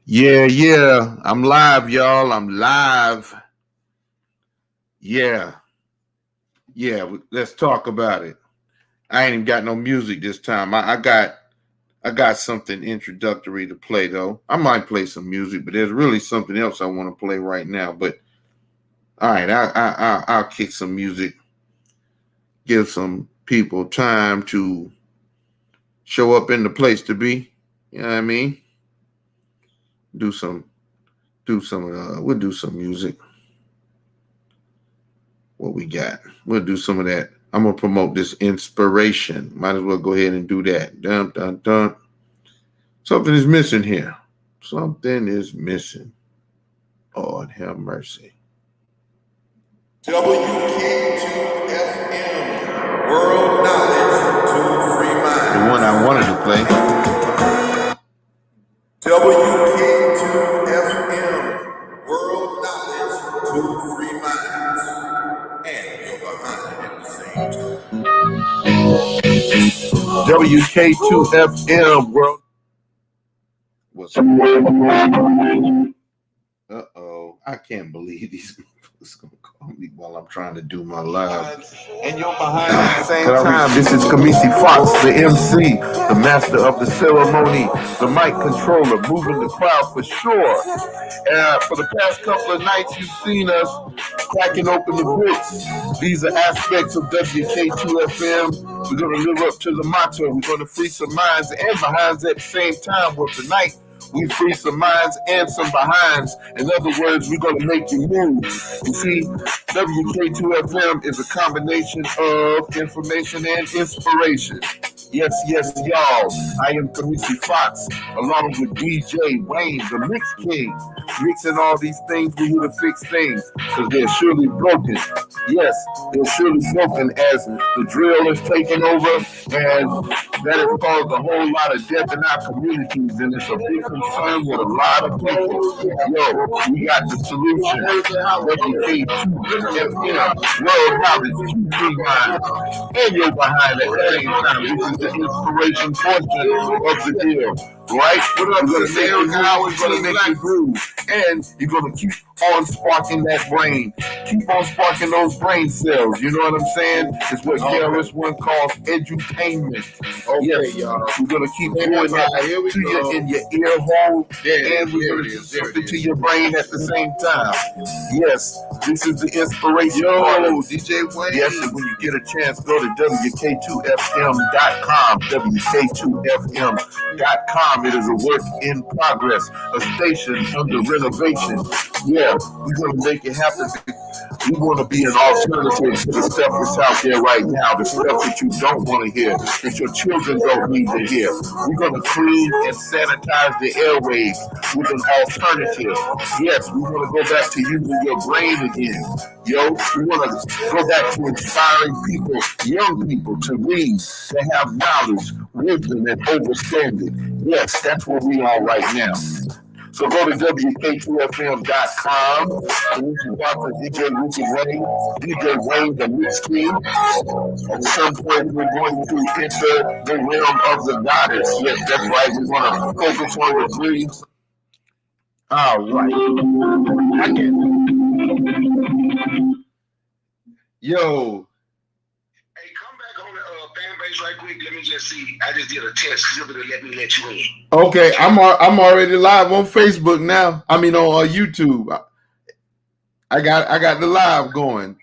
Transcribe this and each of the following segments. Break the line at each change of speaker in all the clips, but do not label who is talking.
Yeah. I'm live, y'all. I'm live. Yeah. Let's talk about it. I ain't even got no music this time. I got something introductory to play though. I might play some music, but there's really something else I want to play right now. But all right, I'll kick some music. Give some people time to show up in the place to be. You know what I mean? We'll do some music. What we got? We'll do some of that. I'm gonna promote this inspiration. Might as well go ahead and do that. Dun dun dun. Something is missing here. Something is missing. Lord have mercy.
WK2FM World Knowledge to Free Mind.
The one I wanted to play.
WK2FM World Knowledge to Free Minds. And you're behind at the same time.
WK2FM World. I can't believe these people is gonna call me while I'm trying to do my live.
And you're behind at the same time.
This is Kamisi Fox, the MC, the master of the ceremony, the mic controller, moving the crowd for sure. For the past couple of nights, you've seen us cracking open the books. These are aspects of WK2FM. We're going to live up to the motto. We're going to free some minds and behinds at the same time. Well, tonight, we free some minds and some behinds. In other words, we're going to make you move. You see, WK2FM is a combination of information and inspiration. Yes, y'all. I am Kamisi Fox, along with DJ Wayne, the Mix King. Mixing all these things, we here to fix things, because they're surely broken. Yes, they're surely broken as the drill is taking over, and that has caused a whole lot of death in our communities, and it's a big concern with a lot of people. Yo, we got the solution. WK2FM, World Knowledge, Free Mind, and you're behind at the same time. This is the inspiration portion of the deal. Right? We're going to make you now, we're going to make you groove. And you're going to keep on sparking that brain. Keep on sparking those brain cells. You know what I'm saying? It's what KRS-One calls edutainment. Okay, yes, y'all. We're going to keep doing that to you in your ear hole. And we're going to do something to your brain at the same time. Yes, this is the inspiration. Yo, DJ Wayne. Yes, and when you get a chance, go to WK2FM.com. WK2FM.com. It is a work in progress, a station under renovation. Yeah, we're going to make it happen. We want to be an alternative to the stuff that's out there right now, the stuff that you don't want to hear, that your children don't need to hear. We're going to clean and sanitize the airwaves with an alternative. Yes, we want to go back to using your brain again. Yo, we want to go back to inspiring people, young people, to read, to have knowledge, wisdom, and understanding. Yes, that's where we are right now. So go to WK2FM.com and you can talk to DJ Wayne, the Mix King. At some point, we're going to enter the realm of the goddess. Yes, that's right. We're going to focus on the dreams. All right. Yo.
Hey, come back on the fan base right quick. Let me just see. I just did a test. Let me let you in.
Okay, I'm already live on Facebook now. I mean on YouTube. I got the live going.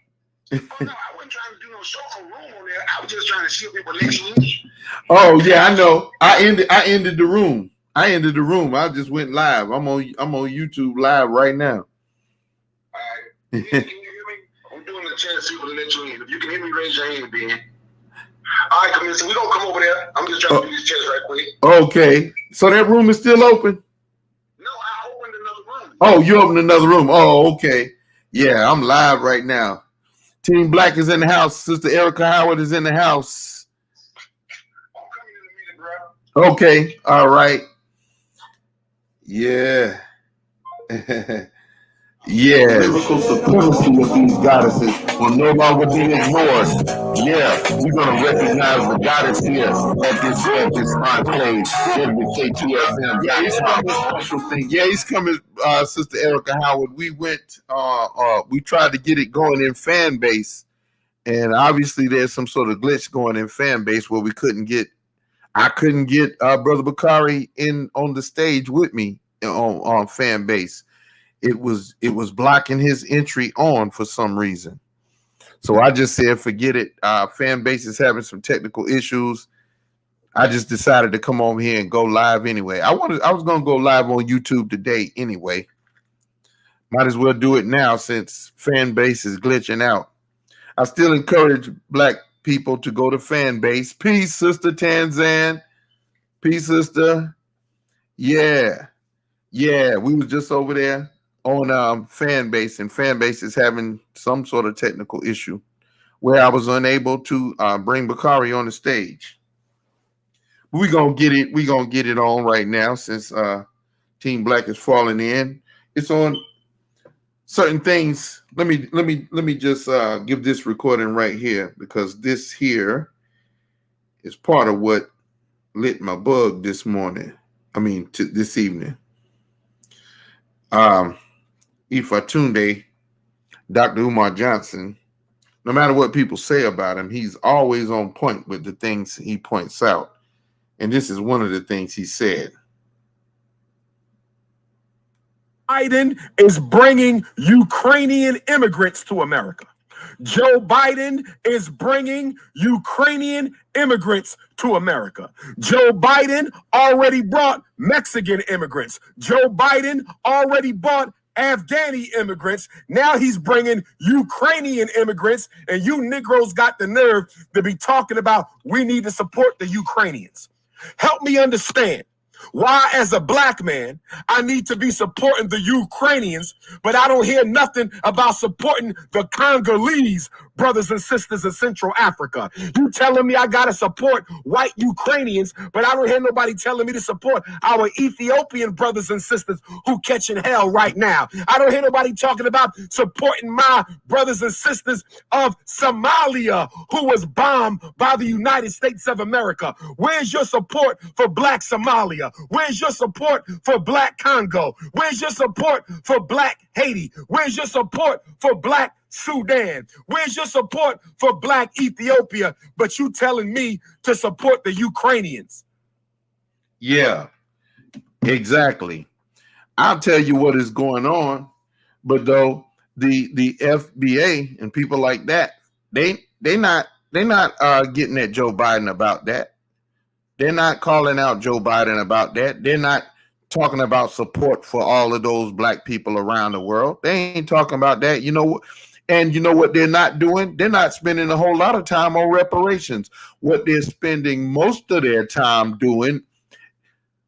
Oh, no, I wasn't trying to do no show or room on there. I was just trying to see if people let you in.
Oh yeah, I know. I ended the room. I just went live. I'm on YouTube live right now.
All right. Can you hear me? I'm doing the test to see if people let you in. If you can hear me, raise your hand, Ben. All right, come in. So we don't come over there. I'm just trying to do this test right quick.
Okay. So that room is still open?
No, I opened another room.
Oh, you opened another room. Oh, okay. Yeah, I'm live right now. Team Black is in the house. Sister Erica Howard is in the house.
I'm coming in a minute, bro.
Okay. All right. Yeah. Yeah. The lyrical supremacy of these goddesses will no longer be ignored. Yeah, we're gonna recognize the goddess here at this enclave, WK2FM.
Yeah, he's coming.
Special thing.
Yeah, he's coming, Sister Erica Howard. We went, we tried to get it going in fan base, and obviously there's some sort of glitch going in fan base where I couldn't get Brother Bakari in on the stage with me on fan base. It was blocking his entry on for some reason. So I just said, forget it. Fan base is having some technical issues. I just decided to come over here and go live anyway. I was going to go live on YouTube today anyway. Might as well do it now since fan base is glitching out. I still encourage black people to go to fan base. Peace, Sister Tanzan. Peace, sister. Yeah. We was just over there on fan base, and fan base is having some sort of technical issue where I was unable to bring Bakari on the stage. But we're gonna get it on right now since Team Black is falling in. It's on certain things. Let me just give this recording right here, because this here is part of what lit my bug this morning. This evening. Ifatunde, Dr. Umar Johnson, no matter what people say about him, he's always on point with the things he points out. And this is one of the things he said.
Biden is bringing Ukrainian immigrants to America. Joe Biden is bringing Ukrainian immigrants to America. Joe Biden already brought Mexican immigrants. Joe Biden already brought Afghani immigrants. Now he's bringing Ukrainian immigrants, and you Negroes got the nerve to be talking about we need to support the Ukrainians. Help me understand why, as a black man, I need to be supporting the Ukrainians, but I don't hear nothing about supporting the Congolese brothers and sisters in Central Africa. You telling me I got to support white Ukrainians, but I don't hear nobody telling me to support our Ethiopian brothers and sisters who catching hell right now. I don't hear nobody talking about supporting my brothers and sisters of Somalia who was bombed by the United States of America. Where's your support for black Somalia? Where's your support for black Congo? Where's your support for black Haiti? Where's your support for black Sudan? Where's your support for black Ethiopia? But you telling me to support the Ukrainians.
Yeah, exactly. I'll tell you what is going on, but though the FBA and people like that, they're not getting at Joe Biden about that. They're not calling out Joe Biden about that. They're not talking about support for all of those black people around the world. They ain't talking about that. You know, and you know what they're not doing? They're not spending a whole lot of time on reparations. What they're spending most of their time doing,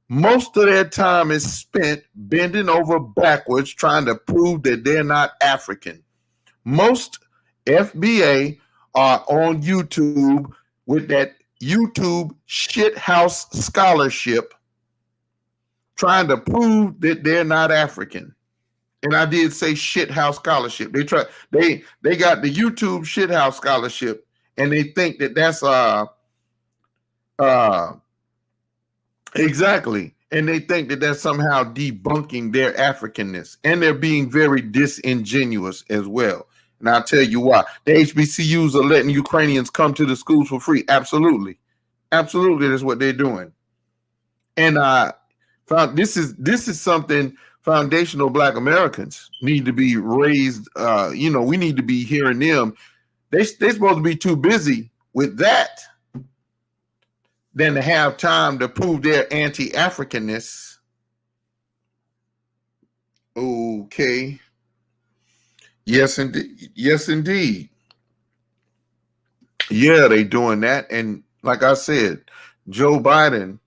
most of their time is spent bending over backwards trying to prove that they're not African. Most FBA are on YouTube with that YouTube shithouse scholarship trying to prove that they're not African. And I did say shithouse scholarship. They got the YouTube shithouse scholarship, and they think that that's exactly. And they think that that's somehow debunking their Africanness, and they're being very disingenuous as well. And I'll tell you why. The HBCUs are letting Ukrainians come to the schools for free. Absolutely. That's what they're doing. And this is something foundational black Americans need to be raised. We need to be hearing them. They're supposed to be too busy with that than to have time to prove their anti-Africanness. Okay. Yes, indeed. Yeah, they doing that. And like I said, Joe Biden,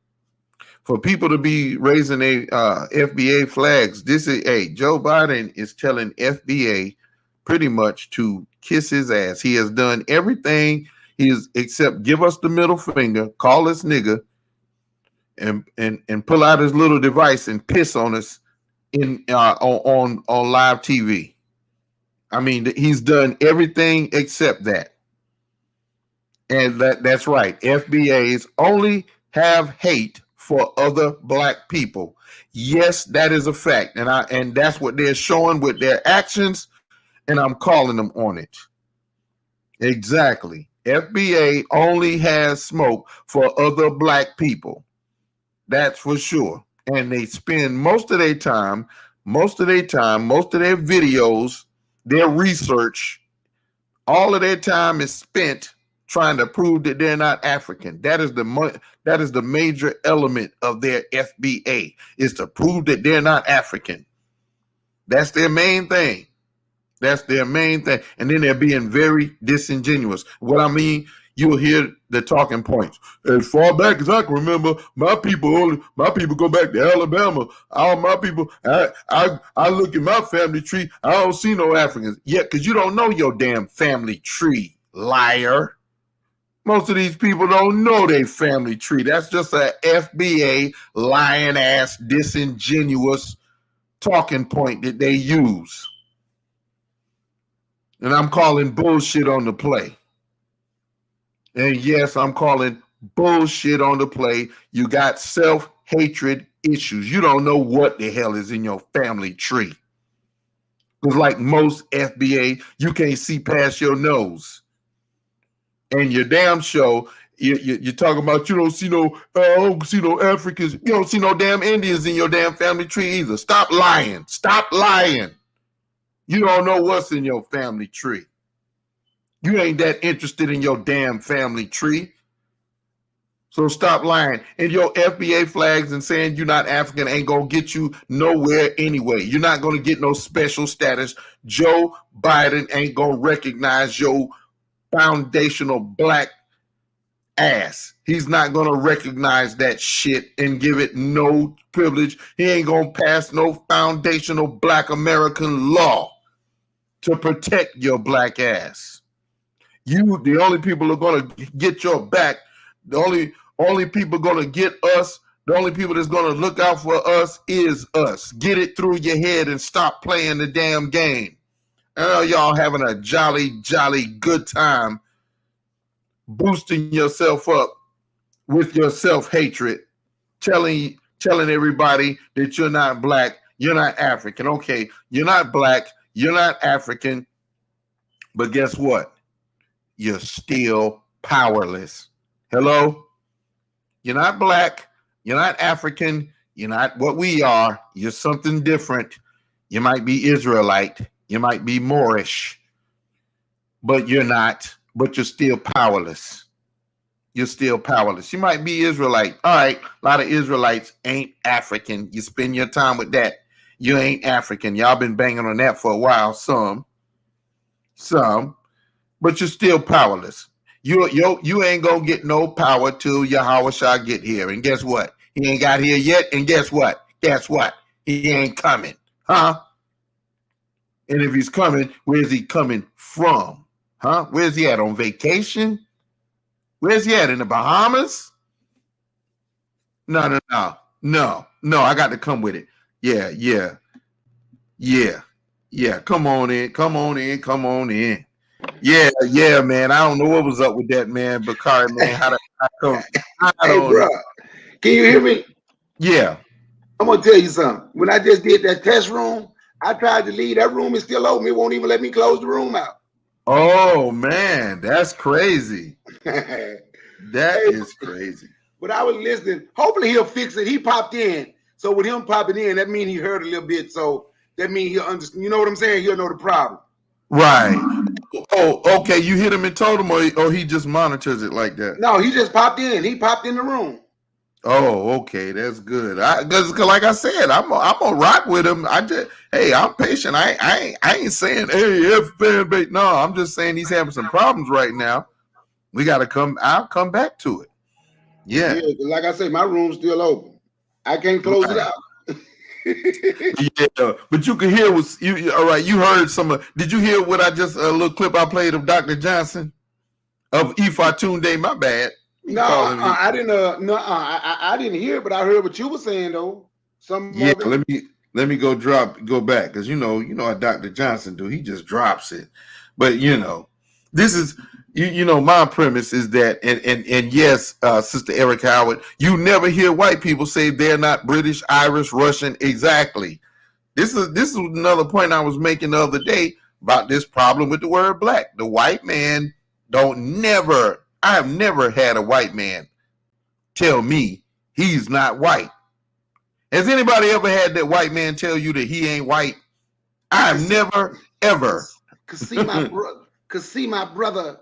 for people to be raising a FBA flags, Joe Biden is telling FBA pretty much to kiss his ass. He has done everything except give us the middle finger, call us nigger, and pull out his little device and piss on us on live TV. I mean, he's done everything except that. And that's right. FBAs only have hate for other black people. Yes, that is a fact. And that's what they're showing with their actions, and I'm calling them on it. Exactly. FBA only has smoke for other black people. That's for sure. And they spend most of their videos, their research, all of their time is spent trying to prove that they're not African. That is the major element of their FBA, is to prove that they're not African. That's their main thing. That's their main thing. And then they're being very disingenuous. What I mean, you'll hear the talking points. As far back as I can remember, my people go back to Alabama. All my people, I look at my family tree, I don't see no Africans. Yeah, because you don't know your damn family tree, liar. Most of these people don't know their family tree. That's just a FBA lying ass disingenuous talking point that they use. And I'm calling bullshit on the play. And yes, I'm calling bullshit on the play. You got self-hatred issues. You don't know what the hell is in your family tree. Because like most FBA, you can't see past your nose. And your damn show, you're talking about you don't see no Africans. You don't see no damn Indians in your damn family tree either. Stop lying. Stop lying. You don't know what's in your family tree. You ain't that interested in your damn family tree. So stop lying. And your FBA flags and saying you're not African ain't going to get you nowhere anyway. You're not going to get no special status. Joe Biden ain't going to recognize your foundational black ass. He's not going to recognize that shit and give it no privilege. He ain't going to pass no foundational black American law to protect your black ass. You, the only people who are going to get your back, the only people going to get us, the only people that's going to look out for us is us. Get it through your head and stop playing the damn game. Y'all having a jolly good time boosting yourself up with your self-hatred, telling everybody that you're not black, you're not African. Okay, you're not black, you're not African, but guess what? You're still powerless. Hello? You're not black, you're not African, you're not what we are, you're something different. You might be Israelite, you might be Moorish, but you're not, but you're still powerless. You're still powerless. You might be Israelite. All right, a lot of Israelites ain't African. You spend your time with that. You ain't African. Y'all been banging on that for a while. Some, but you're still powerless. You ain't gonna get no power till Yahweh shall get here. And guess what? He ain't got here yet. And guess what? He ain't coming, huh? And if he's coming, where's he coming from? Huh? Where's he at? On vacation? Where's he at? In the Bahamas? No. I got to come with it. Yeah. Come on in. Yeah, man. I don't know what was up with that, man. But Bakari, man,
Hey, bro, can you hear me?
Yeah.
I'm gonna tell you something. When I just did that test room, I tried to leave. That room is still open. It won't even let me close the room out.
Oh man, that's crazy. That is crazy.
But I was listening. Hopefully he'll fix it. He popped in. So with him popping in, that means he heard a little bit. So that means he'll understand. You know what I'm saying? He'll know the problem.
Right. Oh, okay. You hit him and told him, or he just monitors it like that?
No, he just popped in. He popped in the room.
Oh, okay. That's good. Because like I said, I'm gonna rock with him. I'm patient. I ain't saying, hey, fan bait. No, I'm just saying he's having some problems right now. We gotta come. I'll come back to it. Yeah.
Like I say, my room's still open. I can't close it out.
Yeah, but you can hear all right. You heard some. Did you hear what I just a little clip I played of Dr. Johnson of Ifatunde? My bad.
No, I didn't. I didn't hear, but I heard what you were saying though.
Yeah, let me go back because you know how Dr. Johnson do. He just drops it, but This is you know my premise is that and yes, Sister Eric Howard, you never hear white people say they're not British, Irish, Russian. Exactly. This is another point I was making the other day about this problem with the word black. The white man I have never had a white man tell me he's not white. Has anybody ever had that white man tell you that he ain't white? I've never ever.
Cause see my brother,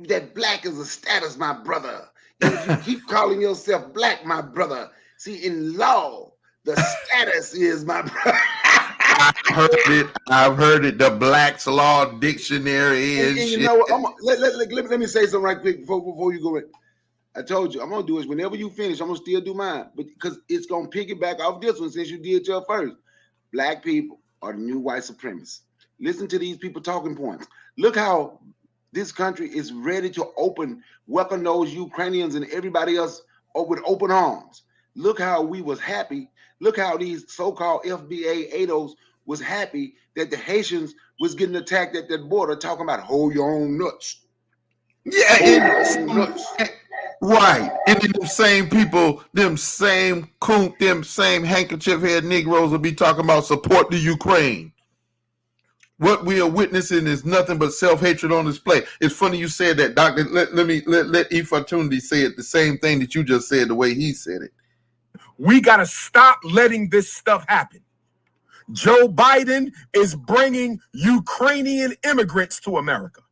that black is a status, my brother. And if you keep calling yourself black, my brother, see in law, the status is my brother.
I've heard it. The Black's Law Dictionary and
you
shit.
know what? Let me say something right quick before you go in. I told you I'm gonna do it whenever you finish. I'm gonna still do mine, but because it's gonna piggyback off this one since you did your first. Black people are the new white supremacists. Listen to these people talking points. Look how this country is ready to welcome those Ukrainians and everybody else with open arms. Look how we was happy. Look how these so-called FBA ADOs was happy that the Haitians was getting attacked at that border, talking about hold your own nuts.
Right. And then them same people, them same handkerchief head Negroes will be talking about support the Ukraine. What we are witnessing is nothing but self-hatred on display. It's funny you said that, Doctor. Let Ifatunde say it the same thing that you just said the way he said it.
We got to stop letting this stuff happen. Joe Biden is bringing Ukrainian immigrants to America.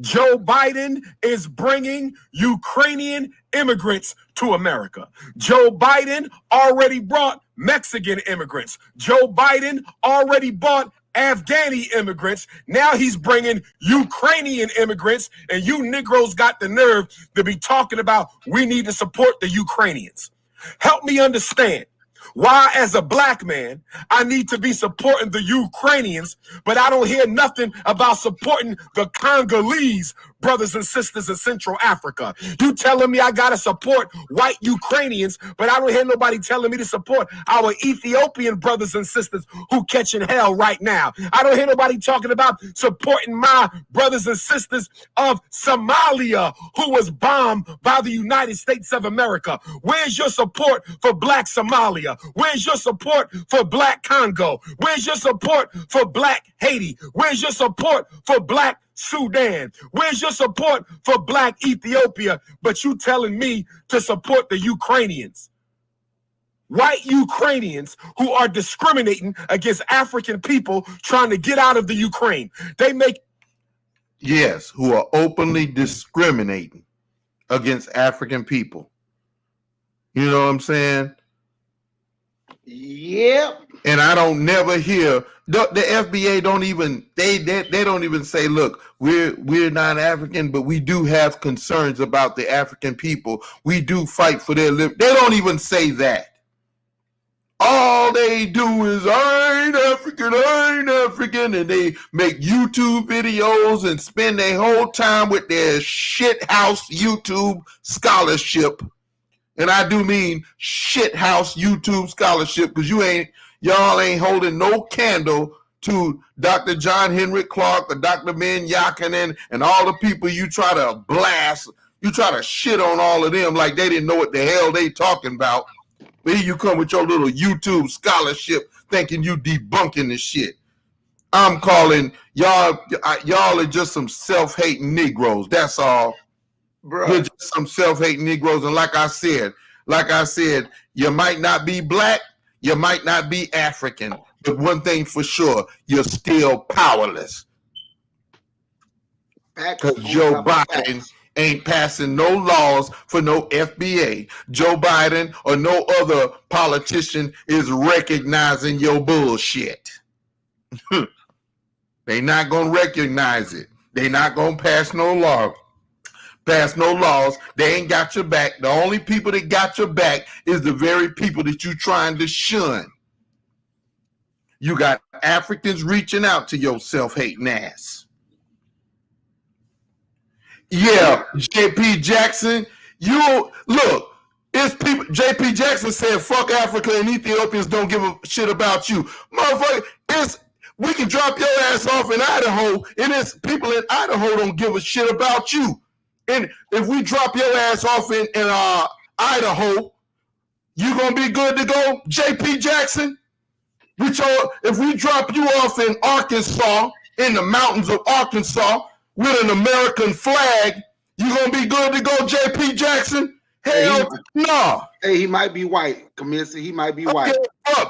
Joe Biden is bringing Ukrainian immigrants to America. Joe Biden already brought Mexican immigrants. Joe Biden already brought Afghani immigrants. Now he's bringing Ukrainian immigrants, and you Negroes got the nerve to be talking about we need to support the Ukrainians. Help me understand why, as a black man, I need to be supporting the Ukrainians, but I don't hear nothing about supporting the Congolese brothers and sisters in Central Africa. You telling me I got to support white Ukrainians, but I don't hear nobody telling me to support our Ethiopian brothers and sisters who catching hell right now. I don't hear nobody talking about supporting my brothers and sisters of Somalia who was bombed by the United States of America. Where's your support for black Somalia? Where's your support for black Congo? Where's your support for black Haiti? Where's your support for black Sudan? Where's your support for black Ethiopia? But you telling me to support the Ukrainians. White Ukrainians who are discriminating against African people trying to get out of the Ukraine.
Yes, who are openly discriminating against African people. You know what I'm saying?
Yep.
And I don't never hear the FBA don't even they don't even say, look, we're not African, but we do have concerns about the African people. We do fight for their liberty. They don't even say that. All they do is I ain't African, and they make YouTube videos and spend their whole time with their shithouse YouTube scholarship. And I do mean shithouse YouTube scholarship, because y'all ain't holding no candle to Dr. John Henrik Clark or Dr. Ben Yakinen and all the people you try to blast. You try to shit on all of them like they didn't know what the hell they talking about. But here you come with your little YouTube scholarship thinking you debunking this shit. I'm calling y'all are just some self-hating Negroes. That's all. Bruh. You're just some self-hating Negroes. And like I said, you might not be black, you might not be African, but one thing for sure, you're still powerless. Because Joe Biden ain't passing no laws for no FBA. Joe Biden or no other politician is recognizing your bullshit. They not going to recognize it. They not going to pass no laws. They ain't got your back. The only people that got your back is the very people that you trying to shun. You got Africans reaching out to your self-hating ass. Yeah, JP Jackson, it's people. JP Jackson said, fuck Africa and Ethiopians don't give a shit about you. Motherfucker, We can drop your ass off in Idaho, and it's people in Idaho don't give a shit about you. And if we drop your ass off in Idaho, you gonna be good to go, JP Jackson? If we drop you off in Arkansas, in the mountains of Arkansas, with an American flag, you gonna be good to go, JP Jackson? Hell no.
Hey, he might be white, Commissioner. He might be white.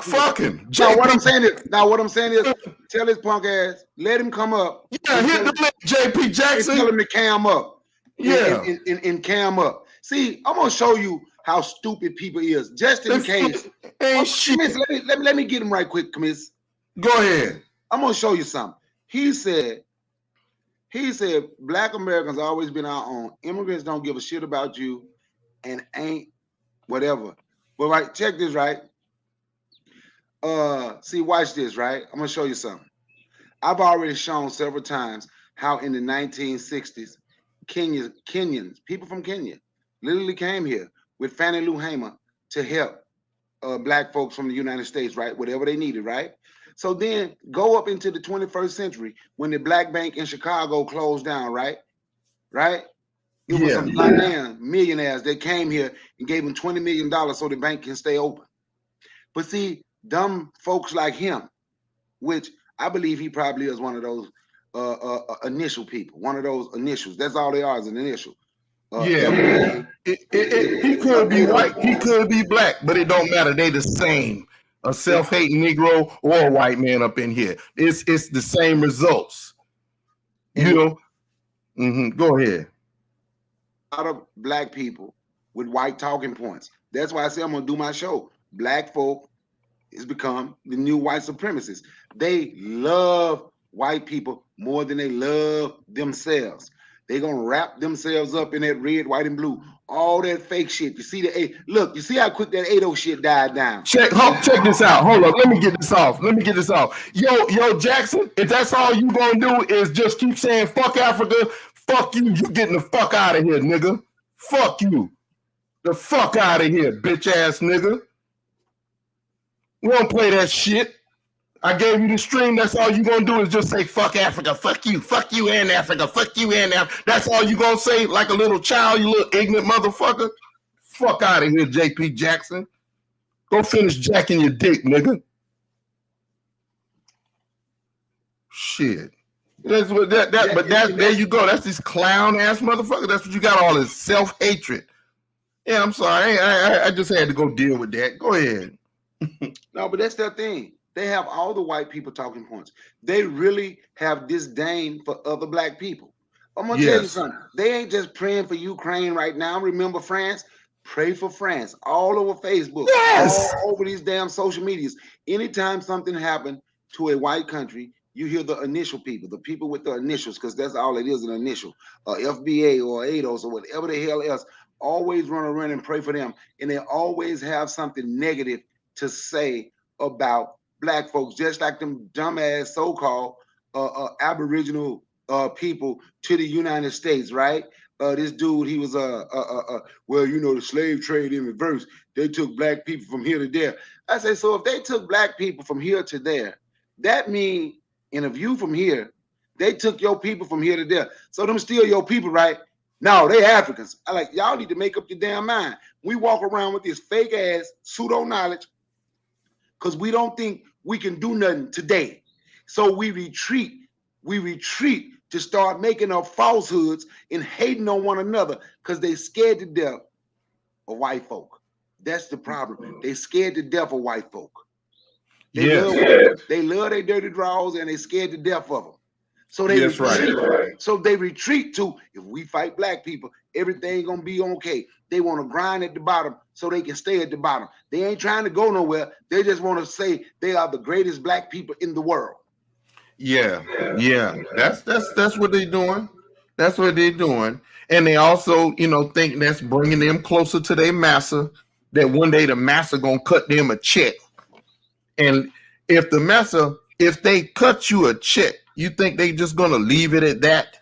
Fuck him.
Now what I'm saying is, tell his punk ass, let him come up.
Yeah, hit the link, JP Jackson.
Tell him to cam up.
Yeah,
and cam up. See, I'm gonna show you how stupid people is, just in case.
Ain't shit.
Let me get him right quick, Commissioner.
Go ahead.
I'm gonna show you something. He said, Black Americans always been our own. Immigrants don't give a shit about you and ain't whatever. But right, check this, right? See, watch this, right? I'm gonna show you something. I've already shown several times how in the 1960s, Kenyans, people from Kenya, literally came here with Fannie Lou Hamer to help Black folks from the United States, right? Whatever they needed, right? So then go up into the 21st century when the Black Bank in Chicago closed down, right? Right? It was some Ghanaian millionaires that came here and gave them $20 million so the bank can stay open. But see, dumb folks like him, which I believe he probably is one of those initial people, one of those initials. That's all they are, is an initial.
FBA. He could be white, he could be black, but it don't matter. They the same. A self-hating Negro or a white man up in here. It's the same results. You know? Go ahead.
A lot of Black people with white talking points. That's why I say I'm gonna do my show. Black folk has become the new white supremacists. They love white people more than they love themselves. They're gonna wrap themselves up in that red, white, and blue. All that fake shit. You see look, you see how quick that 80 shit died down.
Check this out. Hold up. Let me get this off. Yo, Jackson, if that's all you gonna do is just keep saying fuck Africa, fuck you, you getting the fuck out of here, nigga. Fuck you. The fuck out of here, bitch ass nigga. We don't play that shit. I gave you the stream. That's all you gonna do is just say fuck Africa, fuck you and Africa, fuck you and Africa. That's all you gonna say like a little child, you little ignorant motherfucker. Fuck out of here, JP Jackson. Go finish jacking your dick, nigga. Shit. That's what there you go. That's this clown ass motherfucker. That's what you got, all this self-hatred. Yeah, I'm sorry. I just had to go deal with that. Go ahead.
No, but that's their thing. They have all the white people talking points. They really have disdain for other Black people. I'm gonna tell you something. They ain't just praying for Ukraine right now. Remember France? Pray for France. All over Facebook.
Yes.
All over these damn social medias. Anytime something happened to a white country, you hear the initial people, the people with the initials, because that's all it is, an initial. FBA or ADOS or whatever the hell else, always run around and pray for them. And they always have something negative to say about Black folks, just like them dumbass so-called Aboriginal people to the United States, right? This dude, he was well, you know, the slave trade in reverse. They took Black people from here to there. I say, so if they took Black people from here to there, that means in a view from here, they took your people from here to there. So them still your people, right? No, they Africans. I like, y'all need to make up your damn mind. We walk around with this fake ass pseudo knowledge because we don't think we can do nothing today. So we retreat to start making up falsehoods and hating on one another because they scared to death of white folk. That's the problem. They scared to death of white folk. They love their dirty draws and they scared to death of them. So they retreat. So they retreat to, if we fight Black people, everything gonna be okay. They want to grind at the bottom so they can stay at the bottom. They ain't trying to go nowhere. They just want to say they are the greatest Black people in the world.
Yeah. That's what they're doing. That's what they're doing. And they also, think that's bringing them closer to their massa, that one day the massa gonna cut them a check. And if they cut you a check, you think they just gonna leave it at that?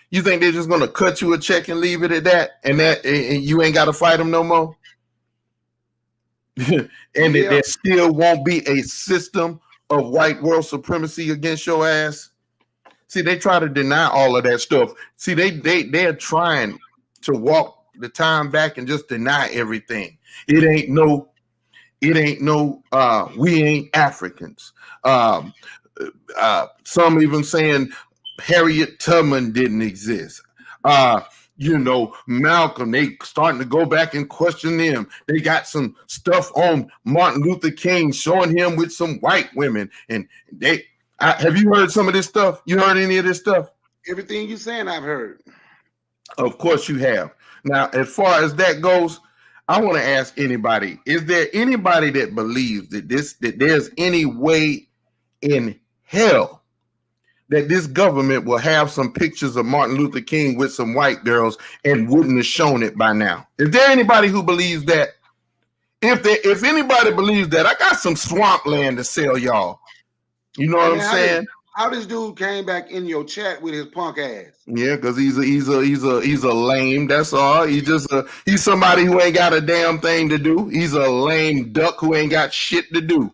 You think they're just gonna cut you a check and leave it at that, and you ain't got to fight them no more? And there still won't be a system of white world supremacy against your ass. See, they try to deny all of that stuff. See, they're trying to walk the time back and just deny everything. It ain't no we ain't Africans. Some even saying Harriet Tubman didn't exist. Malcolm, they starting to go back and question them. They got some stuff on Martin Luther King showing him with some white women. And have you heard some of this stuff? You heard any of this stuff?
Everything you saying, I've heard.
Of course you have. Now, as far as that goes, I want to ask anybody, is there anybody that believes that there's any way in hell that this government will have some pictures of Martin Luther King with some white girls and wouldn't have shown it by now? Is there anybody who believes that? If anybody believes that, I got some swampland to sell y'all. You know what I'm saying?
How this dude came back in your chat with his punk ass?
Yeah, because he's a lame. That's all. He's somebody who ain't got a damn thing to do. He's a lame duck who ain't got shit to do.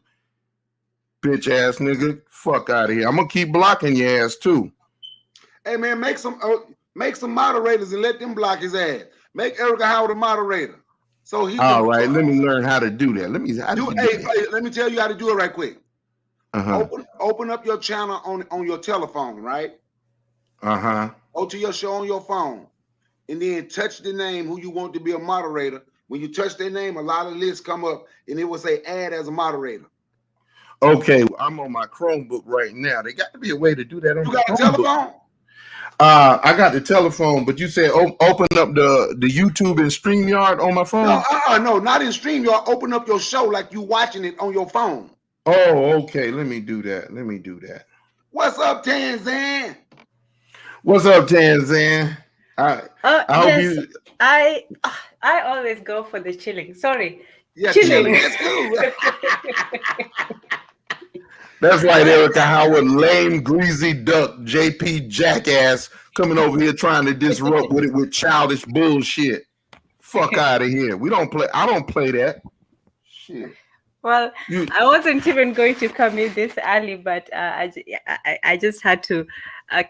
Bitch ass nigga, fuck out of here. I'm gonna keep blocking your ass too.
Hey man, make some moderators and let them block his ass. Make Erica Howard a moderator. So he.
All right, let me learn how to do that. Let me
tell you how to do it right quick. Open up your channel on your telephone, right? Go to your show on your phone, and then touch the name who you want to be a moderator. When you touch their name, a lot of lists come up, and it will say add as a moderator.
Okay, I'm on my Chromebook right now. There got to be a way to do that on
you got a telephone?
I got the telephone, but you said open up the YouTube and StreamYard on my phone?
No, not in StreamYard. Open up your show like you watching it on your phone.
Oh, okay. Let me do that.
What's up, Tanzan?
What's up, Tanzan?
I always go for the chilling. Sorry.
Yeah, chilling. That's cool.
That's right, Erica Howard, lame, greasy duck, JP jackass, coming over here trying to disrupt with childish bullshit. Fuck out of here. I don't play that. Shit.
Well, I wasn't even going to come in this early, but I just had to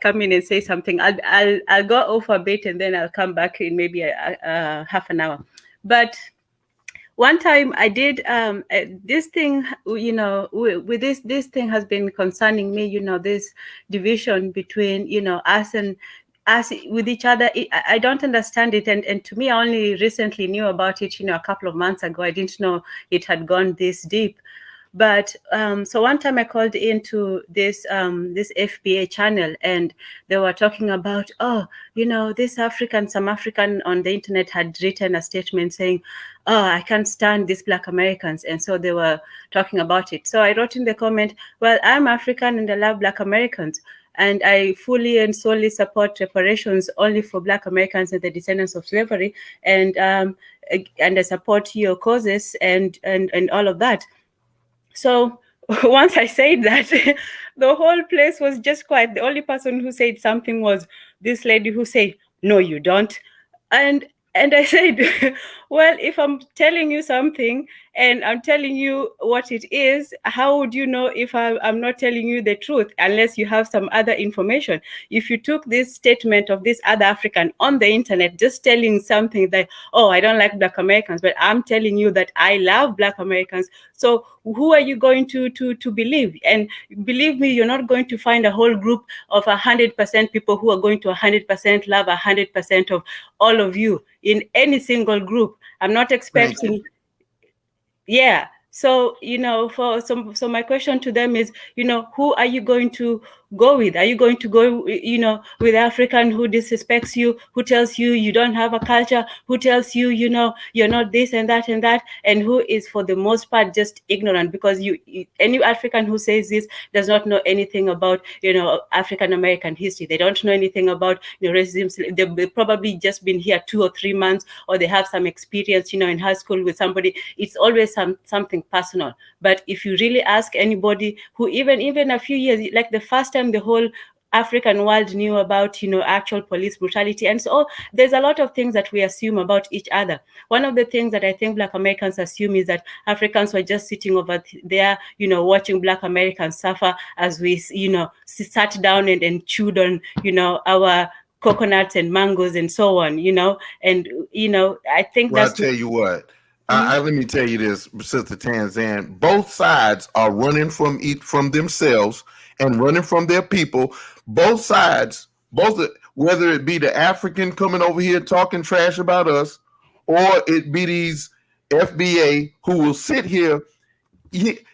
come in and say something. I'll go off a bit and then I'll come back in maybe a half an hour. But one time I did this thing, with this thing has been concerning me, this division between, us and us with each other. I don't understand it. And to me, I only recently knew about it, a couple of months ago. I didn't know it had gone this deep. But so one time I called into this FBA channel, and they were talking about, some African on the internet had written a statement saying, I can't stand these Black Americans. And so they were talking about it. So I wrote in the comment, well, I'm African and I love Black Americans. And I fully and solely support reparations only for Black Americans and the descendants of slavery. And I support your causes and all of that. So once I said that, the whole place was just quiet. The only person who said something was this lady who said, no, you don't. And I said, well, if I'm telling you something and I'm telling you what it is, how would you know if I'm not telling you the truth unless you have some other information? If you took this statement of this other African on the internet, just telling something that, I don't like Black Americans, but I'm telling you that I love Black Americans. So who are you going to believe? And believe me, you're not going to find a whole group of 100% people who are going to 100% love 100% of all of you in any single group. I'm not expecting. Yeah. So, so my question to them is, who are you going to go with? Are you going to go, with African who disrespects you, who tells you you don't have a culture, who tells you, you're not this and that, and who is for the most part just ignorant? Because any African who says this does not know anything about, African American history. They don't know anything about racism. They've probably just been here 2 or 3 months, or they have some experience, in high school with somebody. It's always something personal. But if you really ask anybody who even a few years, like the first time the whole African world knew about, actual police brutality. And so there's a lot of things that we assume about each other. One of the things that I think Black Americans assume is that Africans were just sitting over there, watching Black Americans suffer as we, sat down and chewed on, our coconuts and mangoes and so on, and I think
Well,
that's.
I'll tell you what. Let me tell you this, Sister Tanzan. Both sides are running from themselves and running from their people. Both sides, whether it be the African coming over here talking trash about us, or it be these FBA who will sit here.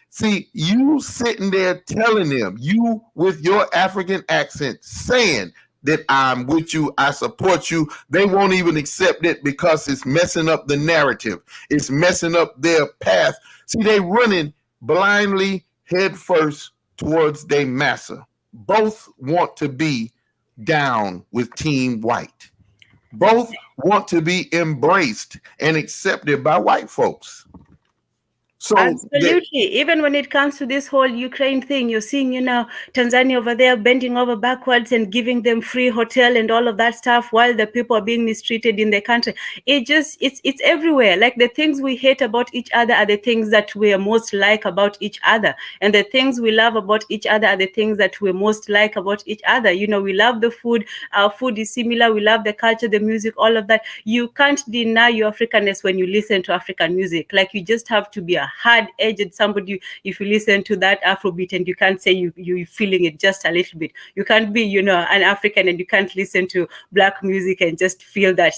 See, you sitting there telling them, you with your African accent, saying that I'm with you, I support you. They won't even accept it because it's messing up the narrative. It's messing up their path. See, they running blindly head first towards their massa. Both want to be down with Team White. Both want to be embraced and accepted by white folks. So
absolutely. Even when it comes to this whole Ukraine thing, you're seeing, Tanzania over there bending over backwards and giving them free hotel and all of that stuff while the people are being mistreated in the country. It's everywhere. Like the things we hate about each other are the things that we are most like about each other. And the things we love about each other are the things that we most like about each other. We love the food. Our food is similar. We love the culture, the music, all of that. You can't deny your Africanness when you listen to African music. Like you just have to be a hard-edged somebody if you listen to that Afrobeat and you can't say you're feeling it just a little bit. You can't be, an African and you can't listen to Black music and just feel that,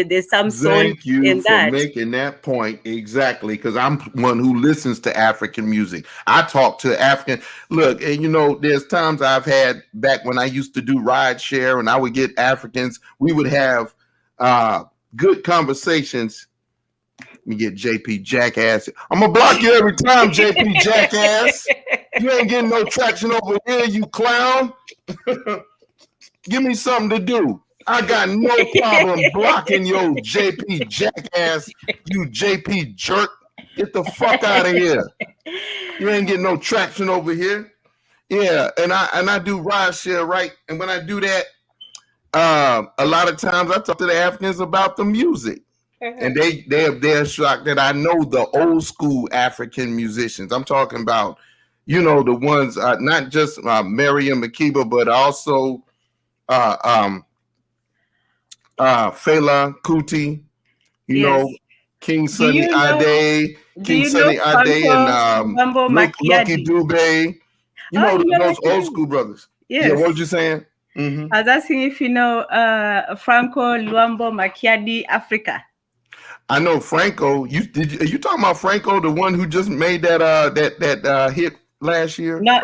there's some soul in that.
Thank you for making that point. Exactly, because I'm one who listens to African music. I talk to African. Look, and there's times I've had back when I used to do ride share and I would get Africans. We would have good conversations. Let me get JP Jackass. I'm gonna block you every time, JP Jackass. You ain't getting no traction over here, you clown. Give me something to do. I got no problem blocking your JP Jackass, you JP jerk. Get the fuck out of here. You ain't getting no traction over here. Yeah, and I do ride share, right? And when I do that, a lot of times I talk to the Africans about the music. And they're shocked that I know the old school African musicians. I'm talking about, the ones not just Miriam Makeba, but also Fela Kuti, King Sunny Ade, and Lucky Dube. Those old school brothers.
Yes.
Yeah, what was you saying?
Mm-hmm. I was asking if you know Franco Luambo Makiadi Africa.
I know Franco. You talking about Franco, the one who just made that hit last year?
Nope.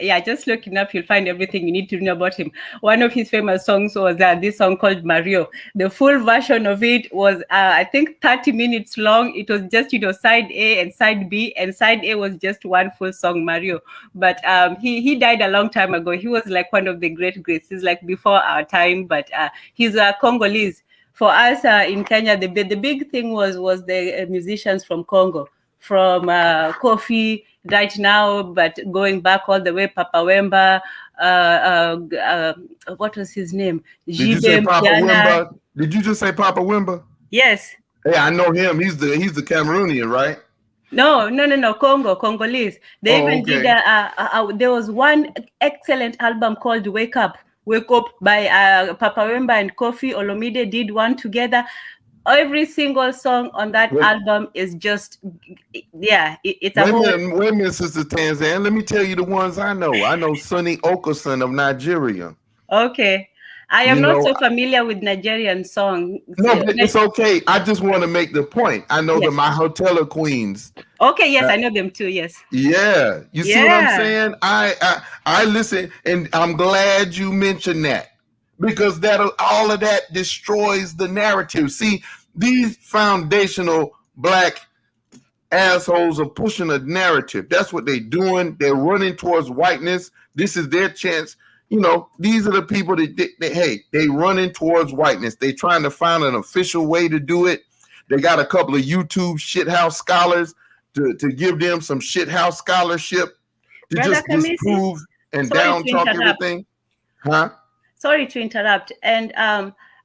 Yeah, just looking up, you'll find everything you need to know about him. One of his famous songs was this song called Mario. The full version of it was, I think, 30 minutes long. It was just, side A and side B, and side A was just one full song, Mario. But he died a long time ago. He was like one of the greats. He's like before our time, but he's a Congolese. For us in Kenya, the big thing was the musicians from Congo, from Kofi right now, but going back all the way, Papa Wemba, what was his name?
Did you say Papa Wemba? Did you just say Papa Wemba?
Yes.
Hey, I know him. He's the Cameroonian, right?
No, Congolese. They did. There was one excellent album called Wake Up by Papa Wemba and Kofi Olomide did one together. Every single song on that album is just, it's a
wait a minute, Sister Tanzan. Let me tell you the ones I know. I know Sonny Okosun of Nigeria.
Okay. I am not so familiar with Nigerian songs.
No, but it's okay. I just want to make the point. I know the My Hotel Queens.
Okay, yes, I know them too, yes.
Yeah. You see what I'm saying? I listen, and I'm glad you mentioned that. Because all of that destroys the narrative. See, these foundational Black assholes are pushing a narrative. That's what they're doing. They're running towards whiteness. This is their chance. These are the people that they running towards whiteness. They trying to find an official way to do it. They got a couple of YouTube shithouse scholars to give them some shithouse scholarship to just disprove and
Sorry
down
to
talk
interrupt.
everything, huh?
Sorry to interrupt. And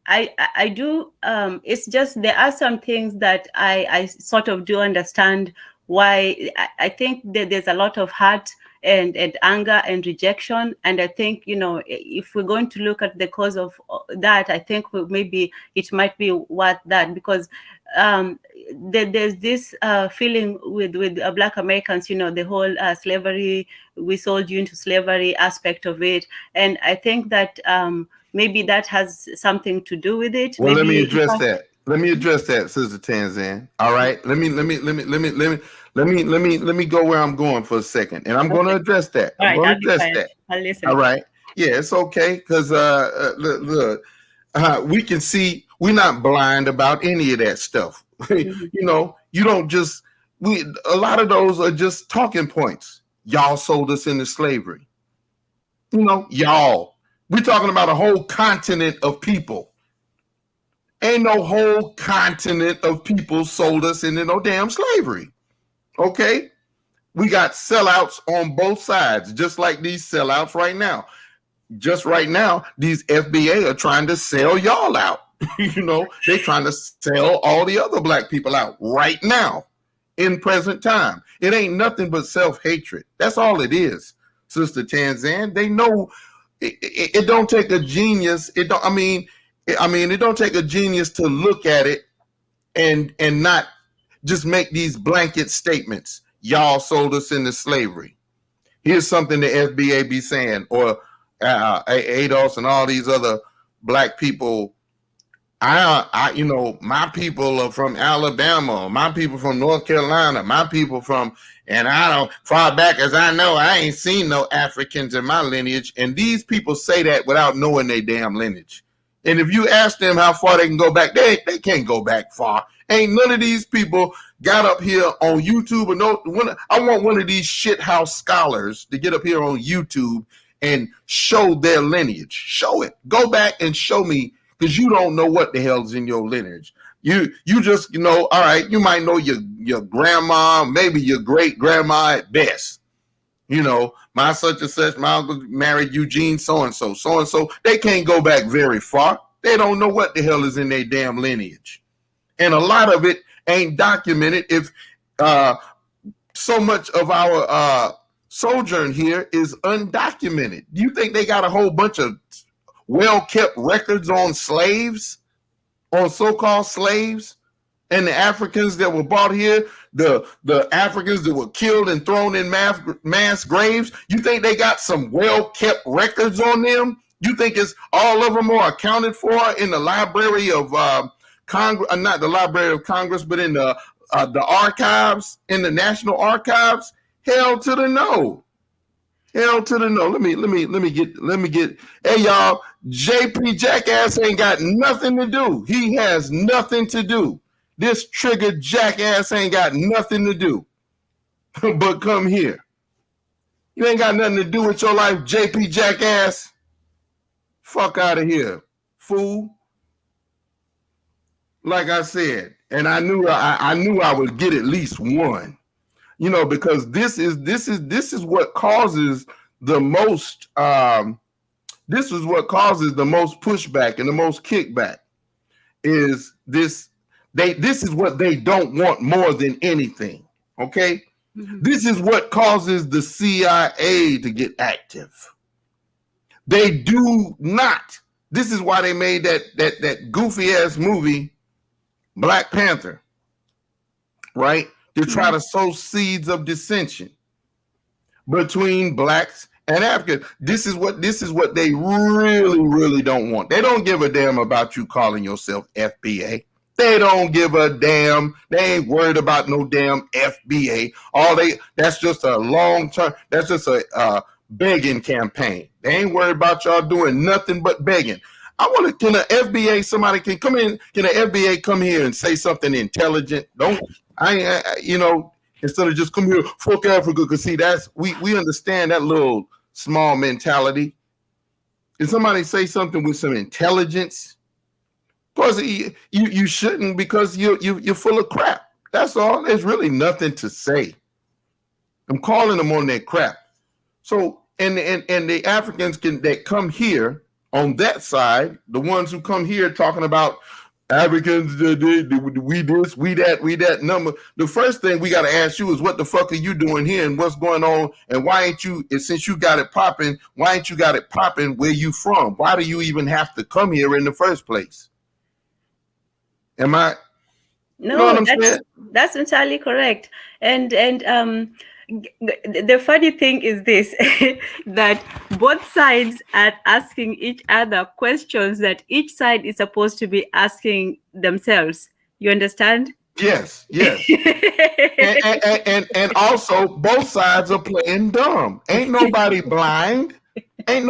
I do. It's just there are some things that I sort of do understand why. I think that there's a lot of hurt and anger and rejection. And I think, you know, if we're going to look at the cause of that, I think maybe it might be worth that, because there's this feeling with Black Americans, you know, the whole slavery, we sold you into slavery aspect of it. And I think that maybe that has something to do with it.
Well,
Maybe
let me address that. Let me address that, Sister Tanzan. All right. Let me go where I'm going for a second. And I'm going to address that.
All
I'm
right,
going to
I'll be
address
quiet.
that.
I'll listen.
All right. Yeah, it's okay. Because look, we can see we're not blind about any of that stuff.
Mm-hmm.
You know, you don't just a lot of those are just talking points. Y'all sold us into slavery. You know, y'all. We're talking about a whole continent of people. Ain't no whole continent of people sold us into no damn slavery. Okay? We got sellouts on both sides, just like these sellouts right now. Just right now, these FBA are trying to sell y'all out. You know, they're trying to sell all the other Black people out right now in present time. It ain't nothing but self-hatred. That's all it is, Sister Tanzan. They know it don't take a genius. It don't it don't take a genius to look at it and not just make these blanket statements. Y'all sold us into slavery. Here's something the FBA be saying, or ADOS and all these other Black people. You know, my people are from Alabama, my people from North Carolina, my people from, and I don't, far back as I know, I ain't seen no Africans in my lineage. And these people say that without knowing their damn lineage. And if you ask them how far they can go back, they can't go back far. Ain't none of these people got up here on YouTube. Or I want one of these shithouse scholars to get up here on YouTube and show their lineage. Show it. Go back and show me, because you don't know what the hell's in your lineage. You just, you know, all right, you might know your grandma, maybe your great grandma at best. You know, my such and such, my uncle married Eugene so-and-so, so-and-so. They can't go back very far. They don't know what the hell is in their damn lineage. And a lot of it ain't documented. If so much of our sojourn here is undocumented. Do you think they got a whole bunch of well-kept records on slaves, on so-called slaves, and the Africans that were brought here, the Africans that were killed and thrown in mass graves? You think they got some well-kept records on them? You think it's all of them are accounted for in the Library of Congress? Not the Library of Congress, but in the archives, in the National Archives? Hell to the no. Hell to the no. Let me get. Hey y'all, JP Jackass ain't got nothing to do. He has nothing to do. This triggered jackass ain't got nothing to do but come here. You ain't got nothing to do with your life, JP Jackass. Fuck out of here, fool. Like I said, and I knew I would get at least one. You know, because this is what causes the most this is what causes the most pushback and the most kickback. Is this is what they don't want more than anything. Okay? Mm-hmm. This is what causes the CIA to get active. They do not. This is why they made that goofy ass movie Black Panther. Right? To try to sow seeds of dissension between Blacks and Africans. This is what they really, really don't want. They don't give a damn about you calling yourself FBA. They don't give a damn. They ain't worried about no damn FBA. That's just a long term. That's just a begging campaign. They ain't worried about y'all doing nothing but begging. Can the FBA, somebody can come in, can the FBA come here and say something intelligent? Instead of just come here, fuck Africa, because see, we understand that little small mentality. If somebody say something with some intelligence, of course you shouldn't, because you're full of crap. That's all. There's really nothing to say. I'm calling them on their crap. So and the Africans that come here on that side, the ones who come here talking about Africans, we this, we that number. The first thing we got to ask you is, what the fuck are you doing here, and what's going on, and why ain't you? Since you got it popping, why ain't you got it popping where you from? Why do you even have to come here in the first place? Am I?
No,
you know what I'm saying?
That's entirely correct. And the funny thing is this, that both sides are asking each other questions that each side is supposed to be asking themselves. You understand?
Yes. and also both sides are playing dumb. Ain't nobody blind. We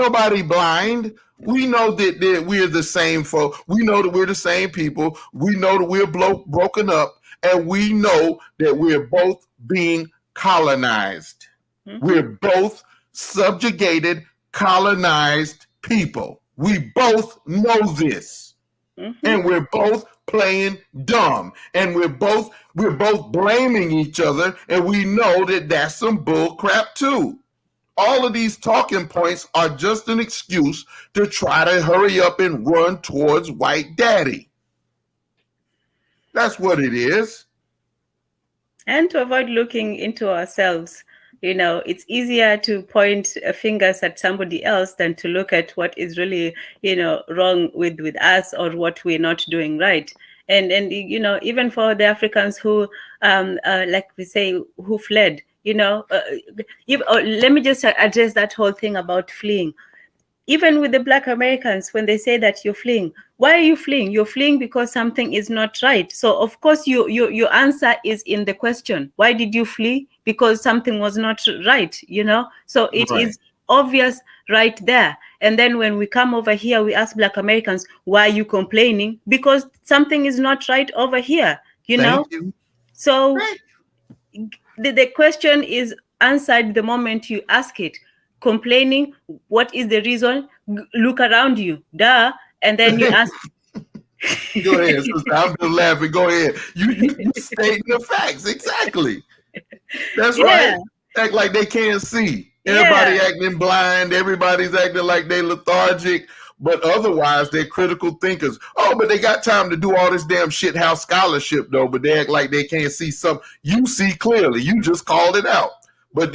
know that we're the same folk. We know that we're the same people. We know that we're broken up, and we know that we're both being colonized. Mm-hmm. We're both subjugated, colonized people. We both know this. Mm-hmm. And we're both playing dumb, and we're both blaming each other, and we know that that's some bull crap too. All of these talking points are just an excuse to try to hurry up and run towards white daddy. That's what it is.
And to avoid looking into ourselves. It's easier to point fingers at somebody else than to look at what is really, wrong with us, or what we're not doing right. And even for the Africans who, like we say, who fled, let me just address that whole thing about fleeing. Even with the Black Americans, when they say that you're fleeing, why are you fleeing? You're fleeing because something is not right. So of course your answer is in the question. Why did you flee? Because something was not right, So it is obvious right there. And then when we come over here, we ask Black Americans, why are you complaining? Because something is not right over here,
Thank you.
So the question is answered the moment you ask it. Complaining, what is the reason? Look around you, duh, and then you ask.
Go ahead, sister. I'm just laughing. Go ahead. You stating the facts exactly. That's right. Act like they can't see. Everybody acting blind. Everybody's acting like they lethargic. But otherwise, they're critical thinkers. Oh, but they got time to do all this damn shit house scholarship though. But they act like they can't see something. You see clearly. You just called it out. But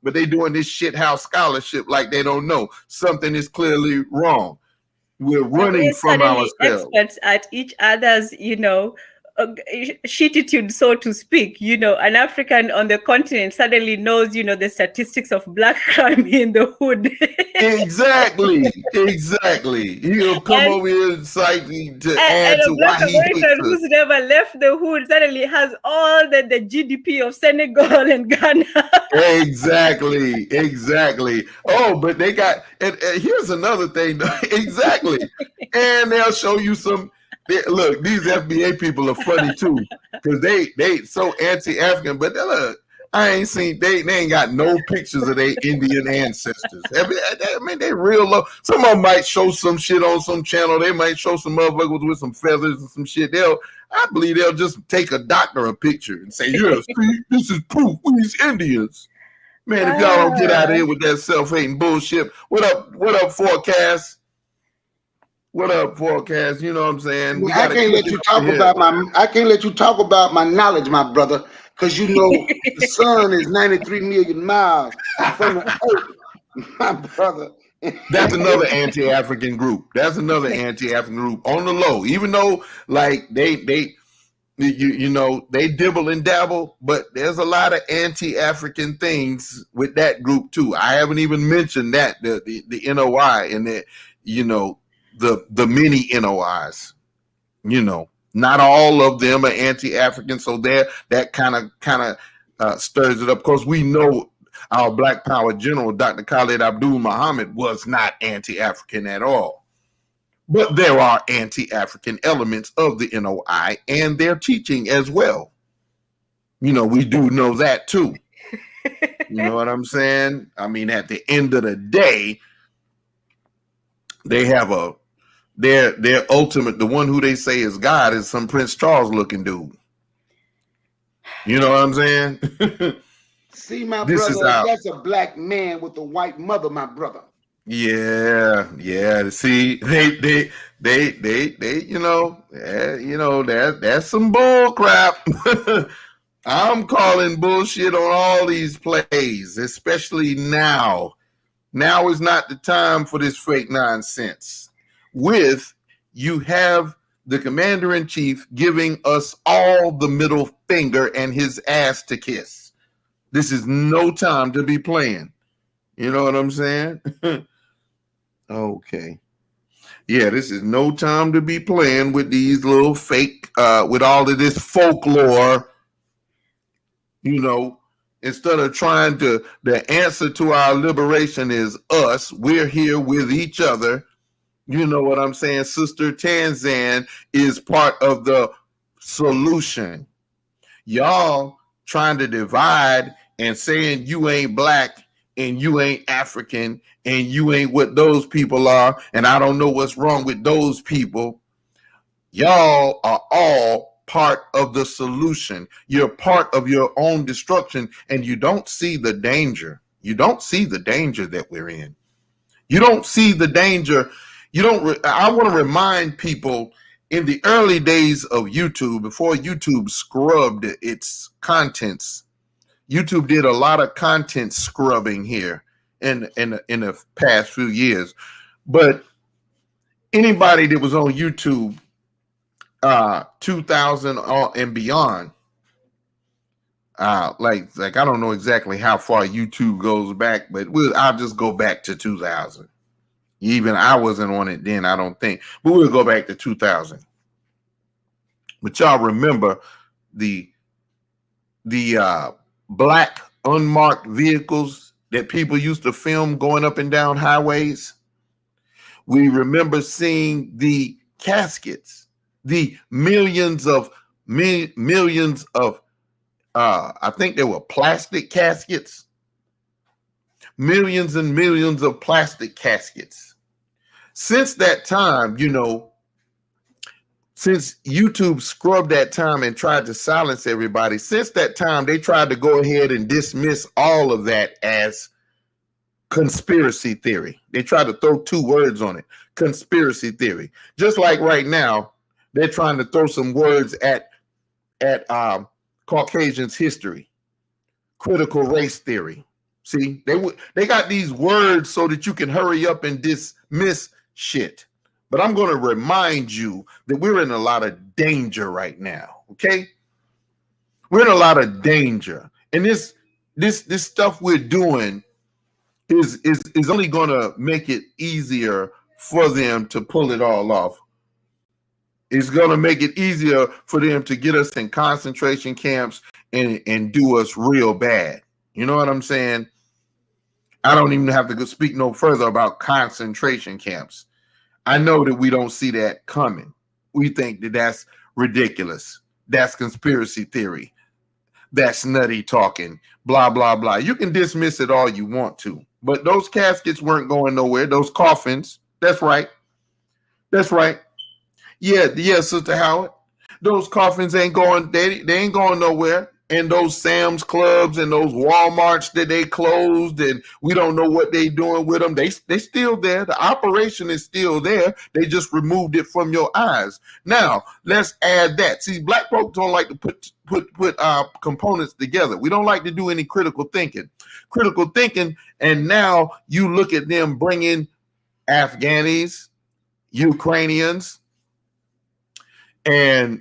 but they doing this shit house scholarship like they don't know something is clearly wrong. We're running from ourselves.
Experts at each other's, shititude, so to speak. An African on the continent suddenly knows, the statistics of black crime in the hood.
Exactly. He'll come over here and cite to add to why he hates us.
Who's never left the hood suddenly has all the GDP of Senegal and Ghana.
Exactly. Oh, but they got, and here's another thing. Exactly. And they'll show you some. Look, these FBA people are funny too, because they so anti-African. But look, I ain't seen they ain't got no pictures of their Indian ancestors. I mean, they real low. Some of them might show some shit on some channel. They might show some motherfuckers with some feathers and some shit. I believe they'll just take a doctor a picture and say, "Yes, see, this is proof. We's Indians." Man, if y'all don't get out of here with that self-hating bullshit. What up, Forecast? What up, Forecast? You know what I'm saying?
I can't let you talk about my knowledge, my brother, because the sun is 93 million miles from the earth, my brother.
That's another anti-African group. On the low. Even though, like, they dibble and dabble, but there's a lot of anti-African things with that group too. I haven't even mentioned that the NOI and the many NOIs. Not all of them are anti-African, so that kind of stirs it up. Of course, we know our Black Power General, Dr. Khalid Abdul Muhammad, was not anti-African at all. But there are anti-African elements of the NOI and their teaching as well. We do know that too. You know what I'm saying? I mean, at the end of the day, they have their ultimate, the one who they say is God, is some Prince Charles looking dude. You know what I'm saying?
See, my
This is
brother,
our
that's a black man with a white mother, my brother.
yeah. See, they, that's some bull crap. I'm calling bullshit on all these plays, especially now. Now is not the time for this fake nonsense. With you have the commander in chief giving us all the middle finger and his ass to kiss. This is no time to be playing. You know what I'm saying? Okay. Yeah, this is no time to be playing with these little fake, with all of this folklore. Instead of trying to, the answer to our liberation is us. We're here with each other. You know what I'm saying? Sister Tanzan is part of the solution. Y'all trying to divide and saying you ain't black and you ain't African and you ain't what those people are, and I don't know what's wrong with those people. Y'all are all part of the solution. You're part of your own destruction, and you don't see the danger. You don't see the danger that we're in. You don't see the danger. I want to remind people, in the early days of YouTube, before YouTube scrubbed its contents, YouTube did a lot of content scrubbing here in the past few years. But anybody that was on YouTube 2000 and beyond, like I don't know exactly how far YouTube goes back, but I'll just go back to 2000. Even I wasn't on it then, I don't think, but we'll go back to 2000. But y'all remember the black unmarked vehicles that people used to film going up and down highways? We remember seeing the caskets, the millions of I think they were plastic caskets, millions and millions of plastic caskets. Since that time, since YouTube scrubbed that time and tried to silence everybody, since that time, they tried to go ahead and dismiss all of that as conspiracy theory. They tried to throw two words on it, conspiracy theory. Just like right now, they're trying to throw some words at Caucasians' history, critical race theory. See, they got these words so that you can hurry up and dismiss shit. But I'm going to remind you that we're in a lot of danger right now. Okay, we're in a lot of danger, and this stuff we're doing is only going to make it easier for them to pull it all off. It's going to make it easier for them to get us in concentration camps and do us real bad. You know what I'm saying? I don't even have to go speak no further about concentration camps. I know that we don't see that coming. We think that that's ridiculous. That's conspiracy theory. That's nutty talking. Blah, blah, blah. You can dismiss it all you want to. But those caskets weren't going nowhere. Those coffins. That's right. That's right. Yeah, Sister Howard. Those coffins ain't going, they ain't going nowhere. And those Sam's Clubs and those Walmarts that they closed, and we don't know what they doing with them. They still there. The operation is still there. They just removed it from your eyes. Now let's add that. See, black folks don't like to put components together. We don't like to do any critical thinking. And now you look at them bringing Afghanis, Ukrainians, and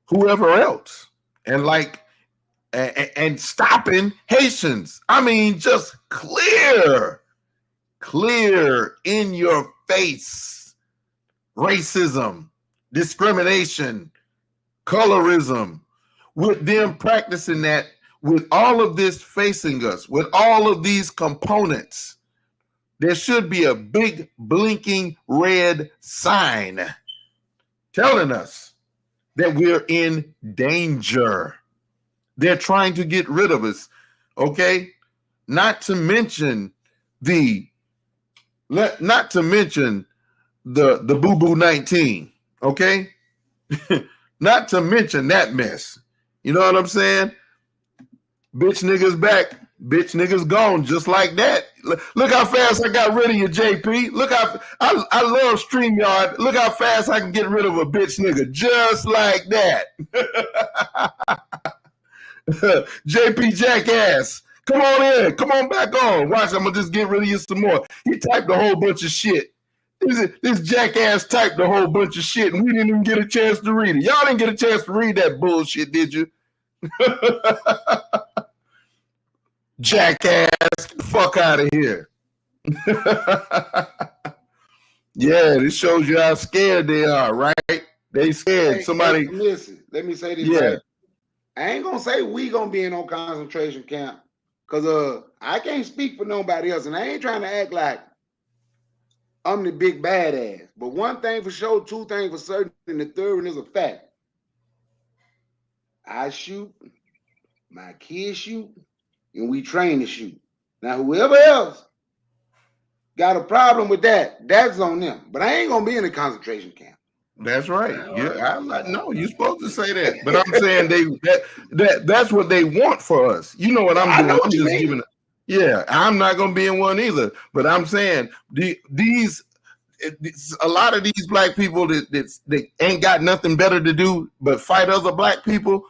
whoever else, and stopping Haitians. I mean, just clear in your face racism, discrimination, colorism, with them practicing that, with all of this facing us, with all of these components. There should be a big blinking red sign telling us that we're in danger. They're trying to get rid of us, okay? Not to mention the boo-boo 19, okay? Not to mention that mess. You know what I'm saying? Bitch niggas back. Bitch niggas gone just like that. Look how fast I got rid of you, JP. Look how I love StreamYard. Look how fast I can get rid of a bitch nigga just like that. JP Jackass. Come on in. Come on back on. Watch, I'm gonna just get rid of you some more. He typed a whole bunch of shit. This jackass typed a whole bunch of shit, and we didn't even get a chance to read it. Y'all didn't get a chance to read that bullshit, did you? Jackass, get the fuck out of here. Yeah, this shows you how scared they are, right? They scared. Somebody.
Hey, listen, let me say this.
Yeah.
Right? I ain't gonna say we gonna be in no concentration camp, cause I can't speak for nobody else, and I ain't trying to act like I'm the big badass. But one thing for sure, two things for certain, and the third one is a fact. I shoot, my kids shoot, and we train to shoot. Now, whoever else got a problem with that, that's on them. But I ain't gonna be in a concentration camp.
That's right. Yeah, I'm like, no, you're supposed to say that. But I'm saying that's what they want for us. You know what I'm doing? I'm just giving it. Yeah, I'm not gonna be in one either. But I'm saying a lot of these black people that ain't got nothing better to do but fight other black people.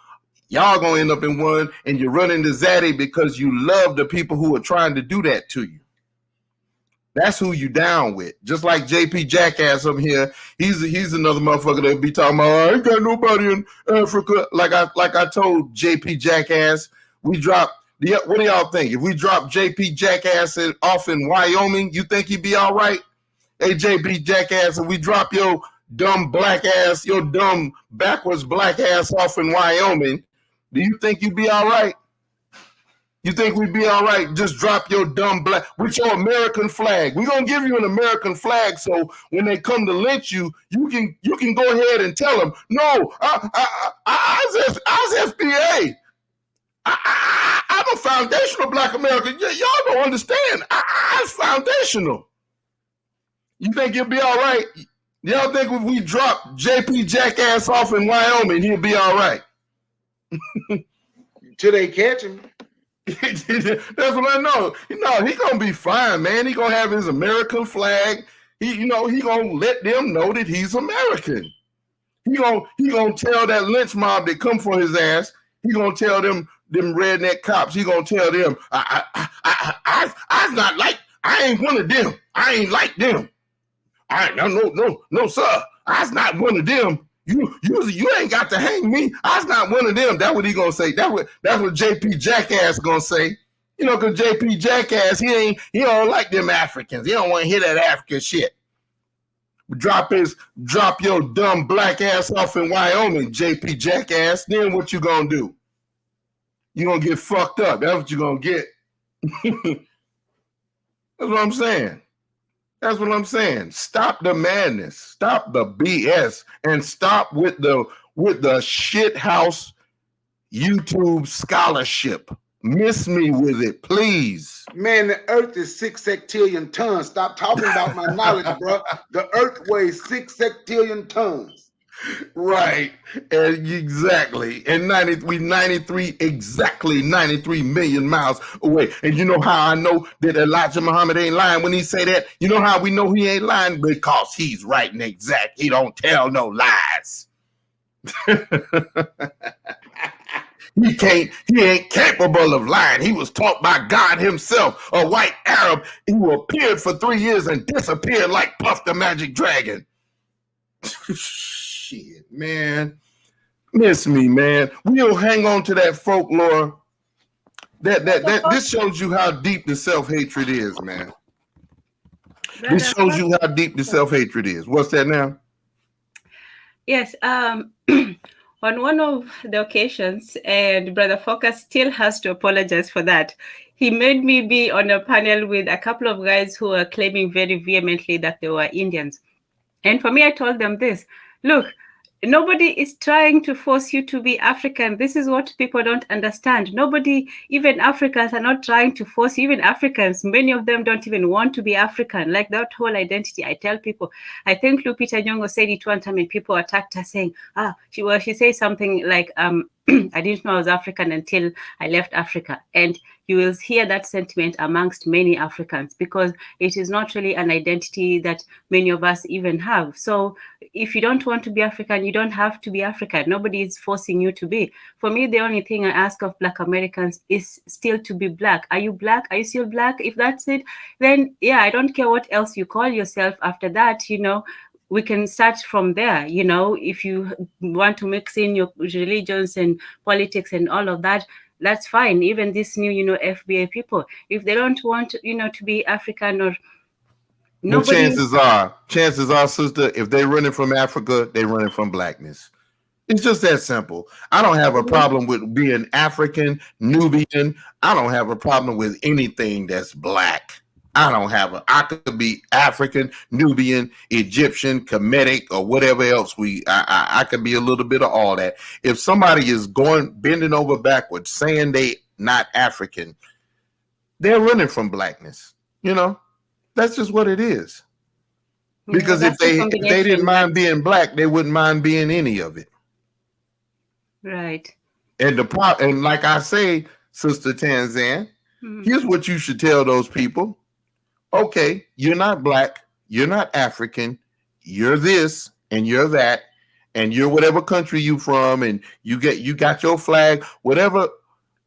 Y'all gonna end up in one, and you're running to Zaddy because you love the people who are trying to do that to you. That's who you down with. Just like JP Jackass up here, he's another motherfucker that be talking about, I ain't got nobody in Africa. Like I told JP Jackass, we dropped. What do y'all think? If we drop JP Jackass off in Wyoming, you think he'd be all right? Hey, JP Jackass, if we drop your dumb black ass, your dumb backwards black ass off in Wyoming, do you think you'd be all right? You think we'd be all right? Just drop your dumb black with your American flag. We're gonna give you an American flag, so when they come to lynch you, you can go ahead and tell them, no, I was FBA. I'm a foundational black American. Y'all don't understand. I was foundational. You think you'll be all right? Y'all think if we drop JP Jackass off in Wyoming, he'll be all right?
Till they catch him.
That's what I know. He gonna be fine, man. He gonna have his American flag. He gonna let them know that he's American. He gonna tell that lynch mob that come for his ass. He gonna tell them redneck cops. He gonna tell them, I not like. I ain't one of them. I ain't like them. No, sir. I's not one of them. You ain't got to hang me. I's not one of them. That's what he gonna say. That's what JP Jackass gonna say. Because JP Jackass, he don't like them Africans. He don't want to hear that African shit. Drop your dumb black ass off in Wyoming, JP Jackass. Then what you gonna do? You gonna get fucked up. That's what you gonna get. That's what I'm saying. That's what I'm saying. Stop the madness. Stop the BS, and stop with the shit house YouTube scholarship. Miss me with it, please.
Man, the earth is 6 sextillion tons. Stop talking about my knowledge, bro. The earth weighs 6 sextillion tons.
Right. Exactly. And 93 million miles away. And you know how I know that Elijah Muhammad ain't lying when he say that? You know how we know he ain't lying? Because he's right and exact. He don't tell no lies. He ain't capable of lying. He was taught by God himself, a white Arab who appeared for 3 years and disappeared like Puff the Magic Dragon. Shit, man. Miss me, man. We'll hang on to that folklore. This shows you how deep the self-hatred is, man. This shows you how deep the self-hatred is. What's that now?
Yes. On one of the occasions, and Brother Focus still has to apologize for that. He made me be on a panel with a couple of guys who were claiming very vehemently that they were Indians. And for me, I told them this. Look, nobody is trying to force you to be African. This is what people don't understand. Nobody, even Africans, are not trying to force you. Even Africans, many of them don't even want to be African. Like that whole identity, I tell people. I think Lupita Nyong'o said it one time and people attacked her saying, she says something like, I didn't know I was African until I left Africa. And you will hear that sentiment amongst many Africans, because it is not really an identity that many of us even have. So if you don't want to be African, you don't have to be African. Nobody is forcing you to be. For me, the only thing I ask of Black Americans is still to be Black. Are you Black? Are you still Black? If that's it, then yeah, I don't care what else you call yourself after that, you know. We can start from there, you know. If you want to mix in your religions and politics and all of that, that's fine. Even this new, you know, FBA people, if they don't want, you know, to be African or
No,
nobody.
chances are, sister, if they're running from Africa, they're running from blackness. It's just that simple. I don't have a problem with being African, Nubian. I don't have a problem with anything that's black. I could be African, Nubian, Egyptian, Kemetic, or whatever else I could be a little bit of all that. If somebody is bending over backwards, saying they not African, they're running from blackness. You know, that's just what it is. Because if they didn't mind being black, they wouldn't mind being any of it.
Right.
And and like I say, Sister Tanzan, here's what you should tell those people. Okay, you're not black, you're not African, you're this and you're that, and you're whatever country you from, and you got your flag, whatever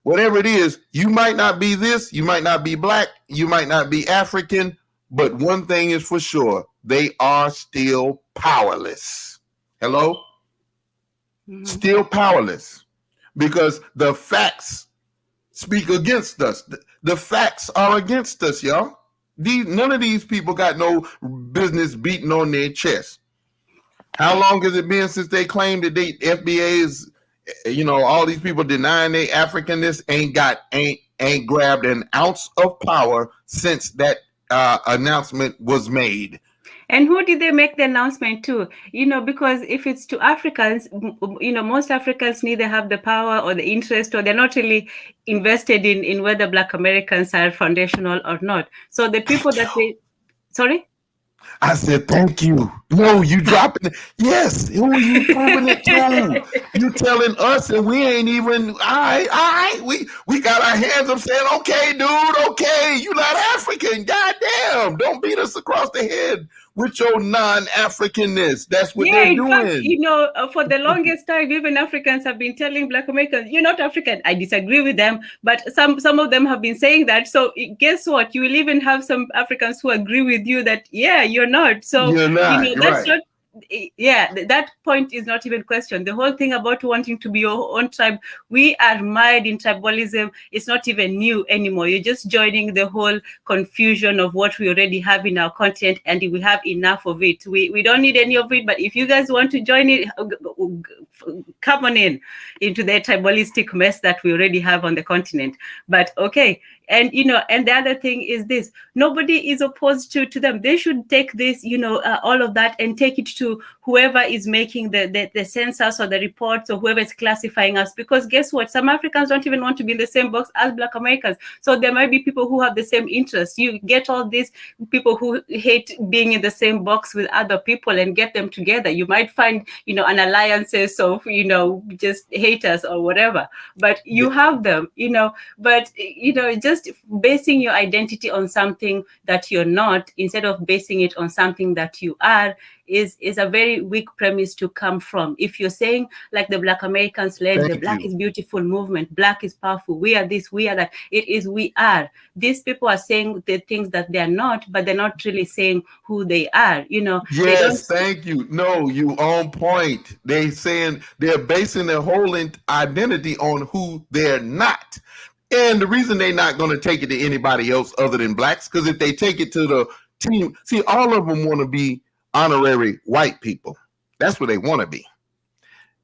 it is. You might not be this, you might not be black, you might not be African, but one thing is for sure, they are still powerless. Hello? Still powerless, because the facts speak against us. The facts are against us, y'all. None of these people got no business beating on their chest. How long has it been since they claimed that the FBA is, you know, all these people denying their Africanness ain't grabbed an ounce of power since that announcement was made.
And who did they make the announcement to? You know, because if it's to Africans, you know, most Africans neither have the power or the interest, or they're not really invested in whether Black Americans are foundational or not. So the people that they, sorry?
I said, thank you. No, you dropping it. Yes, who are you proving it to? You telling us, and we ain't even, all right. We got our hands up saying, okay, dude, okay, you not African. Goddamn, don't beat us across the head with your non-Africanness. That's what they're doing.
Fact, you know, for the longest time, even Africans have been telling Black Americans, you're not African. I disagree with them, but some of them have been saying that. So guess what? You will even have some Africans who agree with you that, yeah, you're not. So,
you're not,
you know, that's
right.
not, yeah, that point is not even questioned. The whole thing about wanting to be your own tribe, we are mired in tribalism. It's not even new anymore. You're just joining the whole confusion of what we already have in our continent, and we have enough of it. We don't need any of it, but if you guys want to join it, come on into the tribalistic mess that we already have on the continent. But okay. And, you know, and the other thing is this, nobody is opposed to them. They should take this, you know, all of that and take it to whoever is making the census or the reports, or whoever is classifying us. Because guess what? Some Africans don't even want to be in the same box as Black Americans. So there might be people who have the same interests. You get all these people who hate being in the same box with other people and get them together. You might find, you know, an alliances of, you know, just haters or whatever. But you have them, you know, but, you know, just basing your identity on something that you're not, instead of basing it on something that you are, is a very weak premise to come from. If you're saying, like the Black Americans led the Black is Beautiful movement, Black is powerful, we are this, we are that, it is we are. These people are saying the things that they're not, but they're not really saying who they are, you know.
Yes, thank you. No, you on point. They're basing their whole identity on who they're not. And the reason they're not going to take it to anybody else other than blacks, because if they take it to the team, see, all of them want to be honorary white people. That's what they want to be.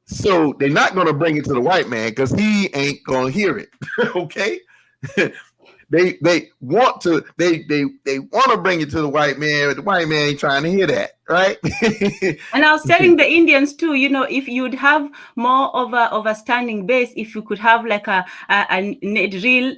So they're not going to bring it to the white man because he ain't going to hear it. Okay. They want to bring it to the white man, but the white man ain't trying to hear that. right?
And I was telling the Indians too, you know, if you'd have more of a standing base, if you could have like a real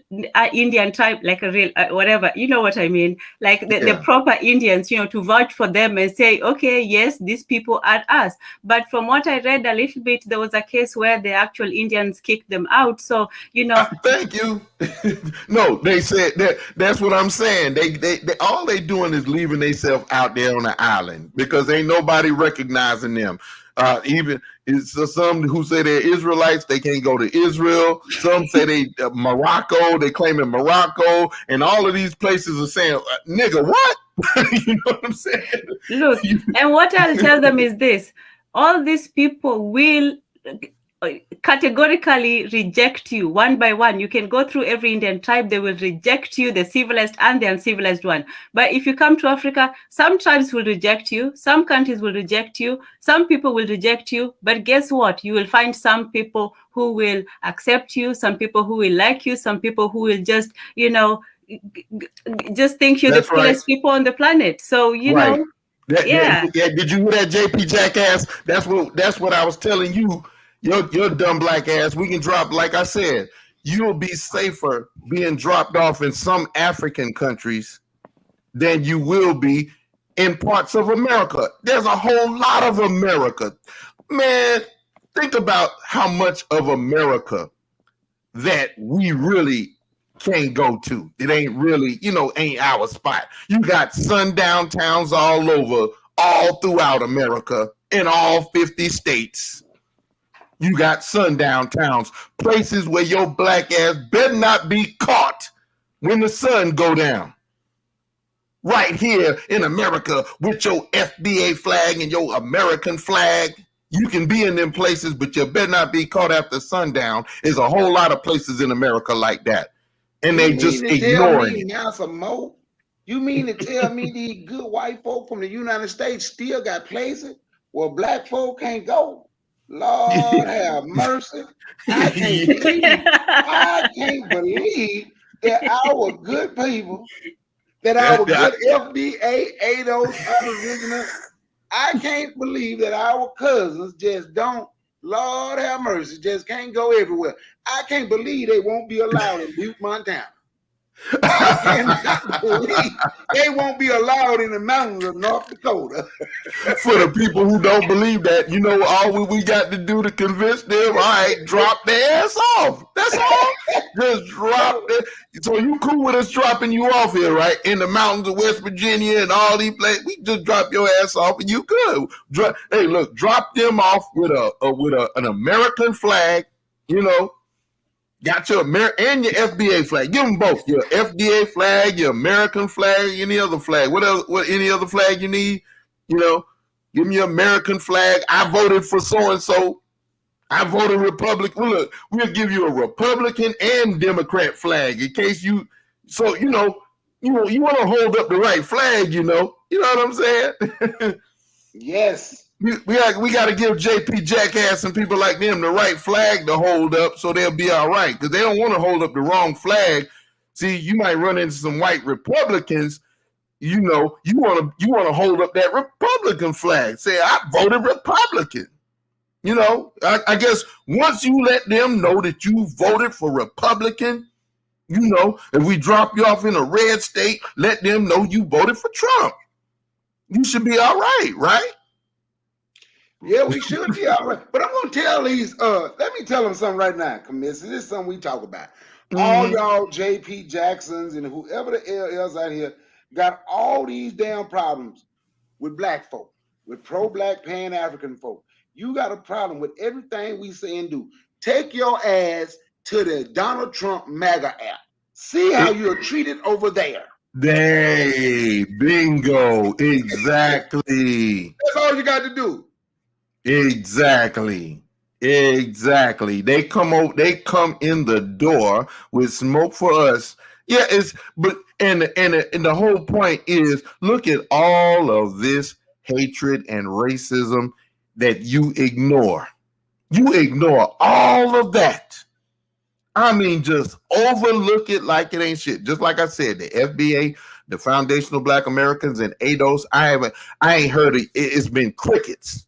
Indian tribe, like a real whatever, you know what I mean, like the proper Indians, you know, to vote for them and say, okay, yes, these people are us. But from what I read a little bit, there was a case where the actual Indians kicked them out. So, you know,
thank you. No, they said that's what I'm saying. They all they doing is leaving themselves out there on the island because ain't nobody recognizing them. Even it's some who say they're Israelites, they can't go to Israel. Some say they Morocco, they claim in Morocco, and all of these places are saying, "Nigga, what?" You know what I'm saying?
Look, and what I'll tell them is this: all these people will categorically reject you one by one. You can go through every Indian tribe, they will reject you, the civilized and the uncivilized one. But if you come to Africa, some tribes will reject you, some countries will reject you, some people will reject you. But guess what? You will find some people who will accept you, some people who will like you, some people who will just, you know, just think you're the coolest people on the planet. So, you know,
did you hear that, JP Jackass? That's what I was telling you. Your dumb black ass. We can drop, like I said, you'll be safer being dropped off in some African countries than you will be in parts of America. There's a whole lot of America. Man, think about how much of America that we really can't go to. It ain't really, ain't our spot. You got sundown towns all over, all throughout America, in all 50 states. You got sundown towns, places where your black ass better not be caught when the sun go down. Right here in America with your FBA flag and your American flag. You can be in them places, but you better not be caught after sundown. There's a whole lot of places in America like that. And they just ignoring it.
Now some more? You mean to tell me these good white folk from the United States still got places where black folk can't go? Lord have mercy. I can't believe that our good people, that our good FBA, ADOS, aboriginal, I can't believe that our cousins just don't, Lord have mercy, just can't go everywhere. I can't believe they won't be allowed in Butte, Montana. I cannot believe they won't be allowed in the mountains of North Dakota.
For the people who don't believe that, all we got to do to convince them, all right, drop their ass off. That's all. Just drop it. So you cool with us dropping you off here, right? In the mountains of West Virginia and all these places. We just drop your ass off and you good. Hey, look, drop them off with an American flag, Got your and your FBA flag. Give them both. Your FDA flag, your American flag, any other flag. What else? What any other flag you need? Give me your American flag. I voted for so and so. I voted Republican. Well, look, we'll give you a Republican and Democrat flag in case you. So you want to hold up the right flag. You know what I'm saying?
Yes.
We got to give JP Jackass and people like them the right flag to hold up so they'll be all right, because they don't want to hold up the wrong flag. See, you might run into some white Republicans. You want to hold up that Republican flag. Say, I voted Republican. I guess once you let them know that you voted for Republican, if we drop you off in a red state, let them know you voted for Trump. You should be all right, right?
Yeah, we should be all right. But I'm gonna tell these. Let me tell them something right now, Commissioner. This is something we talk about. All y'all JP Jacksons and whoever the hell else out here got all these damn problems with black folk, with pro-black Pan-African folk. You got a problem with everything we say and do. Take your ass to the Donald Trump MAGA app. See how you're treated over there.
Hey, bingo, exactly.
That's all you got to do.
Exactly. They come in the door with smoke for us. Yeah, and the whole point is, look at all of this hatred and racism that you ignore. You ignore all of that. I mean, just overlook it like it ain't shit. Just like I said, the FBA the foundational Black Americans and ADOS. I ain't heard it. It's been crickets.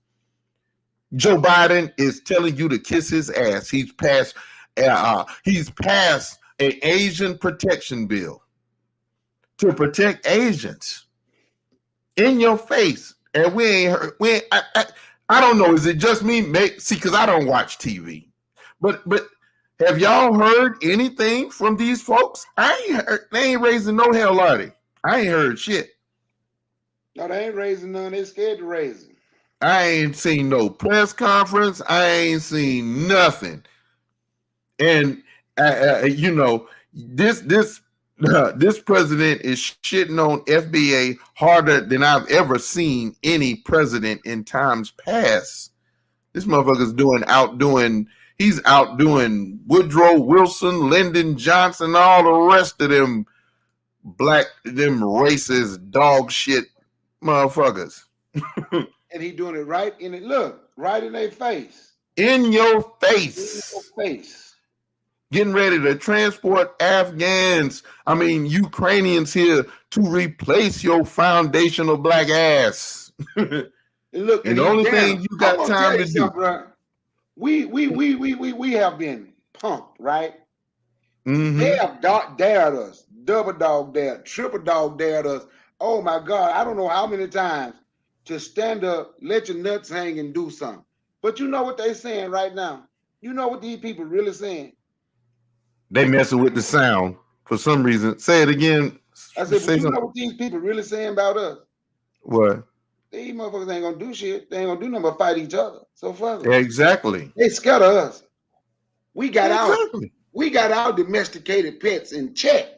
Joe Biden is telling you to kiss his ass. He's passed an Asian protection bill to protect Asians in your face. And we ain't heard, I don't know. Is it just me? See, because I don't watch TV. But have y'all heard anything from these folks? They ain't raising no hell, are they? I ain't heard shit.
No, they ain't raising none. They scared to raise it.
I ain't seen no press conference. I ain't seen nothing. And you know, this president is shitting on FBA harder than I've ever seen any president in times past. This motherfucker's he's outdoing Woodrow Wilson, Lyndon Johnson, all the rest of them racist dog shit motherfuckers.
And he doing it right in it. Look, right in their face.
In your face.
In your face.
Getting ready to transport Ukrainians here to replace your foundational black ass.
And look,
and the only thing you got time to do.
Right? We have been punked, right?
Mm-hmm.
They have dared us, double dog dared, triple dog dared us. Oh my God, I don't know how many times to stand up, let your nuts hang and do something. But you know what they saying right now? You know what these people really saying?
They messing with the sound for some reason. Say it again.
I said, but you know what these people really saying about us?
What?
These motherfuckers ain't gonna do shit. They ain't gonna do nothing but fight each other. So fuck it.
Exactly.
They scared of us. We got our domesticated pets in check.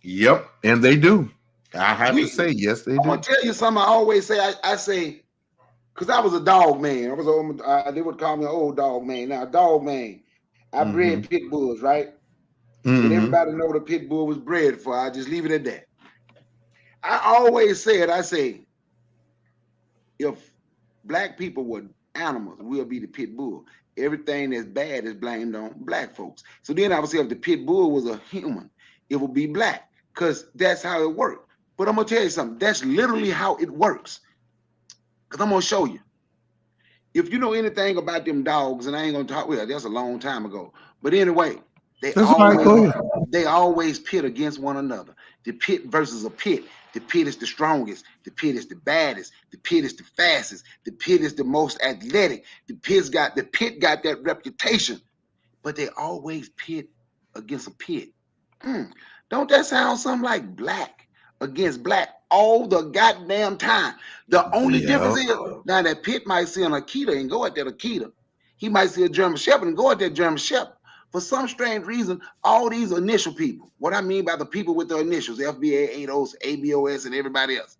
Yep, and they do. I have to say, yes, they do.
I'm gonna tell you something. I always say, I say, because I was a dog man. They would call me an old dog man. Now, dog man, I bred pit bulls, right? And everybody know what a pit bull was bred for. I just leave it at that. I always said, if black people were animals, we'll be the pit bull. Everything that's bad is blamed on black folks. So then I would say if the pit bull was a human, it would be black, because that's how it worked. But I'm gonna tell you something. That's literally how it works. Because I'm gonna show you. If you know anything about them dogs, and I ain't gonna talk, well, that's a long time ago. But anyway, they always pit against one another. The pit versus a pit. The pit is the strongest. The pit is the baddest. The pit is the fastest. The pit is the most athletic. The pit got that reputation. But they always pit against a pit. Don't that sound something like black against black all the goddamn time? The only difference is now that pit might see an Akita and go at that Akita. He might see a German Shepherd and go at that German Shepherd. For some strange reason, all these initial people, what I mean by the people with the initials, FBA, ADOS, ABOS, and everybody else,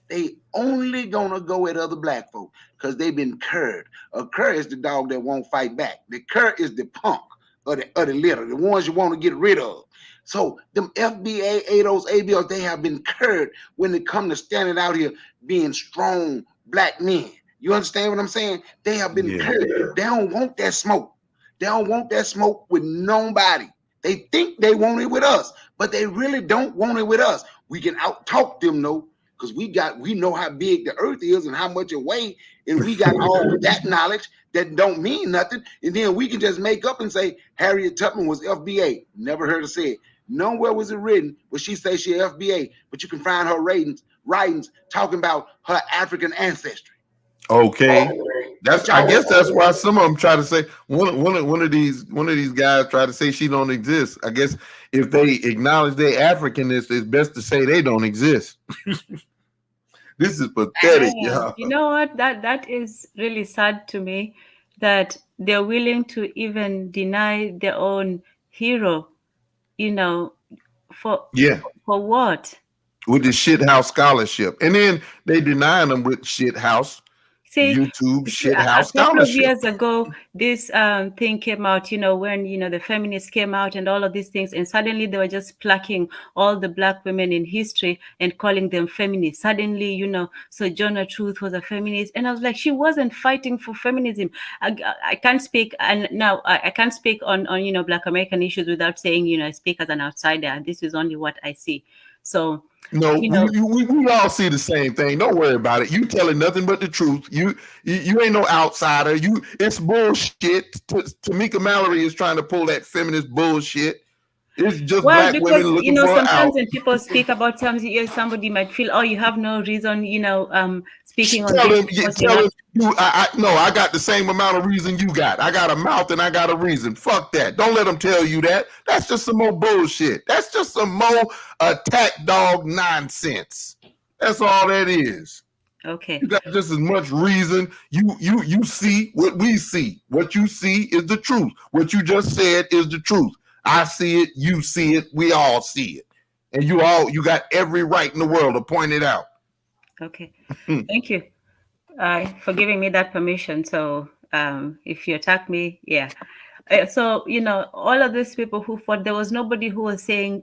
they only gonna go at other black folk because they've been curred. A cur is the dog that won't fight back. The cur is the punk of the litter, the ones you want to get rid of. So them FBA, ADOS, ABOS, they have been curred when it come to standing out here being strong black men. You understand what I'm saying? They have been curred. They don't want that smoke. They don't want that smoke with nobody. They think they want it with us, but they really don't want it with us. We can out-talk them, though, because we know how big the earth is and how much it weighs, and we got all that knowledge that don't mean nothing. And then we can just make up and say Harriet Tubman was FBA. Never heard her say it. Nowhere was it written where she says she FBA, but you can find her writings talking about her African ancestry.
Okay. I guess that's why some of them try to say one of these guys try to say she don't exist. I guess if they acknowledge their Africanness, it's best to say they don't exist. This is pathetic, y'all.
You know what? That is really sad to me that they're willing to even deny their own hero, for what?
With the shithouse scholarship. And then they deny them with shithouse. YouTube shithouse scholarship.
A couple of years ago, this thing came out, when the feminists came out and all of these things, and suddenly they were just plucking all the black women in history and calling them feminists. Suddenly, Sojourner Truth was a feminist, and I was like, she wasn't fighting for feminism. I can't speak, and now I can't speak on Black American issues without saying, I speak as an outsider. This is only what I see. So
no,
you know,
we all see the same thing. Don't worry about it. You telling nothing but the truth. You ain't no outsider. It's bullshit. Tamika Mallory is trying to pull that feminist bullshit. It's just
well,
black women
because
looking for an
sometimes
out.
when people speak about something, yes, somebody might feel, oh, you have no reason, speaking on
Tell
this
him,
because you're
tell
not.
him. I got the same amount of reason you got. I got a mouth and I got a reason. Fuck that. Don't let them tell you that. That's just some more bullshit. That's just some more attack dog nonsense. That's all that is.
Okay.
You got just as much reason. You see what we see. What you see is the truth. What you just said is the truth. I see it. You see it. We all see it. And you got every right in the world to point it out.
Okay. Thank you for giving me that permission. So if you attack me, yeah. So all of these people who fought, there was nobody who was saying,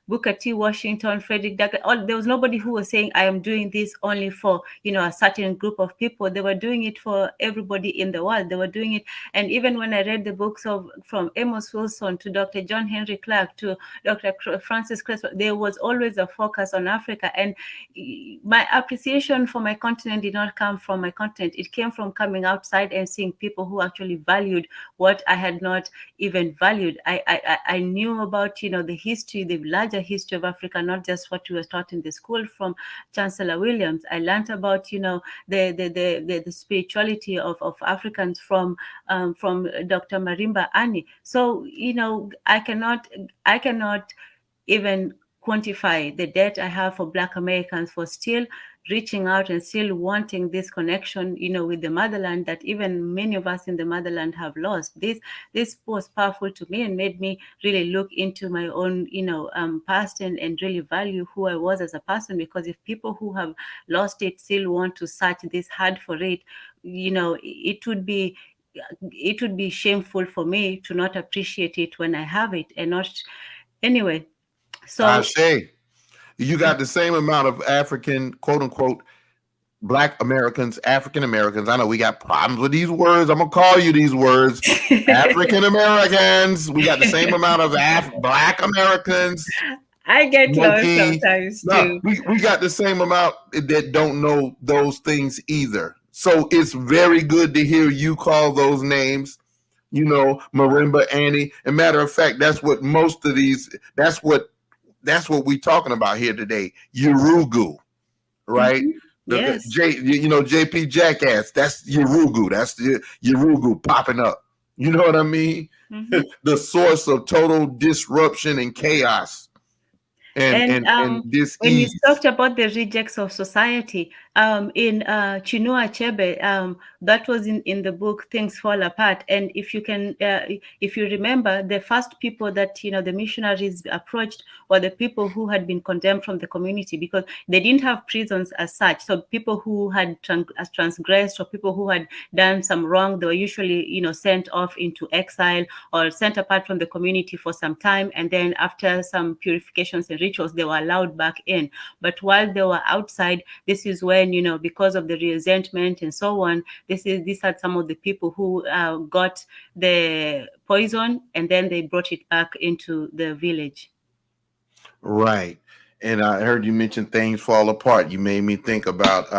Booker T. Washington, Frederick Douglass. There was nobody who was saying, I am doing this only for a certain group of people. They were doing it for everybody in the world. They were doing it, and even when I read the books from Amos Wilson to Dr. John Henry Clark to Dr. Francis Crespo, there was always a focus on Africa, and my appreciation for my continent did not come from my continent. It came from coming outside and seeing people who actually valued what I had not even valued. I knew about the history, the larger history of Africa, not just what we were taught in the school from Chancellor Williams. I learned about the spirituality of Africans from Dr. Marimba Ani. So I cannot even quantify the debt I have for Black Americans for still reaching out and still wanting this connection, with the motherland that even many of us in the motherland have lost. This was powerful to me and made me really look into my own, past and really value who I was as a person. Because if people who have lost it still want to search this hard for it, it would be shameful for me to not appreciate it when I have it and not. Anyway, so
I say, you got the same amount of African, quote unquote, Black Americans, African Americans. I know we got problems with these words. I'm gonna call you these words. African Americans. We got the same amount of Black Americans.
I get lost sometimes too.
We got the same amount that don't know those things either. So it's very good to hear you call those names. Marimba, Annie. And matter of fact, that's what most of these. That's what we're talking about here today. Urugu, right?
Mm-hmm. Yes.
JP Jackass. That's Urugu. That's the Urugu popping up. You know what I mean? Mm-hmm. The source of total disruption and chaos. And this
when you talked about the rejects of society, in Chinua Achebe, that was in the book Things Fall Apart. And if you remember, the first people that the missionaries approached were the people who had been condemned from the community, because they didn't have prisons as such. So people who had transgressed or people who had done some wrong, they were usually sent off into exile or sent apart from the community for some time, and then after some purifications and rituals, they were allowed back in. But while they were outside, this is when because of the resentment and so on, these are some of the people who got the poison and then they brought it back into the village.
Right. And I heard you mention Things Fall Apart. You made me think about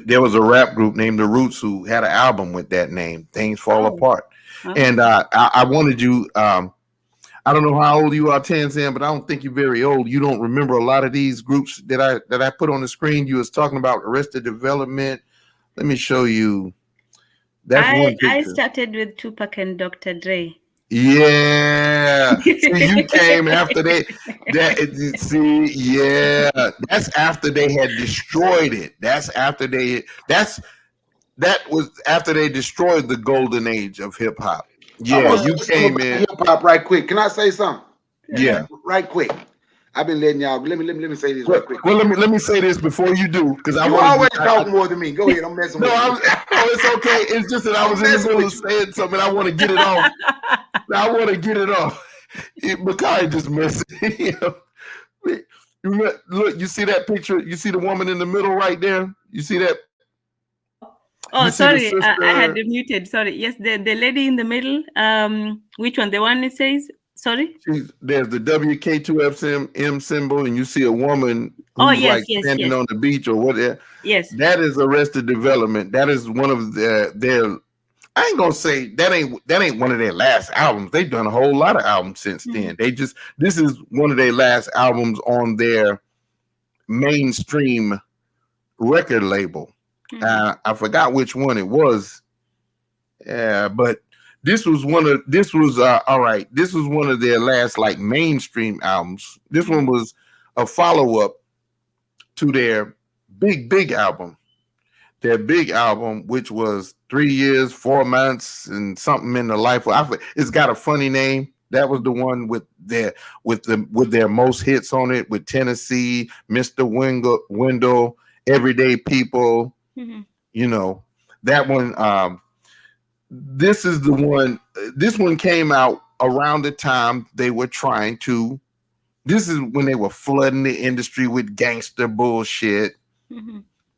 there was a rap group named The Roots who had an album with that name, Things Fall Apart. And I wanted you, I don't know how old you are, Tanzan, but I don't think you're very old. You don't remember a lot of these groups that I put on the screen. You was talking about Arrested Development. Let me show you. That's one picture.
I started with Tupac and Dr. Dre.
Yeah. See, you came after that's after they had destroyed it. That was after they destroyed the golden age of hip hop. Yeah, you came in
hip hop right quick. Can I say something?
Yeah,
right quick. I've been letting y'all. Let me say this right quick.
Well, let me say this before you do, because I
always talk more than me. Go ahead. I'm messing with you.
It's okay. It's just that I was in the middle of saying something. I want to get it off. I want to get it off. Makai just messing. Look, you see that picture? You see the woman in the middle right there? You see that?
Oh, sorry, I had muted. Sorry. Yes, the lady in the middle. Which one? The one it says Sorry.
There's the WK2FM symbol, and you see a woman who's
Yes,
like standing
yes.
on the beach or whatever.
Yes.
That is Arrested Development. That is one of their. I ain't gonna say that ain't one of their last albums. They've done a whole lot of albums since then. This is one of their last albums on their mainstream record label. I forgot which one it was. But this was all right. This was one of their last like mainstream albums. This one was a follow-up to their big album. Their big album, which was 3 years, 4 months, and something in the life. It's got a funny name. That was the one with their most hits on it, with Tennessee, Mr. Wendell, Everyday People. You know, that one. This is the one. This one came out around the time they were trying to. This is when they were flooding the industry with gangster bullshit.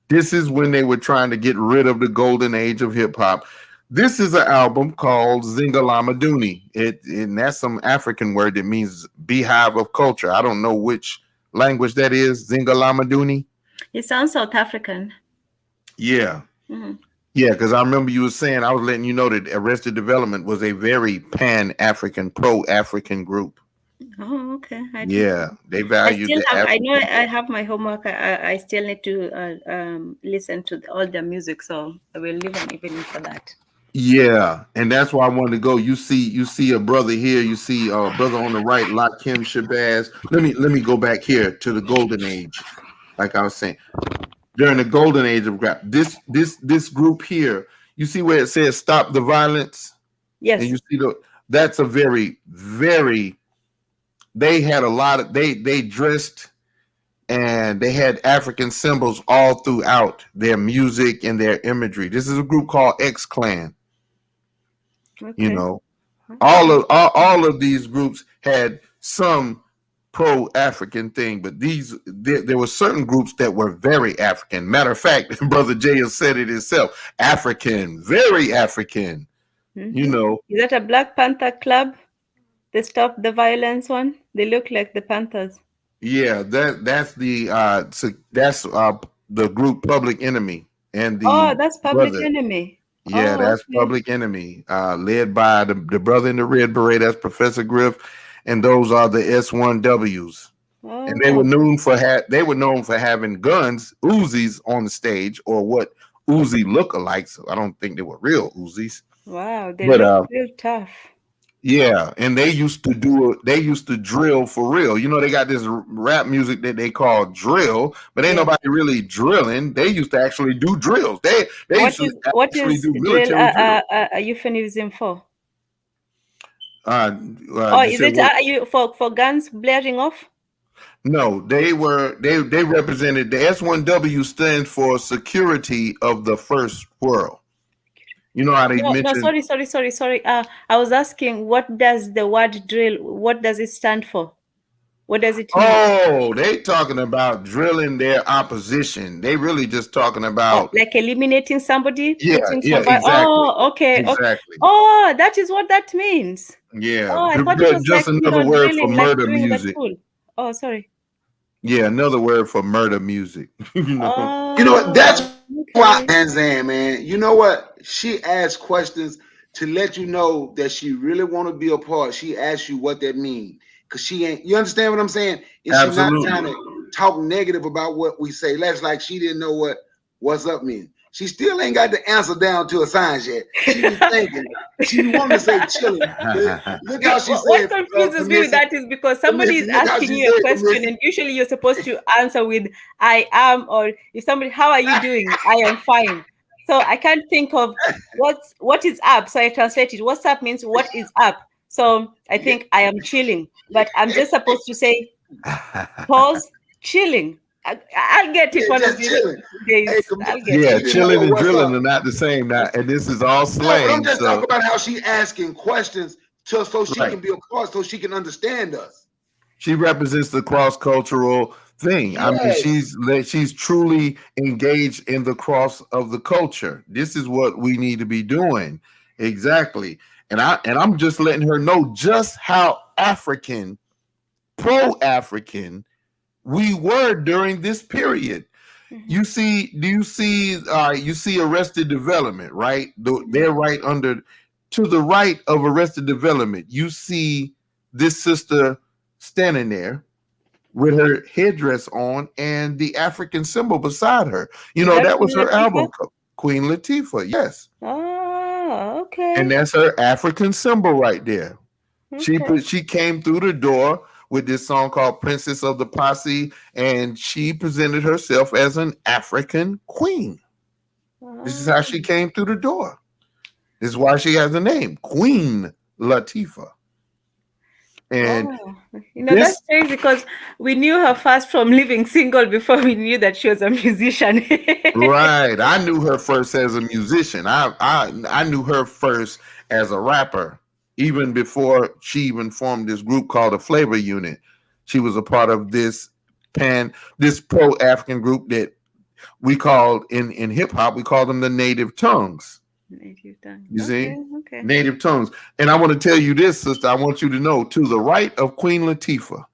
This is when they were trying to get rid of the golden age of hip hop. This is an album called Zingalamaduni. And that's some African word that means beehive of culture. I don't know which language that is. Zingalamaduni.
It sounds South African.
Yeah. Yeah, because I remember you were saying, I was letting you know that Arrested Development was a very pan-African, pro-African group.
Oh, okay.
They value.
I know I have my homework. I still need to listen to all the music, so I will leave an evening for that.
Yeah, and that's why I wanted to go. You see a brother here. You see a brother on the right, Lakim Shabazz. Let me go back here to the golden age, like I was saying. During the golden age of rap, this group here, you see where it says "Stop the Violence."
Yes,
and you see that's a very, very. They had a lot of they dressed, and they had African symbols all throughout their music and their imagery. This is a group called X Clan. Okay. You know, all of these groups had some pro-African thing, but there were certain groups that were very African. Matter of fact, Brother Jay has said it himself. African, very African. You know,
is that a Black Panther Club? The Stop the Violence one. They look like the Panthers.
Yeah, that's the group Public Enemy and the
that's Public Enemy.
Yeah, that's okay. Public Enemy, led by the brother in the red beret. That's Professor Griff, and those are the S1Ws. And they were known for having guns, Uzis on the stage, or what Uzi lookalikes. I don't think they were real Uzis.
Wow, they look real tough.
Yeah, and they used to drill for real. You know, they got this rap music that they call drill, but ain't nobody really drilling. They used to actually do drills. What is
do drill a euphemism for? Is it for guns blaring off?
No, they represented the S1W stands for Security of the First World. You know how they mentioned.
No, sorry. I was asking, what does the word drill? What does it stand for? What does it mean?
Oh, they talking about drilling their opposition. They really just talking about
like eliminating somebody.
Yeah, exactly.
Oh, okay.
Exactly.
Oh, that is what that means.
Yeah.
Oh, I thought it was
just
like,
another word
drilling,
for murder music.
Oh, sorry.
Yeah, another word for murder music.
You know what? That's why Tanzan, man. You know what? She asks questions to let you know that she really want to be a part. She asks you what that means. Because she ain't, you understand what I'm saying? And she's not trying to talk negative about what we say. That's like she didn't know what's up mean. She still ain't got the answer down to a science yet. She was thinking. She wanted to say chilling. Look how she said.
What confuses me with that is because somebody is asking you a question and usually you're supposed to answer with "I am," or if somebody, "How are you doing?" "I am fine." So I can't think of what is up. So I translate it. What's up means what is up. So I think I am chilling, but I'm just supposed to say pause, chilling. I'll get it one of these days.
Chilling and drilling are not the same now, and this is all slang.
No, I'm just talking about how she asking questions so she can be a part, so she can understand us.
She represents the cross-cultural thing. Yes. I mean, she's truly engaged in the cross of the culture. This is what we need to be doing. Exactly. And I'm just letting her know just how African, pro-African we were during this period. You see, you see Arrested Development, right? They're right under, to the right of Arrested Development. You see this sister standing there with her headdress on and the African symbol beside her. You know, that was her album, Queen Latifah. Yes.
Oh, okay.
And that's her African symbol right there.
Okay.
She came through the door with this song called Princess of the Posse, and she presented herself as an African queen. This is how she came through the door. This is why she has the name, Queen Latifah. And
you know, that's crazy because we knew her first from Living Single before we knew that she was a musician.
Right. I knew her first as a musician. I knew her first as a rapper. Even before she even formed this group called the Flavor Unit. She was a part of this pro-African group that we called in hip-hop, we call them the Native Tongues.
Native Tongues.
You see?
Okay.
Native Tongues. And I want to tell you this, sister. I want you to know, to the right of Queen Latifah,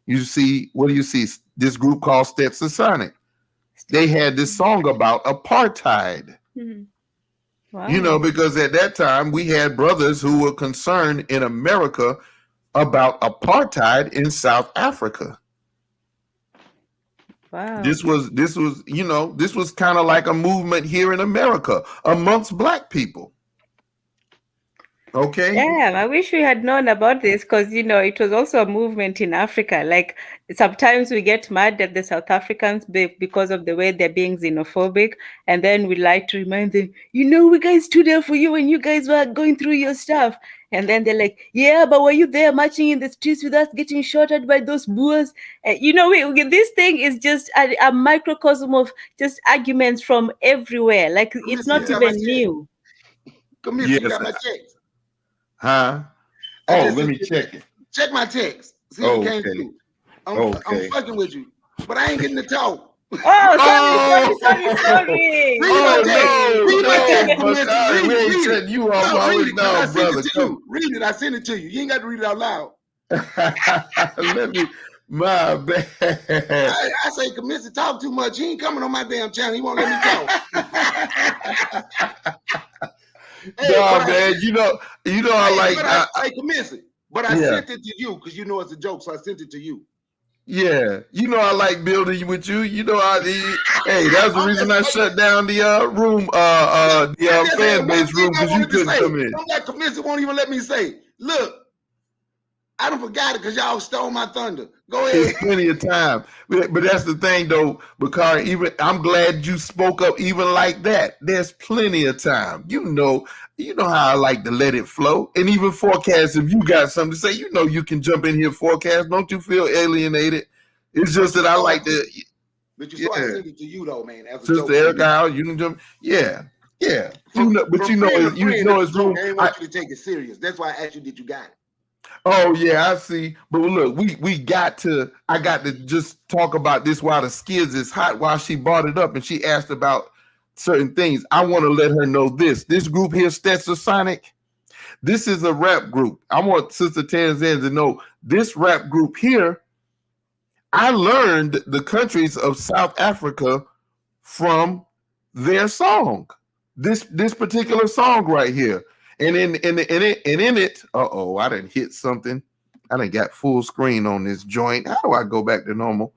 you see, what do you see? This group called Stetsasonic. They had this song about apartheid.
Wow.
You know, because at that time we had brothers who were concerned in America about apartheid in South Africa.
Wow.
This was, you know, this was kind of like a movement here in America amongst Black people. Okay.
Yeah, I wish we had known about this because, you know, it was also a movement in Africa. Like sometimes we get mad at the South Africans because of the way they're being xenophobic. And then we like to remind them, you know, we guys stood there for you when you guys were going through your stuff. And then they're like, yeah, but were you there marching in the streets with us, getting shot at by those Boers? You know, this thing is just a microcosm of just arguments from everywhere. Like it's not even new.
Come here, you got my text.
Huh? Oh, let me check it.
Check my text. See what came through. I'm fucking with you, but I ain't getting to talk.
Oh, sorry.
Read my text.
We ain't setting you off. No, brother.
Read it. I sent it to you. You ain't got to read it out loud.
Let me. My bad.
I say, Commissioner talk too much. He ain't coming on my damn channel. He won't let me talk.
Hey, no, man, you know, I like.
Hey, Commissioner, but I sent it to you because you know it's a joke, so I sent it to you.
Yeah, you know I like building with you. You know hey, that's the reason I shut down the room, the fan base room because you couldn't come in.
That Commissioner won't even let me say. Look, I don't forgot it because y'all stole my thunder. Go ahead.
There's plenty of time, but that's the thing though, because even I'm glad you spoke up even like that. There's plenty of time. You know how I like to let it flow, and even forecast. If you got something to say, you know you can jump in here forecast. Don't you feel alienated? It's just that I like to.
But you saw I sent it to you though, man.
Sister Erica, you can jump. Yeah. You know, but you know it's room.
I want you to take it serious. That's why I asked you, did you got it?
Oh yeah, I see. But look, I got to just talk about this while the skids is hot. While she brought it up and she asked about certain things, I want to let her know this. This group here, Stetsasonic, this is a rap group. I want Sister Tanzan to know this rap group here. I learned the countries of South Africa from their song. This particular song right here. And in it, I done hit something. I done got full screen on this joint. How do I go back to normal?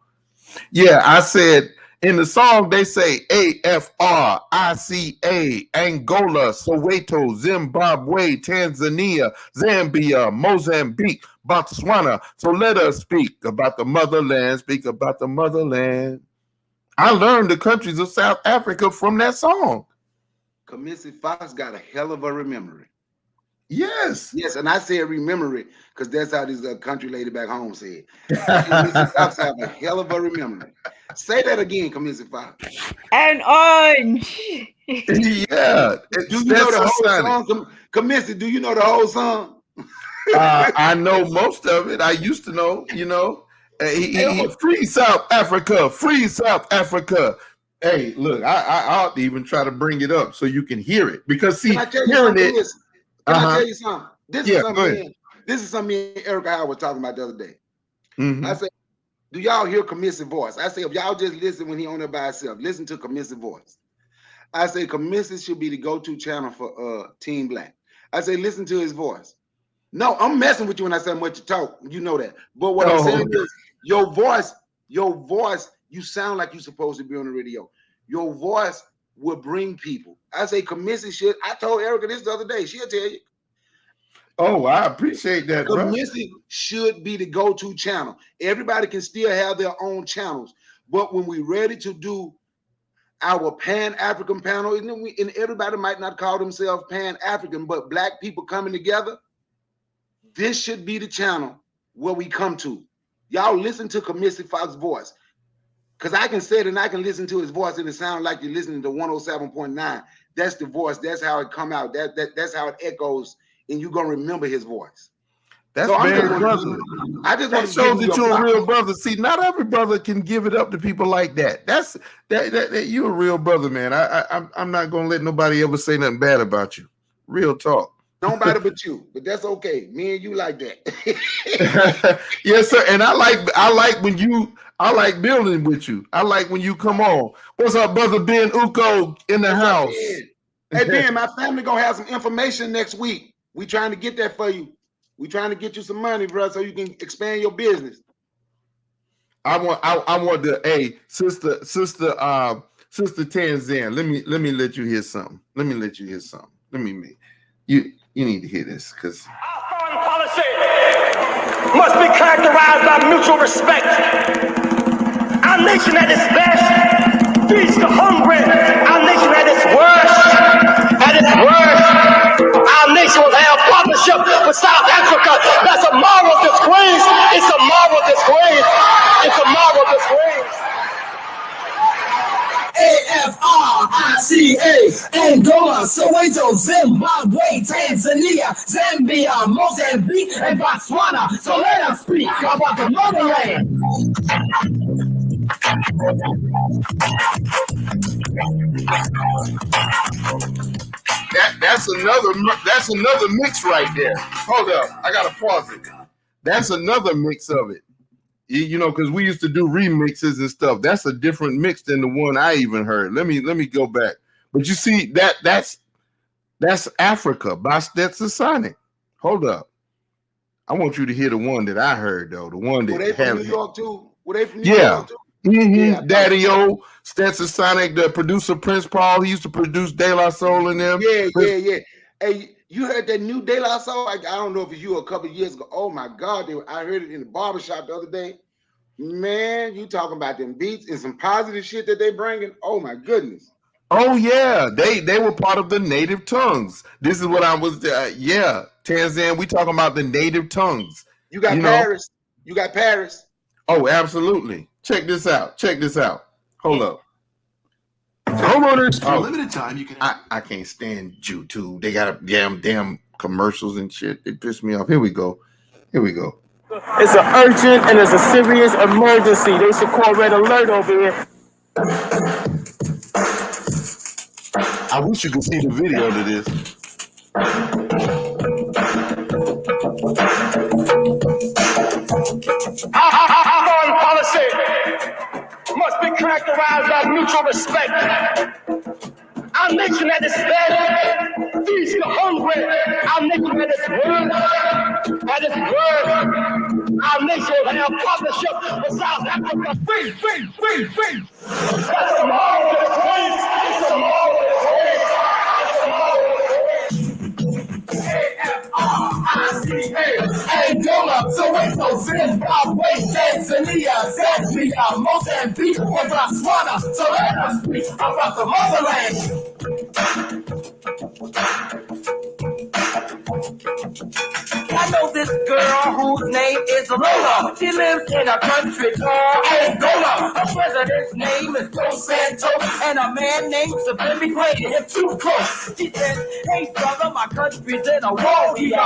Yeah, I said in the song they say AFR, ICA, Angola, Soweto, Zimbabwe, Tanzania, Zambia, Mozambique, Botswana. So let us speak about the motherland. Speak about the motherland. I learned the countries of South Africa from that song.
Commissioner Fox got a hell of a memory.
Yes,
and I said remember it because that's how this country lady back home said. Commissioner Fox have a hell of a memory. Say that again, Commissioner Fox.
And orange.
Yeah.
Do you know the whole song? Commissioner, do you know the whole song?
I know most of it. I used to know, you know. Free South Africa, free South Africa. Hey, look, I ought to even try to bring it up so you can hear it. Because see, hearing it.
Can I tell you something? This is something me and Erica Howard were talking about the other day.
Mm-hmm.
I said, do y'all hear Commission's voice? I say, if y'all just listen when he on there by himself, listen to Commission's voice. I say, Commission should be the go-to channel for Team Black. I say, listen to his voice. No, I'm messing with you when I say much to talk. You know that. But what I'm saying is, your voice, you sound like you're supposed to be on the radio. Your voice will bring people. I say, Commission should. I told Erica this the other day. She'll tell you.
Oh, I appreciate that, bro.
Commission should be the go-to channel. Everybody can still have their own channels, but when we're ready to do our Pan-African panel, and everybody might not call themselves Pan-African, but Black people coming together, this should be the channel where we come to. Y'all listen to Commission Fox's voice, because I can say it and I can listen to his voice and it sounds like you're listening to 107.9. That's the voice. That's how it come out. That's how it echoes. And you're gonna remember his voice.
That's very brotherly.
I just want to
shows that you're a real brother. See, not every brother can give it up to people like that. That's that you're a real brother, man. I'm not gonna let nobody ever say nothing bad about you. Real talk.
Nobody but you, but that's okay. Me and you like that.
Yes, sir. And I like building with you. I like when you come on. What's up, brother Ben Uko in the house?
Hey Ben, my family gonna have some information next week. We trying to get that for you. We trying to get you some money, bro, so you can expand your business.
I want the sister Tanzan. Let me let you hear something. Let me you need to hear this because
our foreign policy must be characterized by mutual respect. Our nation at its best feeds the hungry. Our nation at its worst, our nation will have partnership with South Africa. That's a moral disgrace. It's a moral disgrace. It's a moral disgrace.
AFRICA, Angola, Soweto, Zimbabwe, Tanzania, Zambia, Mozambique, and Botswana. So let us speak about the motherland.
That's another mix right there. Hold up, I gotta pause it. That's another mix of it. You know, because we used to do remixes and stuff. That's a different mix than the one I even heard. Let me go back. But you see that's Africa by Stetsasonic. Hold up, I want you to hear the one that I heard though. The one that
were they from New York too? Were they from New York too?
Mm-hmm. Yeah, Daddy O, Stetsasonic, the producer Prince Paul. He used to produce De La Soul and them.
Yeah. Hey, you heard that new De La Soul? I don't know if it's you a couple of years ago. Oh my God, I heard it in the barbershop the other day. Man, you talking about them beats and some positive shit that they bringing? Oh my goodness.
Oh yeah, they were part of the native tongues. This is what I was. Tanzan, we talking about the native tongues.
You got Paris. You got Paris.
Oh, absolutely. Check this out. Hold up. Homeowners for a limited time. You can. I can't stand YouTube. They got damn commercials and shit. It pissed me off. Here we go.
It's an urgent and it's a serious emergency. They should call red alert over here.
I wish you could see the video to this.
Our foreign policy must be characterized by mutual respect. Our nation at its best feeds the hungry. Our nation at its worst, our nation will have partnership with South Africa. Free. That's a moral disgrace. It's a moral disgrace.
Angola, Soweto, Zimbabwe, Tanzania, Zambia, Mozambique, and Botswana. So let us speak about the motherland. I know this girl whose name is Lola. She lives in a country called Angola. Her president's name is Dos Santos, and a man named Supreme created him too close. She said, hey brother, my country's in a war here.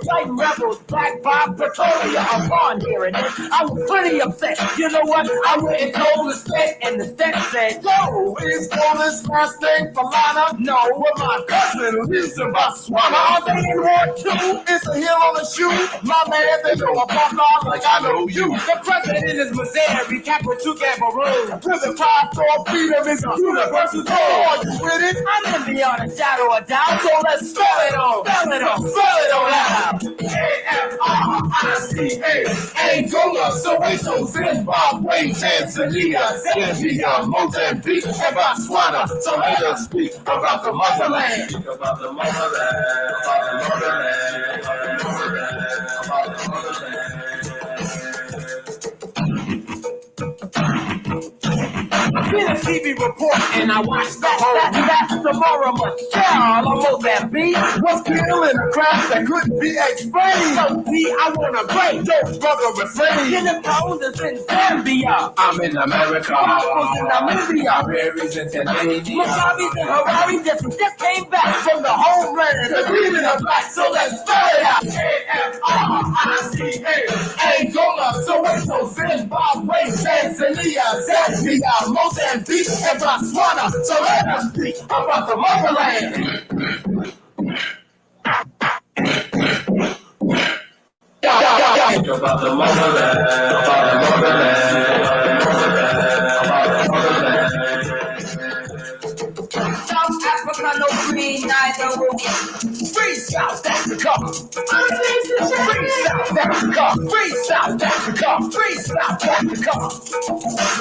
Fighting rebels, black by Pretoria. Upon hearing it, I was pretty upset. You know what? I went and told the state, and the state said, yo, is this last thing for Lana? No, well, my cousin lives in Botswana. Are they in war too? It's a hill on the shoe. My man, they know a punk on like I know you. The president is Missouri, capital to Cameroon. To the cry for freedom is a universal goal. Are you with it? I'm in beyond a shadow of doubt, so let's spell it on. Spell it on. Spell it on out. A-F-R-I-C-A. Angola, Soweto, Zimbabwe, Tanzania, Zambia, Mozambique, and Botswana. So let us speak about the motherland. Speak about the motherland. About the motherland. About the motherland. About the motherland. I did a TV report and I watched that's tomorrow Michelle of Mozambique was killing a crash that couldn't be explained. So see, I want a great dope brother refrain. In the town is in Zambia. I'm in America. I was in Namibia. Berries in Tanzania. Mugabe's and Harare just came back from the homeland. The green are black, so let's spell it out. A-F-R-I-C-A. Angola, Soweto, Zimbabwe, Tanzania, Zambia, Mozambique, and Botswana. So let us speak about the motherland. About the motherland, about the motherland, about the motherland. South Africa, no green, neither will be. Free South Africa. Free South Africa. Free South Africa. Free South Africa.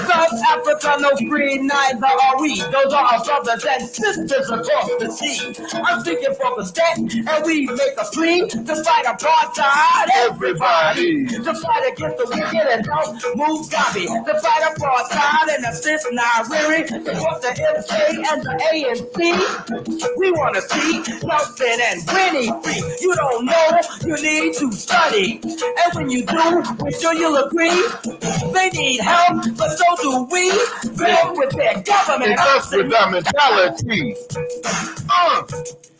South Africa, no free, neither are we. Those are our brothers and sisters across the sea. I'm speaking from the state, and we make a plea to fight apartheid. Everybody, to fight against the wicked and help Mugabe. To fight apartheid and assist Nyeri. Support the MK and the ANC. We want to see Nelson and Winnie free. You don't know, you need to study. And when you do, we're sure you'll agree. They need help, but so do we. Them with their government.
And us with our mentality.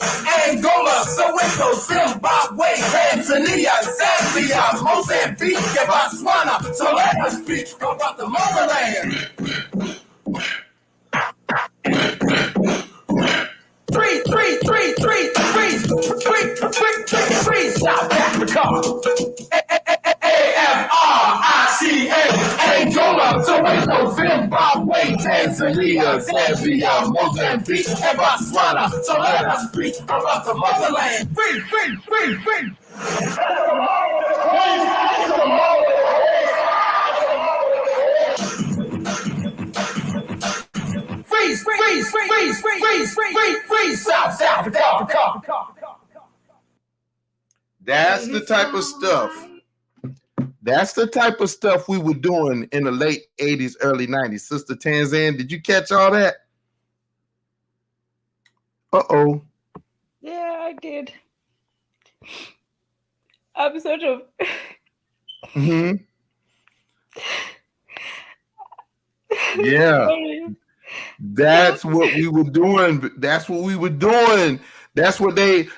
Angola, Soweto, Zimbabwe, Tanzania, Zambia, Mozambique, and Botswana. So let us speak about the motherland. Free South Africa. A-F-R-I-C-A. Angola, Soweto, Zimbabwe, Tanzania, Zambia, Mozambique, and Botswana. So let us speak about the motherland. Free. Free South Africa.
That's the type of stuff. That's the type of stuff we were doing in the late 80s, early 90s. Sister Tanzan, did you catch all that? Uh-oh.
Yeah, I did. I'm sort of...
Mm-hmm. Yeah. That's what we were doing. That's what we were doing. That's where we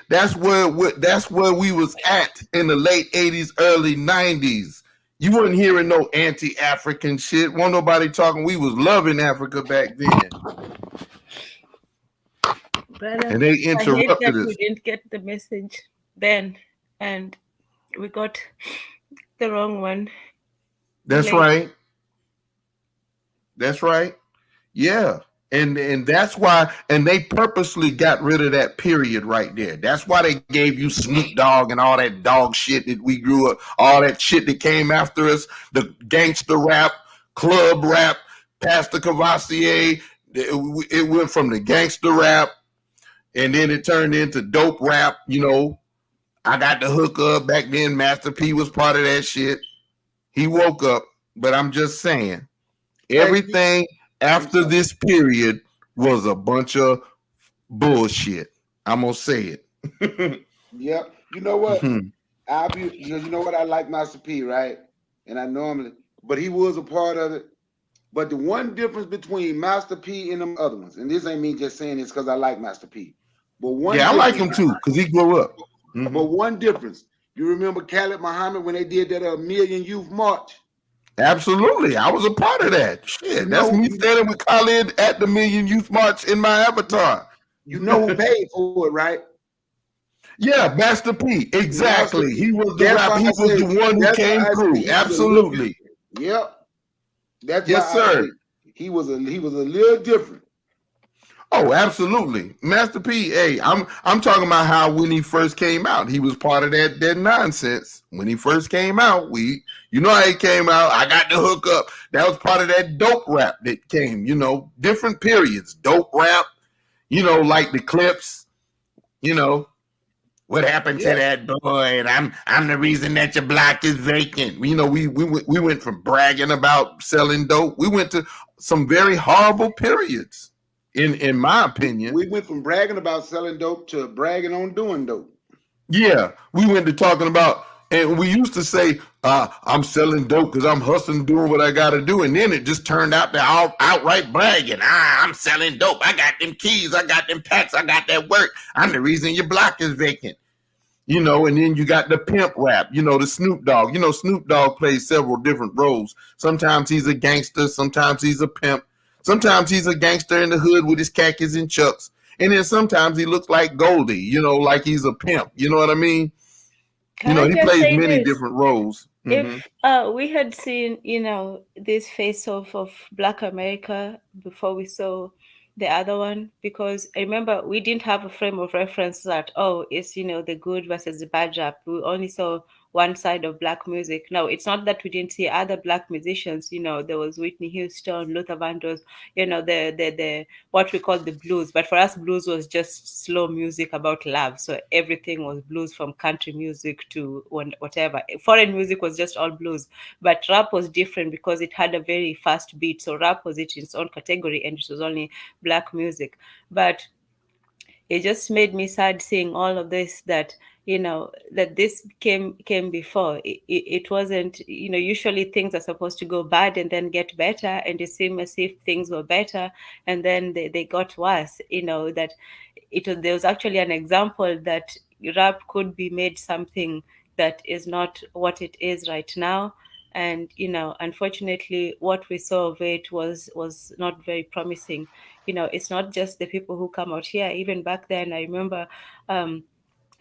was at in the late 80s, early 90s. You weren't hearing no anti-African shit. Wasn't nobody talking. We was loving Africa back then.
Brother,
and they interrupted us.
We didn't get the message then, and we got the wrong one.
That's right. That's right. Yeah. And that's why, and they purposely got rid of that period right there. That's why they gave you Snoop Dogg and all that dog shit that we grew up, all that shit that came after us, the gangster rap, club rap, Pastor Cavassier. It went from the gangster rap, and then it turned into dope rap. You know, I got the hook up back then. Master P was part of that shit. He woke up, but I'm just saying, everything after this period was a bunch of bullshit. I'm gonna say it.
Yep. You know what? You know what? I like Master P, right? And I normally, but he was a part of it. But the one difference between Master P and them other ones, and this ain't me just saying this because I like Master P, but one
Yeah, I like
difference.
him too because he grew up.
But one difference. You remember Khalid Muhammad when they did that Million Youth March?
Absolutely, I was a part of that. Shit, that's me standing with Khalid at the Million Youth March in my avatar.
You know who paid for it, right?
Yeah, Master P. Exactly.
Master P.
He was the
That's
rap.
why
He
I
was
said.
the one who
That's
came
why I said
through.
he was a little
Absolutely.
different. Yep. That's
Yes,
why I
sir.
said he was a little different.
Oh, absolutely. Master P, hey, I'm talking about how when he first came out, he was part of that nonsense. When he first came out, you know how he came out, I got the hook up. That was part of that dope rap that came, different periods. Dope rap, like the clips, what happened to that boy? And I'm the reason that your block is vacant. We went from bragging about selling dope. We went to some very horrible periods, in my opinion.
We went from bragging about selling dope to bragging on doing dope.
Yeah, we went to talking about, and we used to say, I'm selling dope because I'm hustling, doing what I got to do. And then it just turned out to outright bragging. I'm selling dope. I got them keys. I got them packs. I got that work. I'm the reason your block is vacant. And then you got the pimp rap, the Snoop Dogg. Snoop Dogg plays several different roles. Sometimes he's a gangster. Sometimes he's a pimp. Sometimes he's a gangster in the hood with his khakis and chucks. And then sometimes he looks like Goldie, like he's a pimp. You know what I mean?
Can I
He
just
plays
say
many
this?
different roles.
If we had seen, this face off of Black America before we saw the other one, because I remember we didn't have a frame of reference that, oh, it's, the good versus the bad rap. We only saw one side of Black music. No, it's not that we didn't see other Black musicians. There was Whitney Houston, Luther Vandross, the what we call the blues. But for us, blues was just slow music about love. So everything was blues, from country music to whatever. Foreign music was just all blues. But rap was different because it had a very fast beat. So rap was in its own category, and it was only Black music. But it just made me sad seeing all of this, that that this came before. It wasn't, usually things are supposed to go bad and then get better, and it seemed as if things were better and then they got worse. That there was actually an example that rap could be made something that is not what it is right now. And unfortunately, what we saw of it was not very promising. It's not just the people who come out here. Even back then, I remember,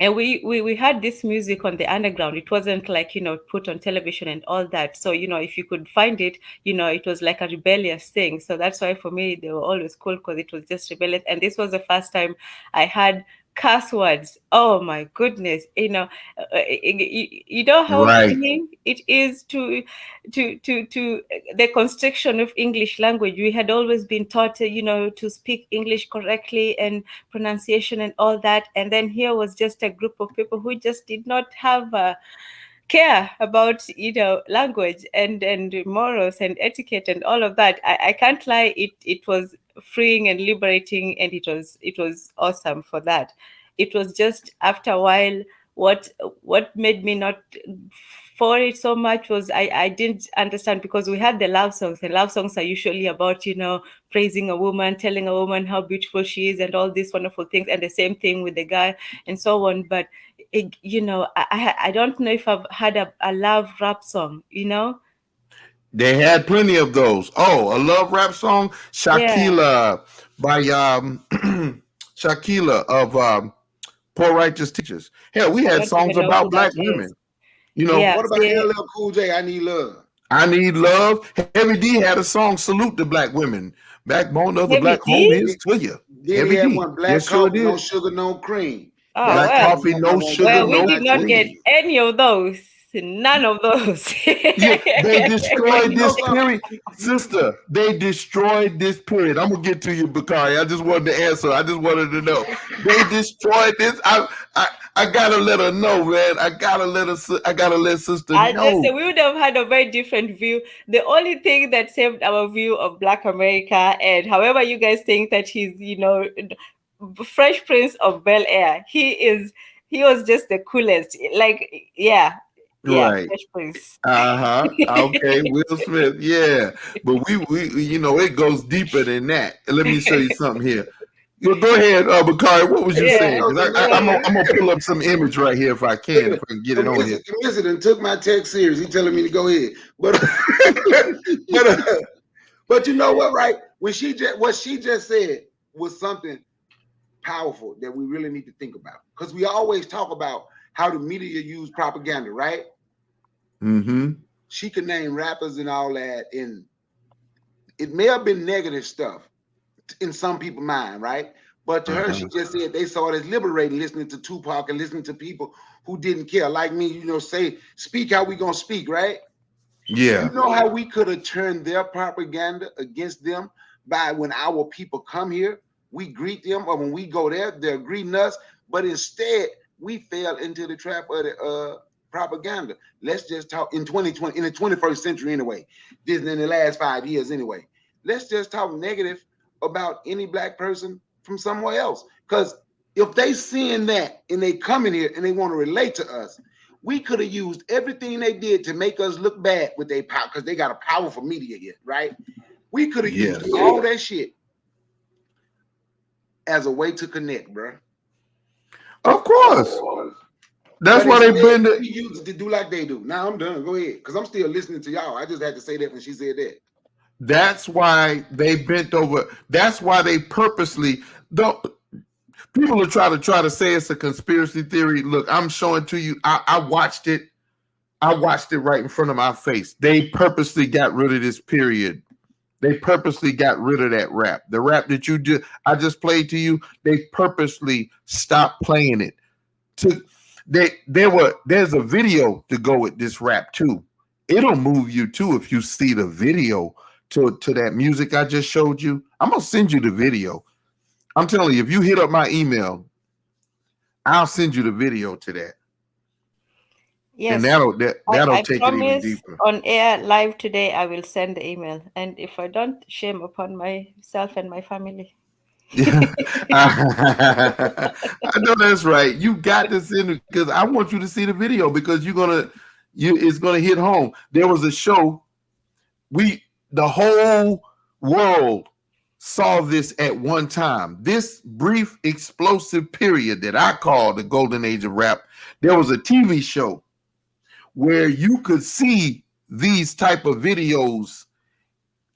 and we had this music on the underground. It wasn't like, put on television and all that. So, if you could find it, it was like a rebellious thing. So that's why for me they were always cool, because it was just rebellious. And this was the first time I had curse words. Oh my goodness. You know how
Right.
meaning it is to the construction of English language. We had always been taught to speak English correctly, and pronunciation and all that. And then here was just a group of people who just did not have care about language and morals and etiquette and all of that. I can't lie, it was freeing and liberating, and it was awesome for that. It was just after a while, what made me not for it so much was I didn't understand, because we had the love songs, and love songs are usually about praising a woman, telling a woman how beautiful she is and all these wonderful things, and the same thing with the guy and so on. But I don't know if I've had a love rap song.
They had plenty of those. Oh, a love rap song,
Yeah,
Shakila by Shakila of Poor Righteous Teachers. Hell, we
I
had
don't
songs
even know who
about
that
Black
is.
women. You know,
Yeah,
What about
see,
LL Cool J? I Need Love.
I Need Love. Heavy D had a song, Salute to Black Women. Backbone of the
Heavy
Black home
D.
is to you.
Then he
Heavy
had
D.
one, Black
Yes, sure
Coffee, No
did.
Sugar, No Cream.
Oh
That's
Black
well,
the
coffee,
one I
no
want to
sugar,
we
do
no
did
not
not get
cream.
cream.
any of those. None of those.
Yeah, they
But
destroyed
you know
this
something?
period. Sister, they destroyed this period. I'm gonna get to you, Bakari. I just wanted to answer. I just wanted to know. They destroyed this. I gotta let her know, man. I gotta let sister
I just say
know.
we would have had a very different view. The only thing that saved our view of Black America, and however you guys think that he's, Fresh Prince of Bel Air, he was just the coolest. Like, yeah, Yeah,
Right.
Fresh Prince.
Okay, Will Smith. Yeah. But we it goes deeper than that. Let me show you something here. Go ahead, Bakari. What was you saying? Because I'm gonna pull up some image right here if I can get it on here.
Coincident took my text serious. He telling me to go ahead, but but you know what? Right when what she just said was something powerful that we really need to think about, because we always talk about how the media use propaganda, right?
Mm-hmm.
She could name rappers and all that, and it may have been negative stuff in some people's mind, right? But to her, she just said they saw it as liberating, listening to Tupac and listening to people who didn't care, like me, say, speak how we gonna speak, right?
Yeah.
You know how we could have turned their propaganda against them by when our people come here, we greet them, or when we go there, they're greeting us, but instead we fell into the trap of the propaganda. Let's just talk in 2020, in the 21st century anyway, this in the last 5 years anyway. Let's just talk negative about any black person from somewhere else. Because if they seeing that and they come in here and they want to relate to us, we could have used everything they did to make us look bad with their power, because they got a powerful media here, right? We could have used all that shit as a way to connect, bro.
Of course. That's why they've been.
We use it to do like they do. Now I'm done. Go ahead, because I'm still listening to y'all. I just had to say that when she said that.
That's why they bent over. That's why they purposely don't. People are try to say it's a conspiracy theory. Look, I'm showing to you. I watched it. I watched it right in front of my face. They purposely got rid of this period. They purposely got rid of that rap. The rap that I just played to you. They purposely stopped playing it. There's a video to go with this rap too. It'll move you too if you see the video to that music I just showed you. I'm gonna send you the video. I'm telling you, if you hit up my email, I'll send you the video to that.
Yes,
and that'll
I
take
promise
it even deeper.
On air live today, I will send the email, and if I don't, shame upon myself and my family.
I know that's right. You got to send it because I want you to see the video, because it's gonna hit home. There was a show. The whole world saw this at one time. This brief explosive period that I call the golden age of rap. There was a TV show where you could see these type of videos,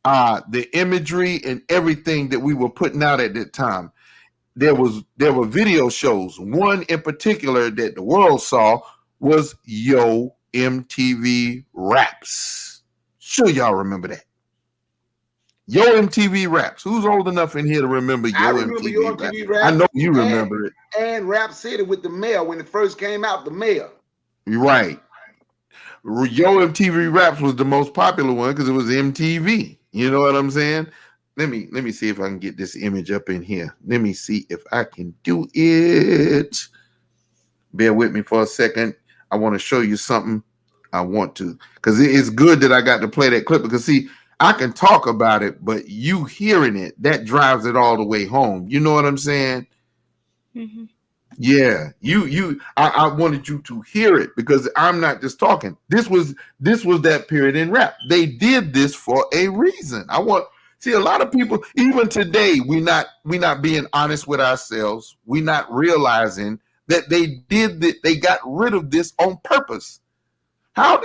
the imagery and everything that we were putting out at that time. There were video shows. One in particular that the world saw was Yo MTV Raps. Sure, y'all remember that. Yo MTV Raps. Who's old enough in here to remember Yo MTV Raps? I know you remember it.
And Rap City with the mail when it first came out, the mail.
Right. Yo MTV Raps was the most popular one because it was MTV. You know what I'm saying? Let me see if I can get this image up in here. Let me see if I can do it. Bear with me for a second. I want to show you something. I want to, because it's good that I got to play that clip, because see, I can talk about it, but you hearing it, that drives it all the way home. You know what I'm saying?
Mm-hmm.
Yeah, I wanted you to hear it, because I'm not just talking. This was that period in rap. They did this for a reason. See, a lot of people, even today, we not being honest with ourselves. We not realizing that they did that. They got rid of this on purpose. How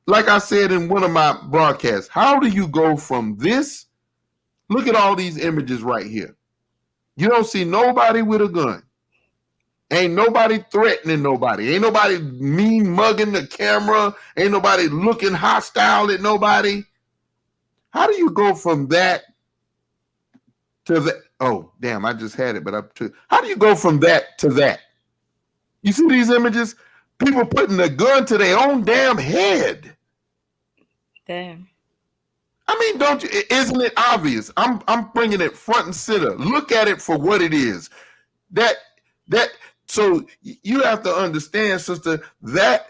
like I said in one of my broadcasts, how do you go from this? Look at all these images right here. You don't see nobody with a gun. Ain't nobody threatening nobody. Ain't nobody mean mugging the camera. Ain't nobody looking hostile at nobody. How do you go from that to that? Oh, damn, I just had it, but how do you go from that to that? You see these images? People putting a gun to their own damn head.
Damn.
I mean, isn't it obvious? I'm bringing it front and center. Look at it for what it is. So you have to understand, sister, that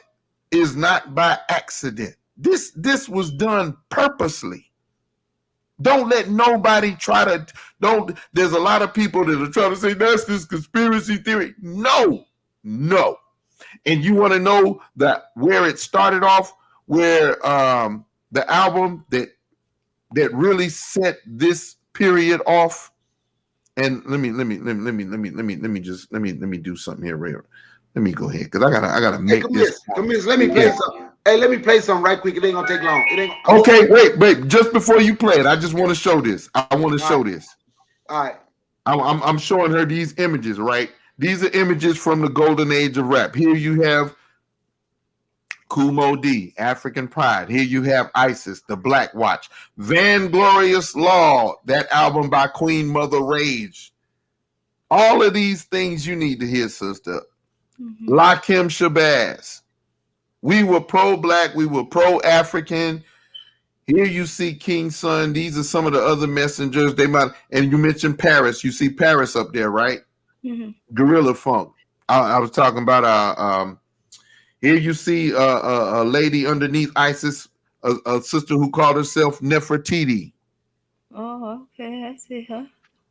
is not by accident. This was done purposely. Don't let nobody there's a lot of people that are trying to say that's this conspiracy theory. No. And you want to know that where it started off, where the album that really set this period off. And let me do something here, Ray. Let me go ahead because I gotta make this.
Come here, let me play something. Hey, let me play something right quick. It ain't gonna take long. It ain't.
Okay, wait. Just before you play it, I just want to show this. I want to show this.
All right.
I'm showing her these images, right? These are images from the golden age of rap. Here you have Kumo D, African Pride. Here you have Isis, The Black Watch. Vanglorious Law, that album by Queen Mother Rage. All of these things you need to hear, sister. Lakim Shabazz. We were pro-black. We were pro-African. Here you see King Son. These are some of the other messengers. And you mentioned Paris. You see Paris up there, right? Gorilla Funk. I was talking about here you see a lady underneath Isis, a sister who called herself Nefertiti.
Oh, okay, I see her.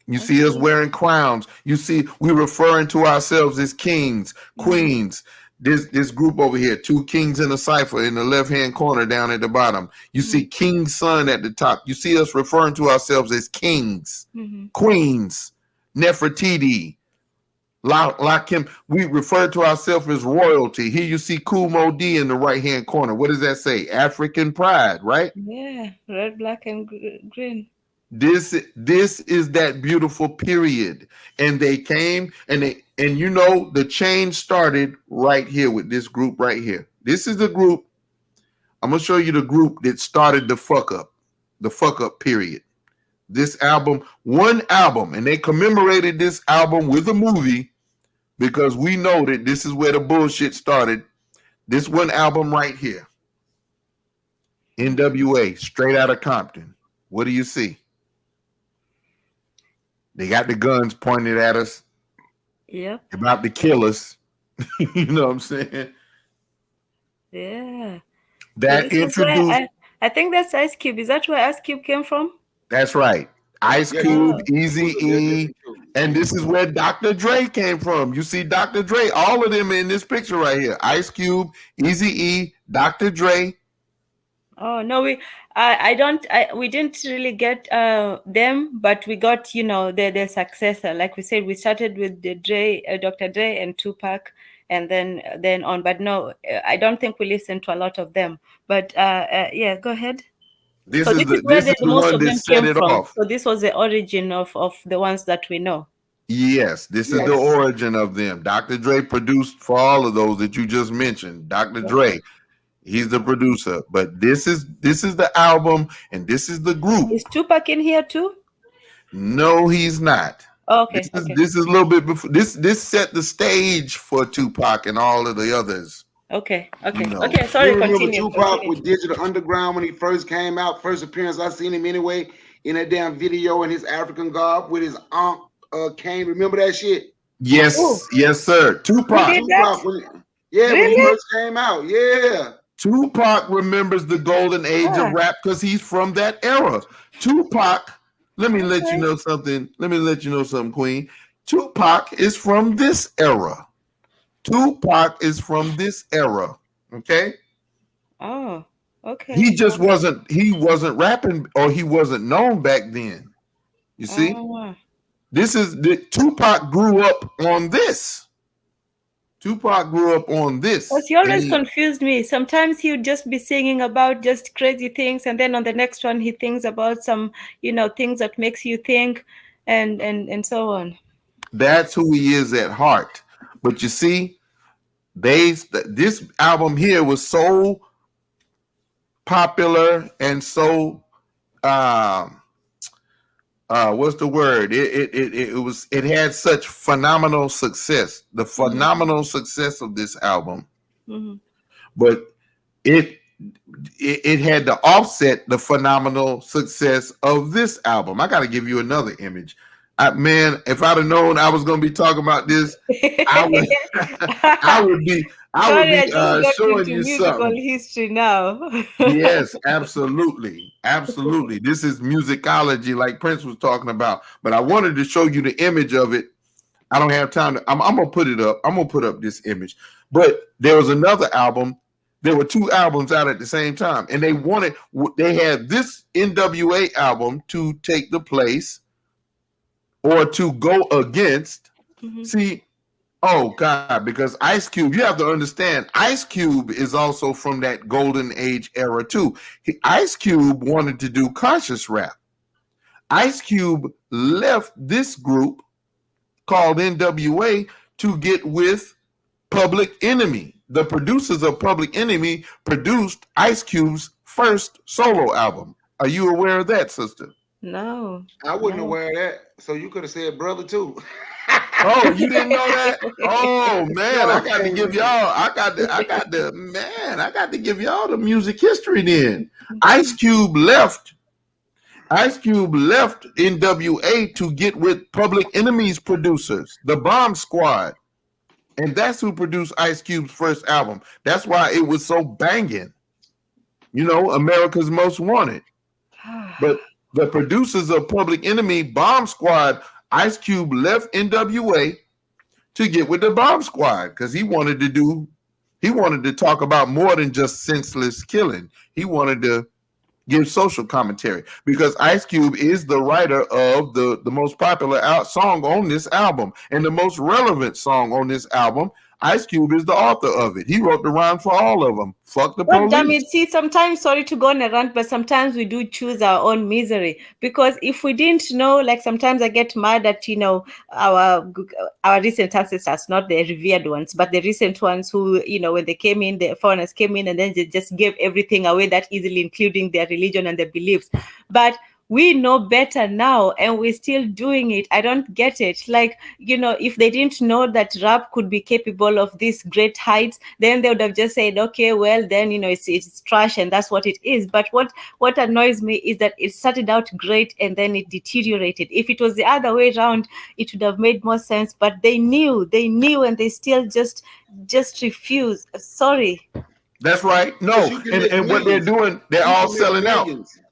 You see us wearing crowns. You see we referring to ourselves as kings, queens. This group over here, two kings in a cipher in the left-hand corner down at the bottom. You see King Son at the top. You see us referring to ourselves as kings, queens, Nefertiti. Like him, we refer to ourselves as royalty. Here you see Kumo D in the right-hand corner. What does that say? African Pride, right?
Yeah, red, black, and green.
This is that beautiful period. And they came and you know the change started right here with this group right here. This is the group. I'm gonna show you the group that started the fuck up period. This album, one album, and they commemorated this album with a movie because we know that this is where the bullshit started. This one album right here. NWA, straight out of Compton. What do you see? They got the guns pointed at us.
Yep.
About to kill us. You know what I'm saying?
Yeah.
That introduced.
I think that's Ice Cube. Is that where Ice Cube came from?
That's right. Ice Cube, Eazy-E, and this is where Dr. Dre came from. You see Dr. Dre, all of them in this picture right here. Ice Cube, Eazy-E, Dr. Dre.
Oh no, we didn't really get them, but we got their successor. Like we said, we started with the Dr. Dre and Tupac, and then on. But no, I don't think we listened to a lot of them. But yeah, go ahead.
This is the one that set it off.
So this was the origin of the ones that we know.
Yes, this is the origin of them. Dr. Dre produced for all of those that you just mentioned. Dr. Dre. He's the producer, but this is the album and this is the group.
Is Tupac in here too?
No, he's not.
Oh, okay.
This is a little bit before. This set the stage for Tupac and all of the others.
Okay.
No.
Okay. Sorry.
You remember
Continue.
Tupac with Digital Underground when he first came out, first appearance? I seen him anyway in that damn video in his African garb with his aunt Kane. Remember that shit?
Yes, yes, sir. Tupac.
When he first came out. Yeah.
Tupac remembers the golden age of rap because he's from that era. Tupac, let me let you know something. Let me let you know something, Queen. Tupac is from this era. Tupac is from this era. Okay.
Oh, okay.
He just wasn't rapping or he wasn't known back then. You see? This is Tupac grew up on this. Tupac grew up on this.
But he always confused me. Sometimes he would just be singing about just crazy things, and then on the next one he thinks about some, things that makes you think, and so on.
That's who he is at heart. But you see, this album here was so popular and so what's the word? It had such phenomenal success. The phenomenal success of this album, but it had to offset the phenomenal success of this album. I got to give you another image. Man, if I'd have known I was going to be talking about this, I would be showing you something.
History now.
Yes, absolutely. This is musicology like Prince was talking about. But I wanted to show you the image of it I don't have time to. I'm gonna put it up. I'm gonna put up this image. But there was another album. There were two albums out at the same time, and they had this NWA album to take the place or to go against. See, oh God, because Ice Cube, you have to understand, Ice Cube is also from that golden age era too. Ice Cube wanted to do conscious rap. Ice Cube left this group called NWA to get with Public Enemy. The producers of Public Enemy produced Ice Cube's first solo album. Are you aware of that, sister?
No.
I wasn't aware of that. So you could have said brother too.
Oh, you didn't know that? Oh man, I got to give y'all. I got to give y'all the music history then. Ice Cube left NWA to get with Public Enemy's producers, the Bomb Squad. And that's who produced Ice Cube's first album. That's why it was so banging. You know, America's Most Wanted. But the producers of Public Enemy, Bomb Squad, Ice Cube left NWA to get with the Bomb Squad because he wanted to talk about more than just senseless killing. He wanted to give social commentary because Ice Cube is the writer of the most popular song on this album and the most relevant song on this album. Ice Cube is the author of it. He wrote the rhyme for all of them. Fuck the police.
Damn it. See, sometimes, sorry to go on a rant, but sometimes we do choose our own misery. Because if we didn't know, like sometimes I get mad at, our recent ancestors, not the revered ones, but the recent ones who, when they came in, the foreigners came in and then they just gave everything away that easily, including their religion and their beliefs. But we know better now and we're still doing it. I don't get it. Like, if they didn't know that rap could be capable of these great heights, then they would have just said, okay, well, then, it's trash and that's what it is. But what annoys me is that it started out great and then it deteriorated. If it was the other way around, it would have made more sense. But they knew and they still just refuse. Sorry.
That's right. No, and what they're doing, they're all selling out.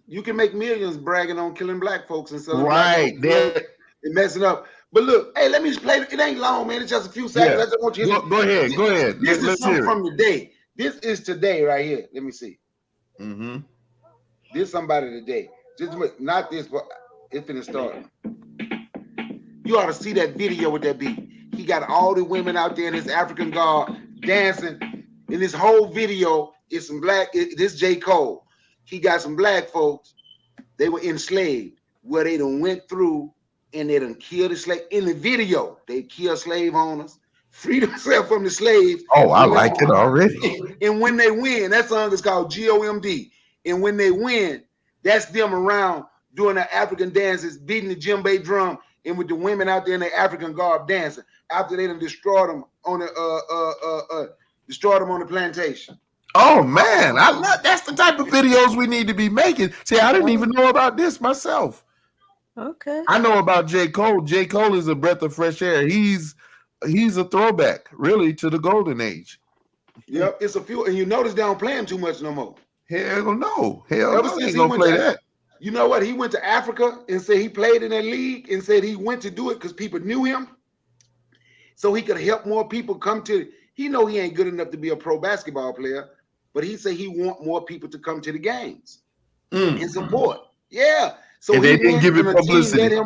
You can make millions bragging on killing black folks and selling
right.
They're messing up. But look, hey, let me just play. It ain't long, man. It's just a few seconds.
Yeah.
I just want you to
go ahead.
This is something from today. This is today right here. Let me see.
Mm-hmm.
This somebody today. Just not this, but it's finna start. You ought to see that video with that beat. He got all the women out there in his African garb dancing. In this whole video, it's some black. This J. Cole. He got some black folks, they were enslaved, where they done went through and they done killed the slave. In the video, they killed slave owners, freed themselves from the slaves.
Oh, I like it already.
And when they win, that song is called GOMD. And when they win, that's them around doing the African dances, beating the djembe drum, and with the women out there in their African garb dancing, after they done destroyed them on the plantation.
Oh man, that's the type of videos we need to be making. See, I didn't even know about this myself.
Okay.
I know about J. Cole. J. Cole is a breath of fresh air. He's a throwback, really, to the golden age.
Yep, it's a few, and you notice they don't play him too much no more.
Hell no. Hell no, he's gonna play that.
You know what? He went to Africa and said he played in that league and said he went to do it because people knew him. So he could help more people come to. He know he ain't good enough to be a pro basketball player. But he said he want more people to come to the games and support. Yeah. So
and they didn't give it publicity.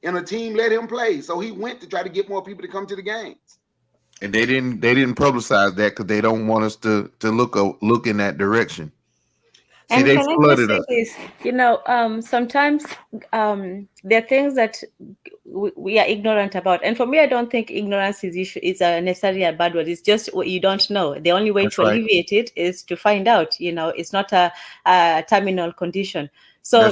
A team let him play. So he went to try to get more people to come to the games.
And they didn't publicize that because they don't want us to look in that direction. See,
and
they flooded us.
Sometimes there are things that we are ignorant about, and for me, I don't think ignorance is necessarily a bad word. It's just what you don't know. The only way to alleviate it is to find out. It's not a terminal condition. So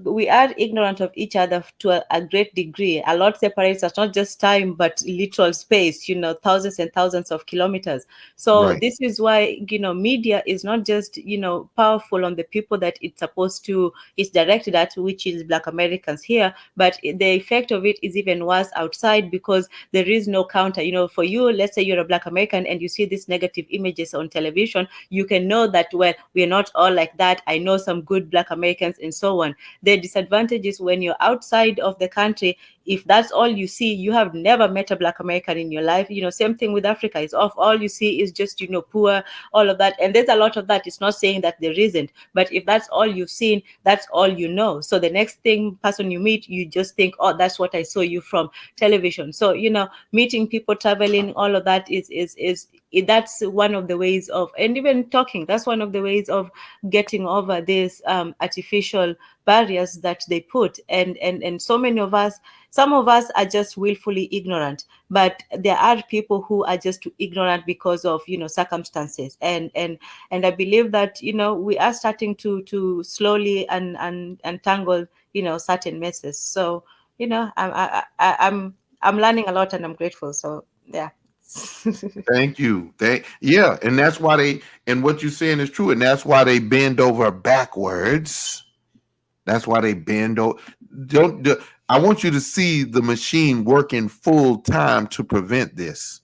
we are ignorant of each other to a great degree. A lot separates us, not just time, but literal space. Thousands and thousands of kilometers. So This is why media is not just powerful on the people that it's directed at, which is Black Americans here, but the effect of it is even worse outside because there is no counter. For you, let's say you're a Black American and you see these negative images on television, you can know that we're not all like that. I know some good Black Americans and so on. The disadvantage is when you're outside of the country, if that's all you see, you have never met a Black American in your life. Same thing with Africa. It's all you see is just, poor, all of that. And there's a lot of that. It's not saying that there isn't, but if that's all you've seen, that's all you know. So the next person you meet, you just think, oh, that's what I saw you from television. So, meeting people, traveling, all of that that's one of the ways of, and even talking, that's one of the ways of getting over this artificial barriers that they put. And so many of us, some of us are just willfully ignorant, but there are people who are just ignorant because of circumstances. And I believe that we are starting to slowly untangle certain messes. So I'm learning a lot, and I'm grateful. So yeah.
Thank you. Yeah, and that's why and what you're saying is true, and that's why they bend over backwards. That's why they bend over. I want you to see the machine working full time to prevent this.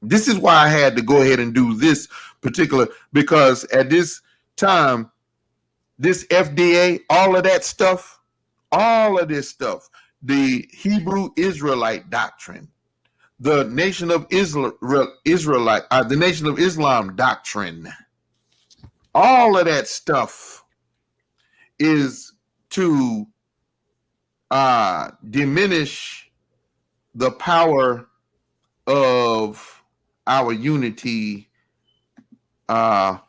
This is why I had to go ahead and do this particular, because at this time, this FBA, all of this stuff, the Hebrew Israelite doctrine, the Nation of Israelite, the Nation of Islam doctrine, all of that stuff is to diminish the power of our unity. And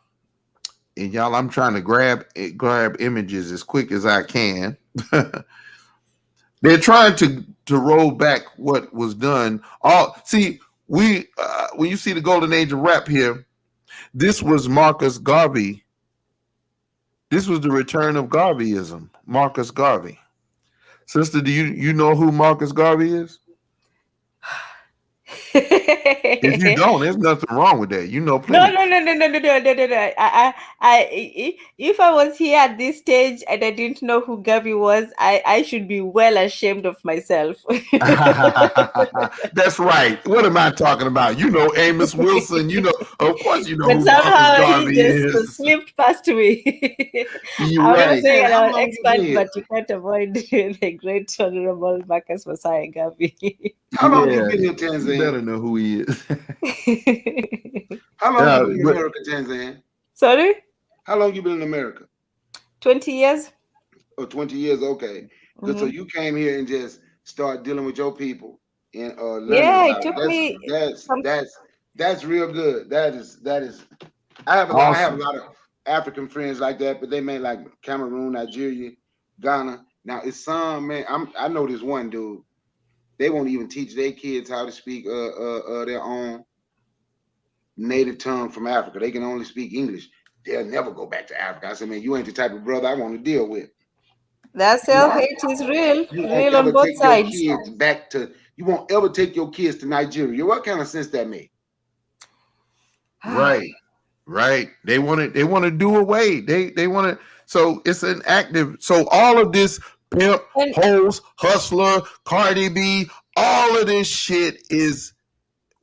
y'all, I'm trying to grab images as quick as I can. They're trying to roll back what was done. When you see the golden age of rap here, this was Marcus Garvey. This was the return of Garveyism. Marcus Garvey. Sister, do you know who Marcus Garvey is? If you don't, there's nothing wrong with that.
No.
Plenty.
If I was here at this stage and I didn't know who Garvey was, I should be well ashamed of myself.
That's right. What am I talking about? Amos Wilson. Of course,
but
who
somehow
Marcus Garvey
he just
is.
slipped past me.
You're
I'm
right.
not saying I'm
How
an
long you
expert,
been?
but you can't avoid the great honorable Marcus Messiah Garvey.
How long you
Yeah,
been in
you
Tanzania?
better know who he is.
How long you been in America, Tanzania?
Sorry?
How long you been in America?
20 years.
Oh, 20 years, okay. Good. So you came here and just start dealing with your people and learning
Yeah,
about
it took
it.
me
That's real good. That is I have a
Awesome.
lot of African friends like that, but they may like Cameroon, Nigeria, Ghana. Now it's some man. I know this one dude. They won't even teach their kids how to speak their own native tongue from Africa. They can only speak English. They'll never go back to Africa. I said, man, you ain't the type of brother I want to deal with.
that self-hate is real
You won't
on
ever
both
take
sides.
your kids back to. You won't ever take your kids to Nigeria. What kind of sense that make?
Right. They want to do away. They want to. So it's an active. So all of this pimp, hoes, hustler, Cardi B, all of this shit is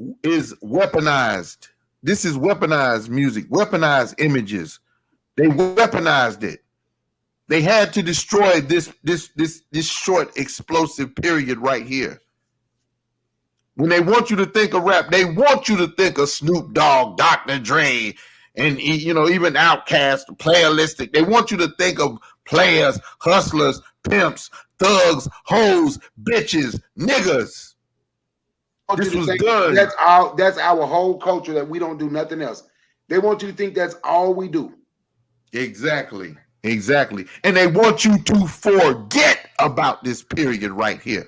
weaponized. This is weaponized music, weaponized images. They weaponized it. They had to destroy this short explosive period right here. When they want you to think of rap, they want you to think of Snoop Dogg, Dr. Dre, and even Outkast, Playalistic. They want you to think of players, hustlers, pimps, thugs, hoes, bitches, niggas. This was done.
That's our whole culture, that we don't do nothing else. They want you to think that's all we do.
Exactly. And they want you to forget about this period right here.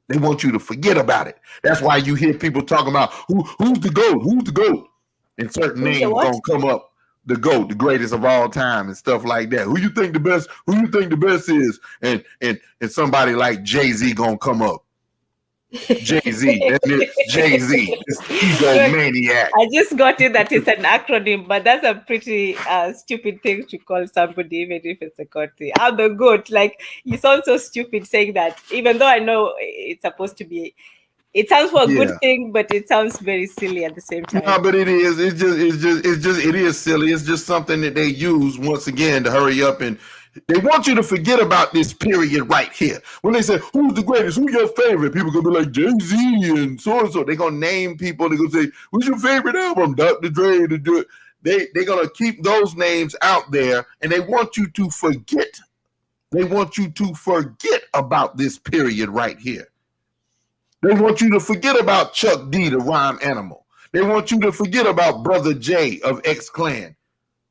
They want you to forget about it. That's why you hear people talking about who's the GOAT, who's the GOAT. And certain names gonna come up, the GOAT, the greatest of all time, and stuff like that. Who you think the best is? And somebody like Jay-Z gonna come up. Jay-Z, Jay-Z, this egomaniac.
I just got it that it's an acronym, but that's a pretty stupid thing to call somebody, even if it's a GOAT. I'm the GOAT. Like, you sound so stupid saying that, even though I know it's supposed to be. It sounds for a good thing, but it sounds very silly at the same time.
No, but it is. It is silly. It's just something that they use once again to hurry up and They want you to forget about this period right here. When they say, who's the greatest? Who's your favorite? People gonna be like Jay-Z and so. They're gonna name people. They're gonna say, what's your favorite album? Dr. Dre. They're gonna keep those names out there, and they want you to forget. They want you to forget about this period right here. They want you to forget about Chuck D, the rhyme animal. They want you to forget about Brother J of X Clan.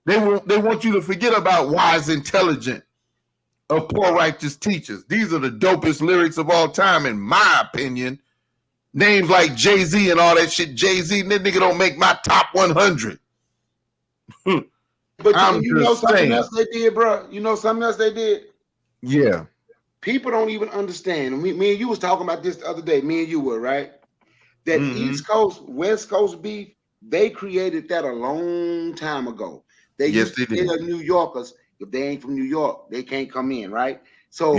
They want you to forget about Wise Intelligent of Poor Righteous Teachers. These are the dopest lyrics of all time, in my opinion. Names like Jay-Z and all that shit. Jay-Z, that nigga don't make my top 100.
But you know something else they did, bro? You know something else they did?
Yeah.
People don't even understand. Me and you was talking about this the other day. Me and you were, right? That East Coast, West Coast beef, they created that a long time ago. They used to tell New Yorkers, if they ain't from New York, they can't come in, right? So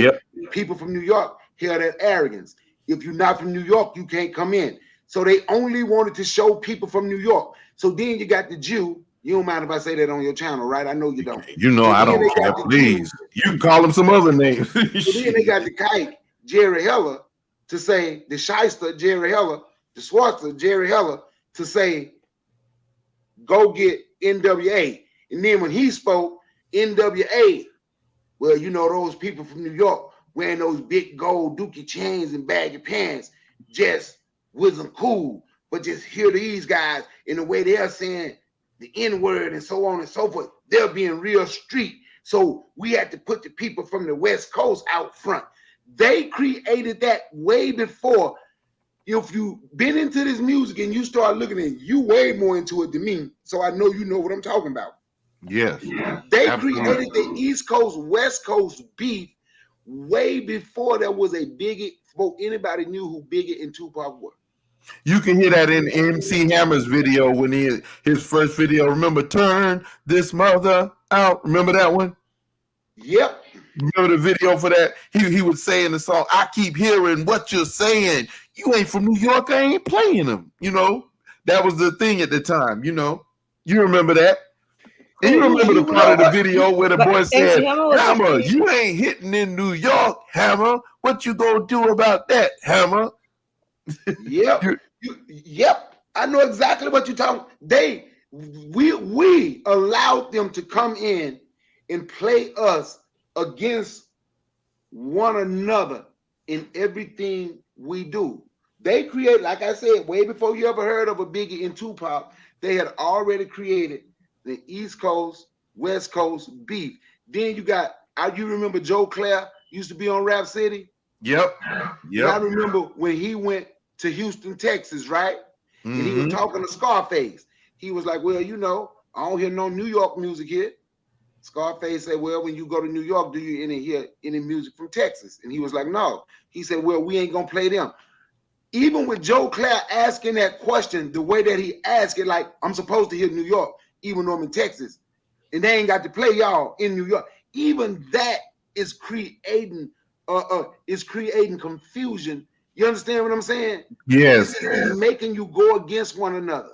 people from New York hear that arrogance. If you're not from New York, you can't come in. So they only wanted to show people from New York. So then you got the Jew. You don't mind if I say that on your channel, right? I know you don't.
You know I don't care. Please. You can call them some other names.
So then they got the kike, Jerry Heller, to say, the shyster, Jerry Heller, the Swartzer, Jerry Heller, to say, go get NWA. And then when he spoke, NWA, well, you know, those people from New York wearing those big gold dookie chains and baggy pants just wasn't cool. But just hear these guys in the way they're saying the N-word and so on and so forth, they're being real street. So we had to put the people from the West Coast out front. They created that way before. If you've been into this music and you start looking at it, you way more into it than me. So I know you know what I'm talking about.
Yes.
They created the East Coast, West Coast beef way before there was a Biggie, before anybody knew who Biggie and Tupac were.
You can hear that in MC Hammer's video when his first video. Remember, turn this mother out. Remember that one?
Yep.
Remember the video for that? He would say in the song, I keep hearing what you're saying. You ain't from New York. I ain't playing them. You know, that was the thing at the time. You know, you remember that? And you remember the part of the video where the boy said, Hammer, you ain't hitting in New York, Hammer. What you gonna do about that, Hammer?
Yep. Yep. I know exactly what you're talking. We allowed them to come in and play us against one another in everything we do. They create, like I said, way before you ever heard of a Biggie and Tupac, they had already created the East Coast, West Coast beef. Then you got, you remember Joe Clair used to be on Rap City?
Yep.
Yep. I remember when he went to Houston, Texas, right? And he was talking to Scarface. He was like, well, you know, I don't hear no New York music here. Scarface said, well, when you go to New York, do you hear any music from Texas? And he was like, no. He said, well, we ain't gonna play them. Even with Joe Clair asking that question, the way that he asked it, like, I'm supposed to hear New York, even though I'm in Texas, and they ain't got to play y'all in New York. Even that is creating confusion. You understand what I'm saying?
Yes.
It's making you go against one another.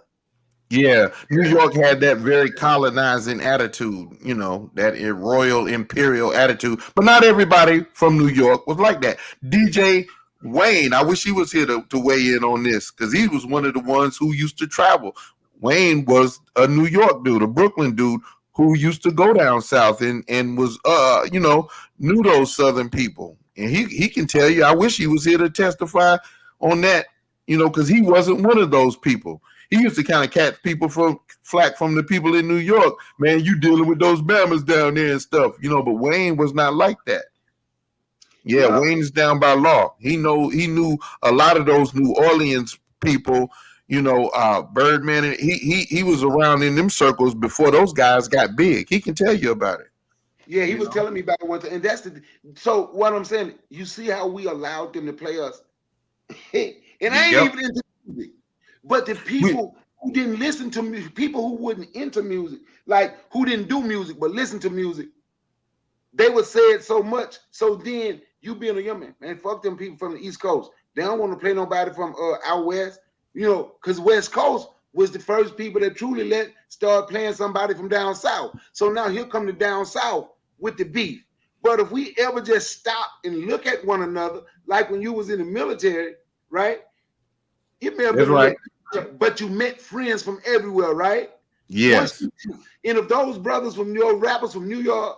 Yeah, New York had that very colonizing attitude, you know, that royal imperial attitude. But not everybody from New York was like that. DJ Wayne, I wish he was here to weigh in on this, because he was one of the ones who used to travel. Wayne was a New York dude, a Brooklyn dude who used to go down south and was you know, knew those southern people. And he can tell you, I wish he was here to testify on that, you know, because he wasn't one of those people. He used to kind of catch people from flack from the people in New York. Man, you dealing with those Bammers down there and stuff, you know, but Wayne was not like that. Yeah, Wayne is down by law. He knew a lot of those New Orleans people, you know, Birdman, and he was around in them circles before those guys got big. He can tell you about it.
Yeah, he was telling me about it one time. And that's so what I'm saying, you see how we allowed them to play us? And I ain't even into music. But the people who didn't listen to music, people who wasn't into music, like who didn't do music but listen to music, they would say it so much. So then you being a young man, fuck them people from the East Coast. They don't want to play nobody from out west, you know, because West Coast was the first people that truly start playing somebody from down south. So now here come the down south with the beef. But if we ever just stop and look at one another, like when you was in the military, right? It may have been
right.
But you met friends from everywhere, right?
Yes.
And if those brothers from New York, rappers from New York,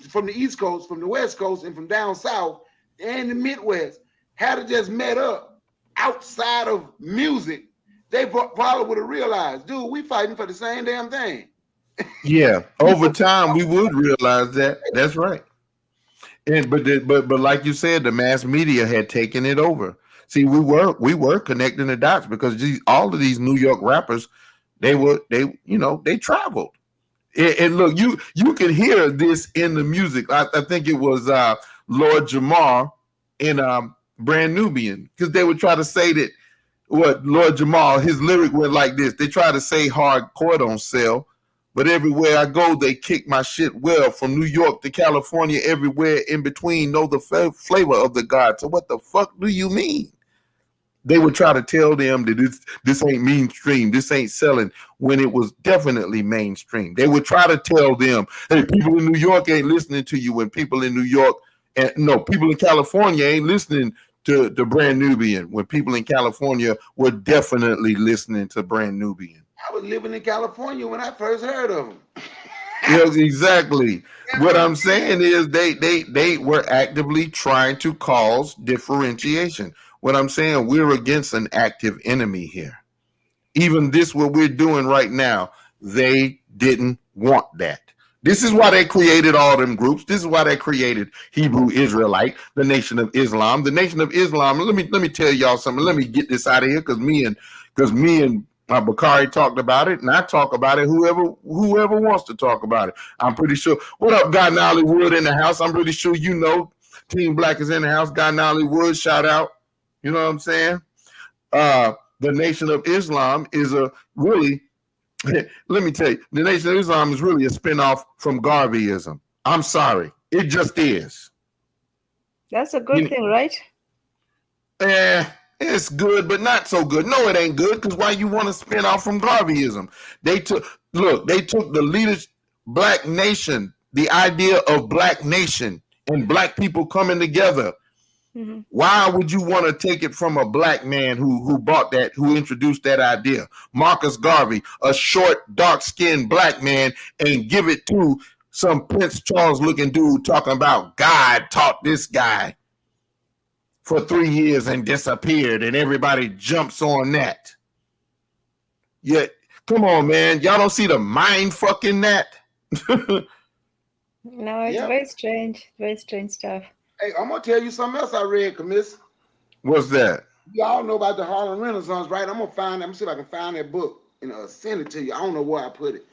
from the East Coast, from the West Coast, and from down south and the Midwest had just met up outside of music, they probably would have realized, dude, we fighting for the same damn thing.
Yeah, over time we would realize that. That's right. And but like you said, the mass media had taken it over. See, we were connecting the dots because all of these New York rappers, they traveled. And look, you can hear this in the music. I think it was Lord Jamar in Brand Nubian, because they would try to say that Lord Jamar, his lyric went like this. They try to say hardcore don't sell, but everywhere I go, they kick my shit well. From New York to California, everywhere in between, know the flavor of the God. So what the fuck do you mean? They would try to tell them that this ain't mainstream, this ain't selling, when it was definitely mainstream. They would try to tell them, hey, people in New York ain't listening to you, when people in New York, and no, people in California ain't listening to Brand Nubian, when people in California were definitely listening to Brand Nubian.
I was living in California when I first heard of them.
Yes, exactly. What I'm saying is they were actively trying to cause differentiation. What I'm saying, we're against an active enemy here. Even this, what we're doing right now, they didn't want that. This is why they created all them groups. This is why they created Hebrew Israelite, the Nation of Islam. The Nation of Islam. Let me tell y'all something. Let me get this out of here, because me and Bakari talked about it, and I talk about it. Whoever wants to talk about it, I'm pretty sure. What up, Guy Nolly Wood in the house? I'm pretty sure you know Team Black is in the house. Guy Nolly Wood, shout out. You know what I'm saying? The Nation of Islam is a really, let me tell you, the Nation of Islam is really a spinoff from Garveyism. I'm sorry, it just is.
That's a good thing, right?
It's good, but not so good. No, it ain't good, because why you want to spin off from Garveyism? They took the leaders, Black nation, the idea of Black nation and Black people coming together. Mm-hmm. Why would you want to take it from a Black man who bought that, who introduced that idea, Marcus Garvey, a short, dark-skinned Black man, and give it to some Prince Charles looking dude talking about God taught this guy for 3 years and disappeared, and everybody jumps on that? Yeah, come on, man. Y'all don't see the mind fucking that?
No, it's very strange stuff.
Hey, I'm gonna tell you something else I read, Commiss.
What's that?
Y'all know about the Harlem Renaissance, right? I'm gonna see if I can find that book and send it to you. I don't know where I put it.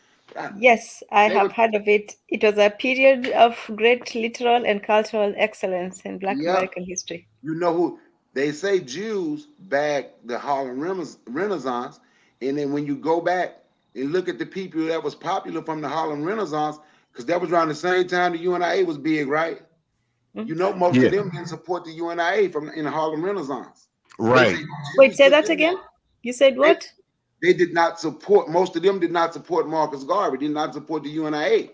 Yes, I have heard of it. It was a period of great literal and cultural excellence in Black American history.
You know who they say Jews backed the Harlem Renaissance, and then when you go back and look at the people that was popular from the Harlem Renaissance, because that was around the same time the UNIA was big, right? Mm-hmm. You know, most of them didn't support the UNIA in the Harlem Renaissance.
Right.
Wait, say that again? You said what?
They did not support, most of them did not support Marcus Garvey, did not support the UNIA.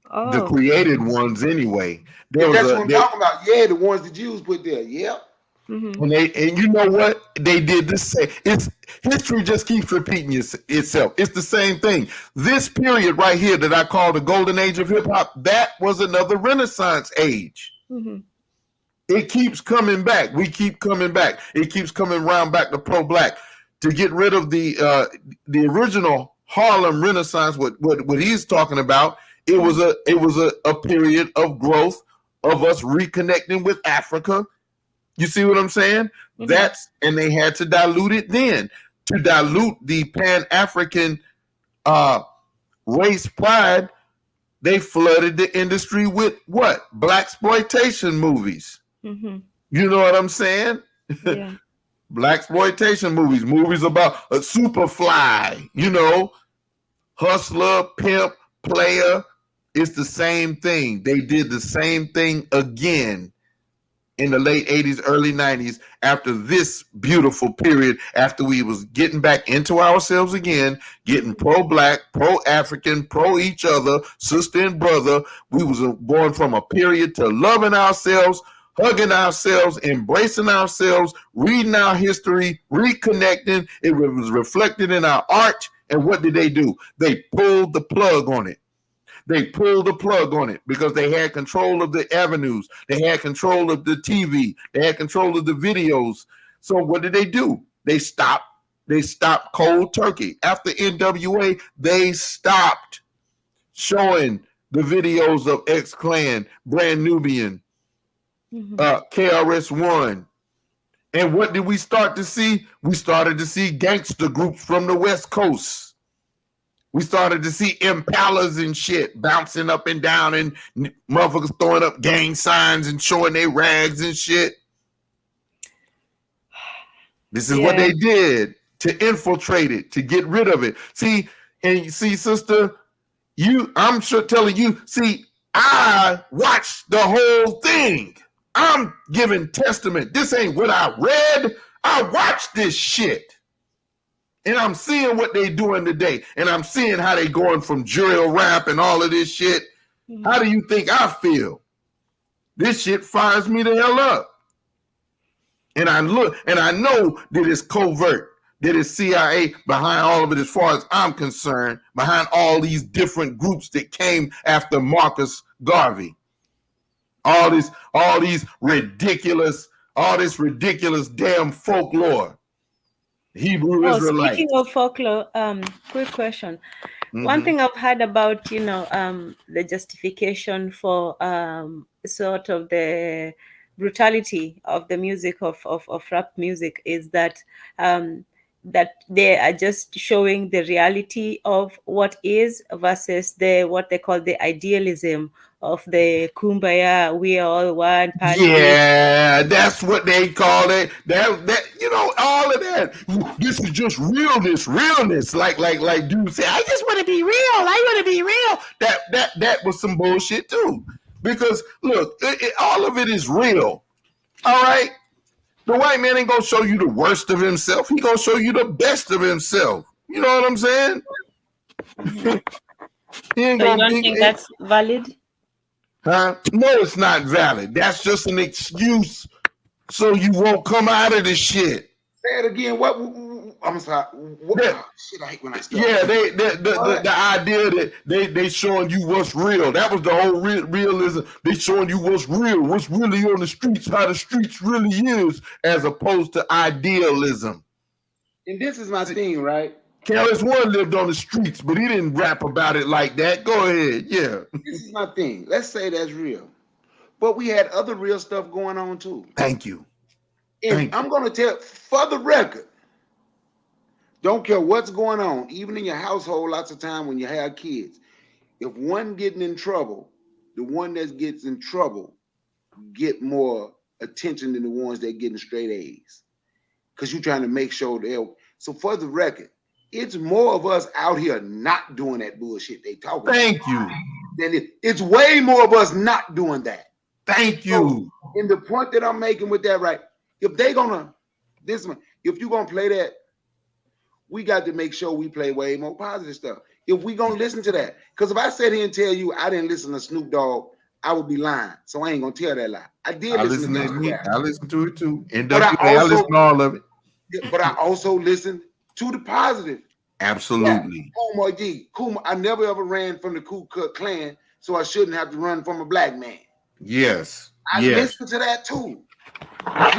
Oh.
The created ones anyway.
That's what I'm talking about. Yeah, the ones the Jews put there. Yep.
Mm-hmm.
And you know what? They did the same. It's history just keeps repeating itself. It's the same thing. This period right here that I call the golden age of hip hop, that was another Renaissance age.
Mm-hmm.
It keeps coming back. We keep coming back. It keeps coming around back to pro-Black. To get rid of the original Harlem Renaissance, what he's talking about, it was a period of growth of us reconnecting with Africa. You see what I'm saying? Mm-hmm. And they had to dilute it then. To dilute the Pan-African race pride, they flooded the industry with what? Blaxploitation movies.
Mm-hmm.
You know what I'm saying?
Yeah.
Blaxploitation movies about a Superfly, you know, hustler, pimp, player. It's the same thing. They did the same thing again. in the late 80s, early 90s, after this beautiful period, after we was getting back into ourselves again, getting pro-black, pro-African, pro each other, sister and brother. We was going from a period to loving ourselves, hugging ourselves, embracing ourselves, reading our history, reconnecting. It was reflected in our art. And what did they do? They pulled the plug on it. They pulled the plug on it because they had control of the avenues. They had control of the TV. They had control of the videos. So what did they do? They stopped cold turkey. After NWA, they stopped showing the videos of X-Clan, Brand Nubian, KRS-One. And what did we start to see? We started to see gangster groups from the West Coast. We started to see Impalas and shit bouncing up and down and motherfuckers throwing up gang signs and showing their rags and shit. This is what they did to infiltrate it, to get rid of it. See, and you see, sister, I'm sure telling you, see, I watched the whole thing. I'm giving testament. This ain't what I read. I watched this shit. And I'm seeing what they doing today. And I'm seeing how they going from drill rap and all of this shit. How do you think I feel? This shit fires me the hell up. And I look, and I know that it's covert, that it's CIA behind all of it as far as I'm concerned, behind all these different groups that came after Marcus Garvey. All this ridiculous damn folklore. Hebrew Israelite.
Speaking of folklore, quick question. One thing I've heard about, the justification for sort of the brutality of the music of rap music is that that they are just showing the reality of what is versus what they call the idealism of the kumbaya, we are all one.
Yeah, that's what they call it. That all of that. This is just realness. Like dude said, I just want to be real. I want to be real. That was some bullshit too. Because look, all of it is real. All right. The white man ain't gonna show you the worst of himself. He gonna show you the best of himself. You know what I'm saying?
So you don't think that's valid?
Huh? No, it's not valid. That's just an excuse so you won't come out of this shit.
Say it again. What? I'm sorry. What? Shit, I hate when I start.
Yeah, the idea that they showing you what's real. That was the whole realism. They showing you what's real, what's really on the streets, how the streets really is, as opposed to idealism.
And this is my thing, right?
KRS-One lived on the streets, but he didn't rap about it like that. Go ahead, yeah.
This is my thing. Let's say that's real, but we had other real stuff going on too.
Thank you.
And I'm gonna tell, for the record, don't care what's going on, even in your household. Lots of time when you have kids, if one getting in trouble, the one that gets in trouble get more attention than the ones that getting straight A's, because you're trying to make sure they're. So for the record, it's more of us out here not doing that bullshit they talking about.
Thank you.
Then it's way more of us not doing that.
Thank you.
So, and the point that I'm making with that, right? If they gonna if you gonna play that, we got to make sure we play way more positive stuff. If we gonna listen to that, because if I sit here and tell you I didn't listen to Snoop Dogg, I would be lying. So I ain't gonna tell that lie. I did listen to it.
I listened to it too. NWA, I listened to all of it.
But I also listened to the positive.
Absolutely.
Kuma, I never ever ran from the Ku Klux Klan, so I shouldn't have to run from a black man.
Yes.
I listened to that too.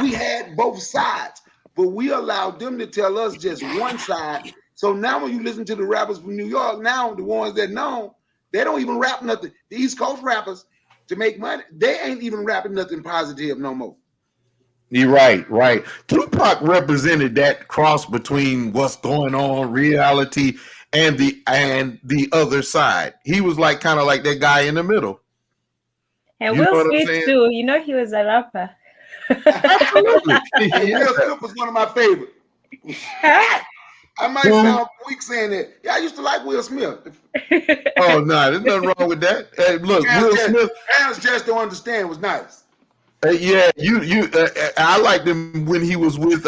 We had both sides, but we allowed them to tell us just one side. So now when you listen to the rappers from New York, now the ones that know, they don't even rap nothing. The East Coast rappers, to make money, they ain't even rapping nothing positive no more.
You're right. Tupac represented that cross between what's going on, reality, and the other side. He was like kind of like that guy in the middle.
And Will Smith too. You know he was a rapper.
Absolutely. Will Smith was one of my favorites. I might sound weak saying that. Yeah, I used to like Will Smith.
Oh no, there's nothing wrong with that. Hey, look, Will Smith.
Parents just don't understand was nice.
Yeah, I liked him when he was with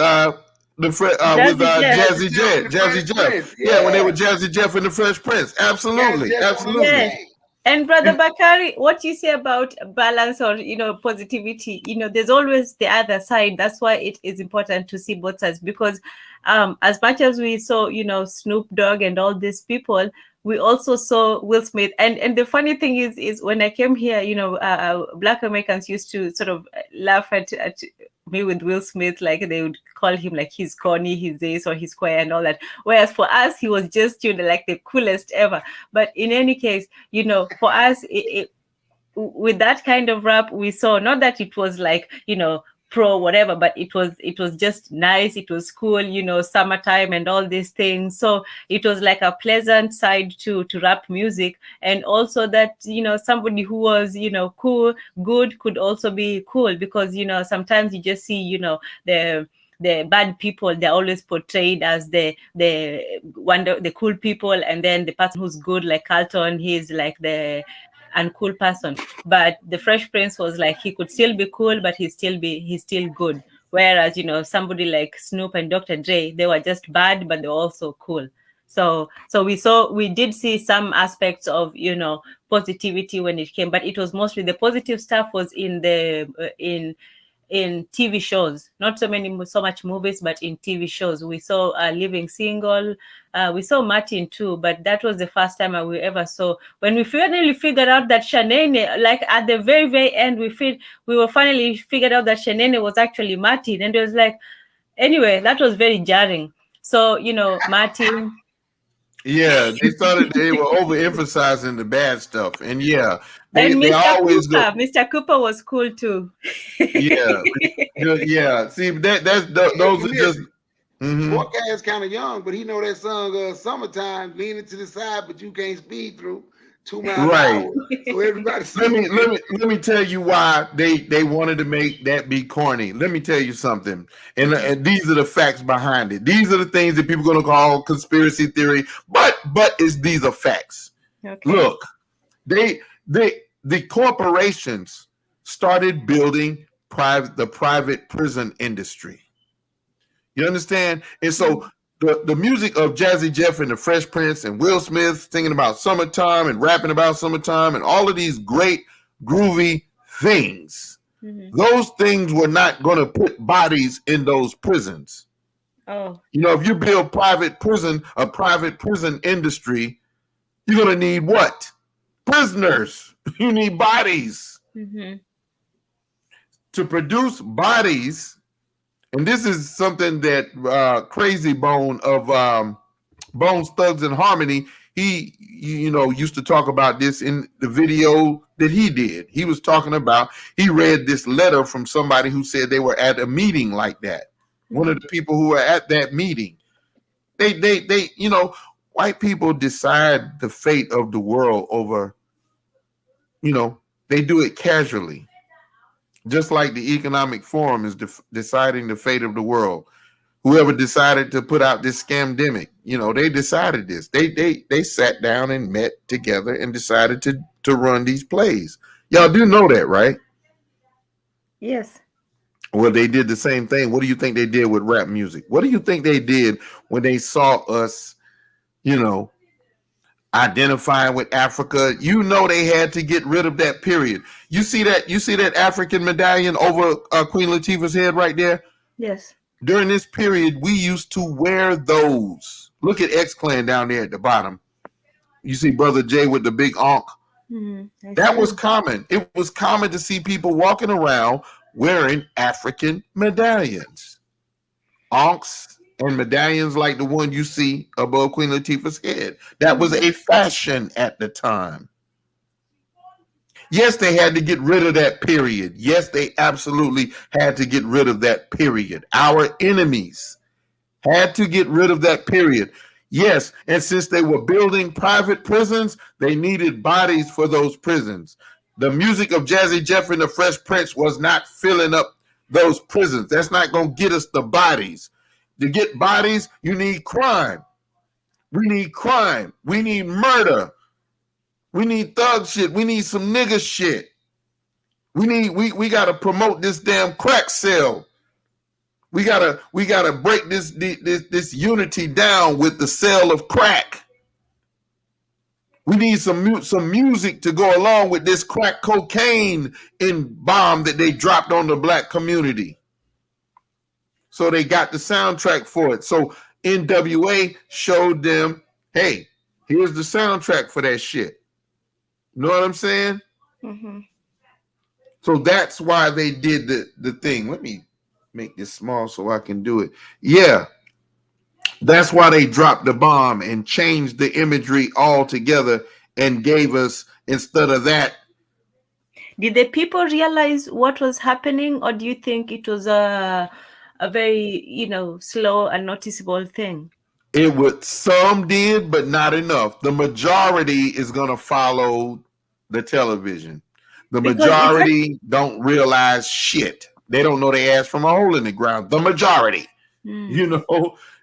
with
Jazzy Jeff.
Jazzy
Jeff
Jeff,
and the
Jazzy
Fresh
Jeff.
Prince.
Yeah, when they were
Yeah.
Jazzy Jeff and the Fresh Prince.
Jazz
Absolutely,
Jeff on the
absolutely.
Yes.
Mustang.
And Brother Bakari, what you say about balance or positivity, there's always the other side. That's why it is important to see both sides, because as much as we saw, Snoop Dogg and all these people, we also saw Will Smith. And the funny thing is when I came here, Black Americans used to sort of laugh at me with Will Smith, like they would call him like he's corny, he's this or he's square and all that. Whereas for us, he was just like the coolest ever. But in any case, for us, with that kind of rap, we saw not that it was like, pro whatever, but it was just nice, it was cool, summertime and all these things. So it was like a pleasant side to rap music. And also that, somebody who was, cool, good, could also be cool, because sometimes you just see, the bad people, they're always portrayed as the cool people, and then the person who's good, like Carlton, he's like the uncool person. But the Fresh Prince was like, he could still be cool, but he's still good. Whereas somebody like Snoop and Dr. Dre, they were just bad, but they're also cool. So we did see some aspects of positivity when it came, but it was mostly the positive stuff was in the in TV shows, not so much movies, but in TV shows. We saw Living Single, we saw Martin too, but that was the first time we ever saw. When we finally figured out that Shanene, like at the very, very end, we were finally figured out that Shanene was actually Martin, and it was like, anyway, that was very jarring. So, Martin.
Yeah, they were overemphasizing the bad stuff. And yeah,
And
they
Mr.
always go.
Cooper, Mr. Cooper was cool too.
Yeah, yeah. See, those are just. Mhm.
Forecast kind of young, but he know that song "Summertime," leaning to the side, but you can't speed through 2 miles an
Right.
hour. So everybody,
Let me tell you why they wanted to make that be corny. Let me tell you something, and these are the facts behind it. These are the things that people are going to call conspiracy theory, but these are facts.
Okay.
Look, the corporations started building the private prison industry. You understand? And so the music of Jazzy Jeff and the Fresh Prince and Will Smith singing about summertime and rapping about summertime and all of these great groovy things, those things were not going to put bodies in those prisons.
Oh.
If you build a private prison industry, you're going to need what? Prisoners. You need bodies. To produce bodies. And this is something that Crazy Bone of Bones Thugs and Harmony, he used to talk about this in the video that he did. He was talking about, he read this letter from somebody who said they were at a meeting like that. One of the people who were at that meeting, they white people decide the fate of the world over, they do it casually. Just like the Economic Forum is deciding the fate of the world. Whoever decided to put out this scamdemic, they decided this. They sat down and met together and decided to run these plays. Y'all do know that, right?
Yes.
Well, they did the same thing. What do you think they did with rap music? What do you think they did when they saw us, identifying with Africa? They had to get rid of that period. You see that African medallion over Queen Latifah's head right there?
Yes.
During this period, we used to wear those. Look at X-Clan down there at the bottom. You see Brother Jay with the big ankh. That was common. It was common to see people walking around wearing African medallions. Ankhs and medallions like the one you see above Queen Latifah's head. That was a fashion at the time. Yes, they had to get rid of that period. Yes, they absolutely had to get rid of that period. Our enemies had to get rid of that period. Yes, and since they were building private prisons, they needed bodies for those prisons. The music of Jazzy Jeff and the Fresh Prince was not filling up those prisons. That's not going to get us the bodies. To get bodies, you need crime. We need crime. We need murder. We need thug shit. We need some nigga shit. We gotta promote this damn crack sale. We gotta break this unity down with the sale of crack. We need some music to go along with this crack cocaine bomb that they dropped on the black community. So they got the soundtrack for it. So NWA showed them, hey, here's the soundtrack for that shit. You know what I'm saying?
Mm-hmm.
So that's why they did the thing. Let me make this small so I can do it. Yeah. That's why they dropped the bomb and changed the imagery altogether and gave us, instead of that.
Did the people realize what was happening, or do you think it was a very, slow and noticeable thing?
It would, some did, but not enough. The majority is going to follow the television. The majority don't realize shit. They don't know they ass from a hole in the ground. The majority.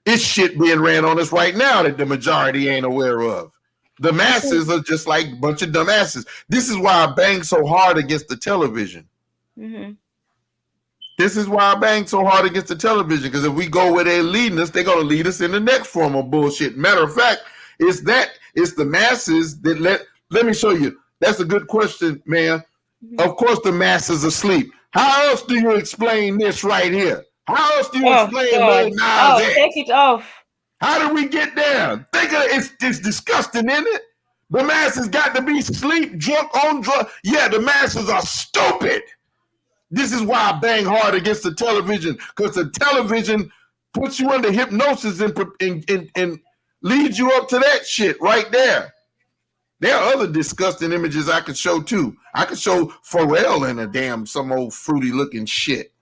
It's shit being ran on us right now that the majority ain't aware of. The masses are just like a bunch of dumbasses. This is why I bang so hard against the television.
Mm-hmm.
This is why I bang so hard against the television, because if we go where they're leading us, they're going to lead us in the next form of bullshit. Matter of fact, it's the masses that let me show you. That's a good question, man. Mm-hmm. Of course, the masses are asleep. How else do you explain this right here? How else do you explain
take it off.
How did we get there? Think of it's disgusting, isn't it? The masses got to be sleep, drunk, on drugs. Yeah, the masses are stupid. This is why I bang hard against the television, because the television puts you under hypnosis and leads you up to that shit right there. There are other disgusting images I could show too. I could show Pharrell in a damn some old fruity looking shit.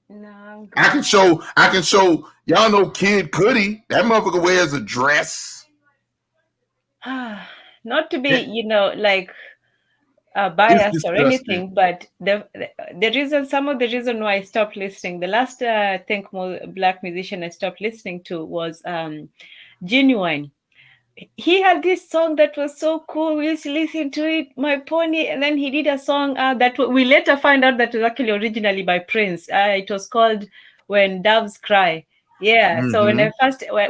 No.
I can show y'all know Kid Cudi. That motherfucker wears a dress.
Not to be, biased or anything, but the reason, some of the reason why I stopped listening, the last I think black musician I stopped listening to was Genuine. He had this song that was so cool. We used to listen to it, My Pony, and then he did a song that we later find out that was actually originally by Prince. It was called When Doves Cry. Yeah. Mm-hmm. So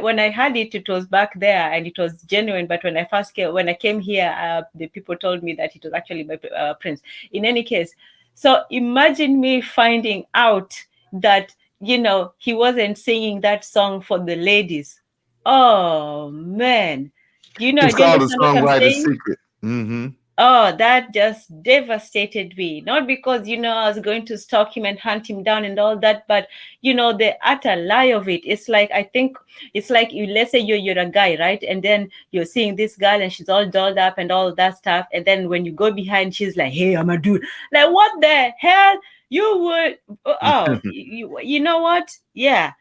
when I heard it, it was back there and it was genuine. But when I came here, the people told me that it was actually by Prince. In any case, so imagine me finding out that he wasn't singing that song for the ladies. Oh man,
it's called A Songwriter's Secret. Mm-hmm.
Oh, that just devastated me. Not because I was going to stalk him and hunt him down and all that, but the utter lie of it. It's like, I think it's like, let's say you're a guy, right? And then you're seeing this girl and she's all dolled up and all that stuff, and then when you go behind, she's like, "Hey, I'm a dude." Like, what the hell? You would? Oh, you know what? Yeah.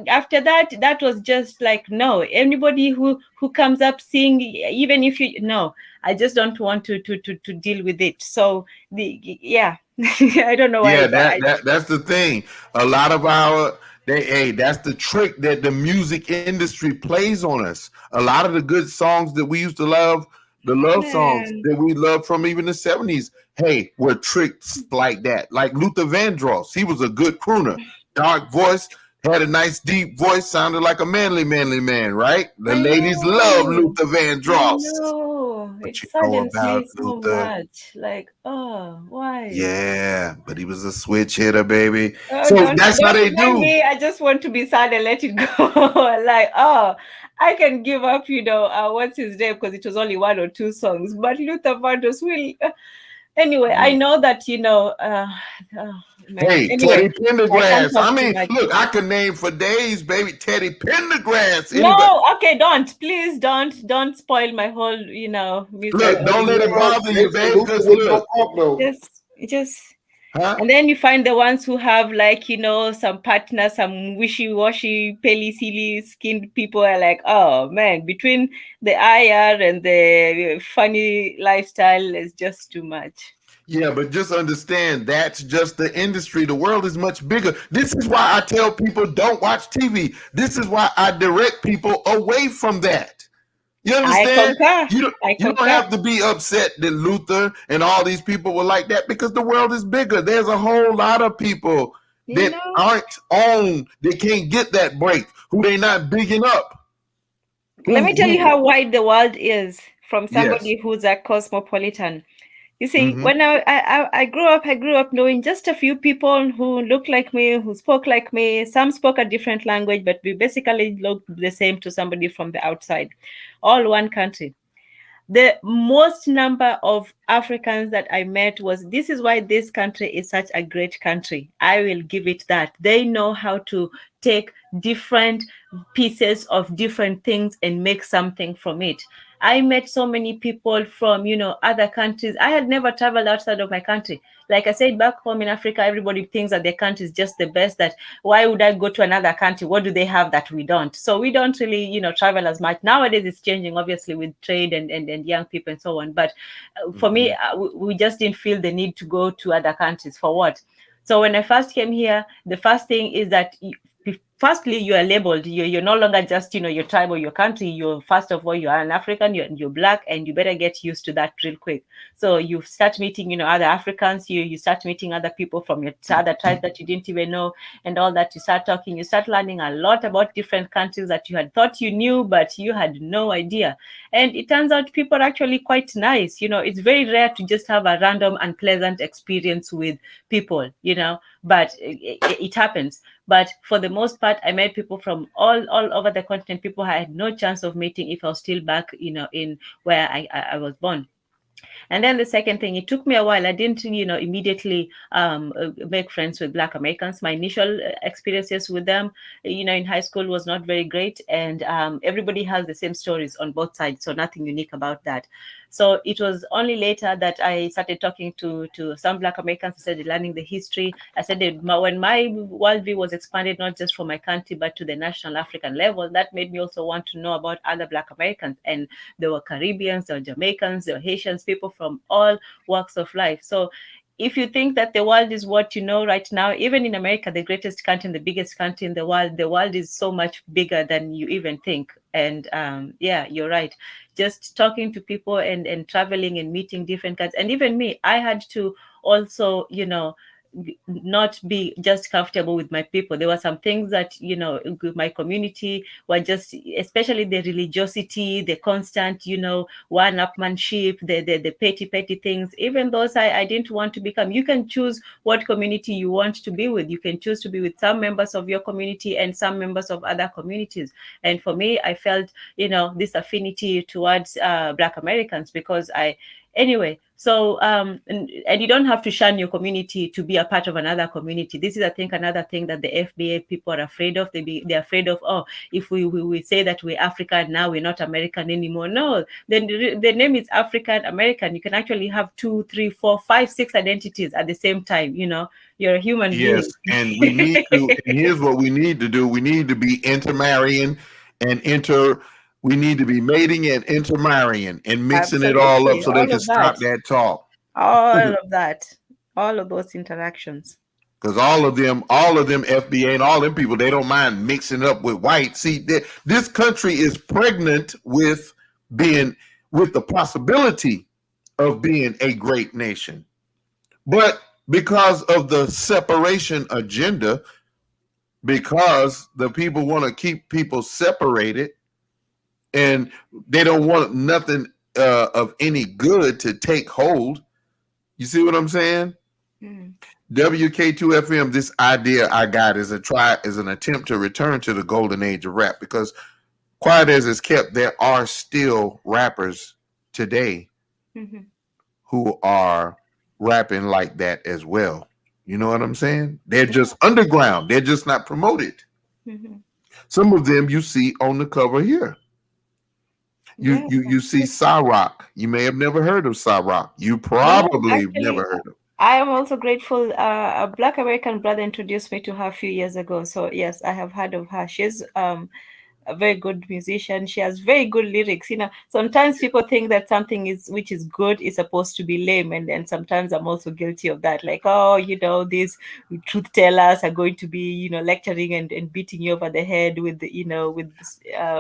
After that was just like, no, anybody who comes up sing, even if I just don't want to deal with it. So I don't know why.
Yeah, that's the thing. A lot of that's the trick that the music industry plays on us. A lot of the good songs that we used to love, the love songs that we loved from even the 70s, were tricks like that. Like Luther Vandross, he was a good crooner, dark voice. Had a nice deep voice, sounded like a manly man, right? The ladies love Luther Vandross.
No, it saddens me so much. Like, oh, why?
Yeah, but he was a switch hitter, baby. So that's how they do.
Me, I just want to be sad and let it go. Like, oh, I can give up, what's his name, because it was only 1 or 2 songs. But Luther Vandross will. Anyway, I know that,
Teddy Pendergrass. I mean, look, I could name for days, baby. Teddy Pendergrass.
No, okay, please don't spoil my whole, music.
Look, don't let it bother you, baby.
Just. Huh? And then you find the ones who have some partners, some wishy-washy, silly skinned people are like, oh man, between the IR and the funny lifestyle is just too much.
Yeah, but just understand that's just the industry. The world is much bigger. This is why I tell people don't watch TV. This is why I direct people away from that. You understand?
concur.
You don't,
I
you don't
concur.
have to be upset that Luther and all these people were like that, because the world is bigger. There's a whole lot of people
You
that
know,
aren't on, they can't get that break, who they not bigging up.
let me tell you
Who
how wide the world is from
yes.
somebody who's a cosmopolitan. You see,
Mm-hmm.
when I grew up knowing just a few people who looked like me, who spoke like me. Some spoke a different language, but we basically looked the same to somebody from the outside. All one country. The most number of Africans that I met was, this is why this country is such a great country. I will give it that. They know how to take different pieces of different things and make something from it. I met so many people from, other countries. I had never traveled outside of my country. Like I said, back home in Africa, everybody thinks that their country is just the best. That why would I go to another country? What do they have that we don't? So we don't really, travel as much. Nowadays, it's changing, obviously, with trade and young people and so on. But for me, we just didn't feel the need to go to other countries. For what? So when I first came here, the first thing is that firstly, you are labeled. You're no longer just, your tribe or your country. You're, first of all, you are an African, you're black, and you better get used to that real quick. So you start meeting, other Africans, you start meeting other people from your other tribes that you didn't even know, and all that. You start talking, you start learning a lot about different countries that you had thought you knew, but you had no idea. And it turns out people are actually quite nice. It's very rare to just have a random unpleasant experience with people, but it happens. But for the most part, I met people from all over the continent, people I had no chance of meeting if I was still back, in where I was born. And then the second thing, it took me a while. I didn't, immediately make friends with Black Americans. My initial experiences with them, in high school was not very great. And everybody has the same stories on both sides, so nothing unique about that. So it was only later that I started talking to some Black Americans. I started learning the history. I said when my worldview was expanded, not just for my country, but to the national African level, that made me also want to know about other Black Americans. And there were Caribbeans, there were Jamaicans, there were Haitians, people from all walks of life. So if you think that the world is what you know right now, even in America, the greatest country and the biggest country in the world is so much bigger than you even think. And yeah, you're right. Just talking to people and traveling and meeting different kinds. And even me, I had to also, not be just comfortable with my people. There were some things that, with my community were just, especially the religiosity, the constant, one-upmanship, the petty things. Even those I didn't want to become. You can choose what community you want to be with. You can choose to be with some members of your community and some members of other communities. And for me, I felt, this affinity towards Black Americans because anyway, so and you don't have to shun your community to be a part of another community. This is, I think, another thing that the FBA people are afraid of. They're afraid of, oh, if we say that we're African, now we're not American anymore. No, then the name is African American. You can actually have 2, 3, 4, 5, 6 identities at the same time. You're a human
Yes,
being.
and we need to, and here's what we need to do. We need to be intermarrying and we need to be mating and intermarrying and mixing it all up
Absolutely,
so they
all
can
of that,
stop that talk.
all of that, all of those interactions.
Because all of them FBA and all them people, they don't mind mixing up with white. See, this country is pregnant with the possibility of being a great nation. But because of the separation agenda, because the people want to keep people separated and they don't want nothing of any good to take hold. You see what I'm saying? WK2FM, this idea I got is an attempt to return to the golden age of rap, because quiet as it's kept, there are still rappers today who are rapping like that as well. You know what I'm saying? They're just underground. They're just not promoted. Some of them you see on the cover here. You see Cyrock. You may have never heard of Cyrock. You probably never heard of.
I am also grateful. A Black American brother introduced me to her a few years ago. So yes, I have heard of her. She's a very good musician. She has very good lyrics. Sometimes people think that something which is good is supposed to be lame, and then sometimes I'm also guilty of that. Like, these truth tellers are going to be, lecturing and beating you over the head with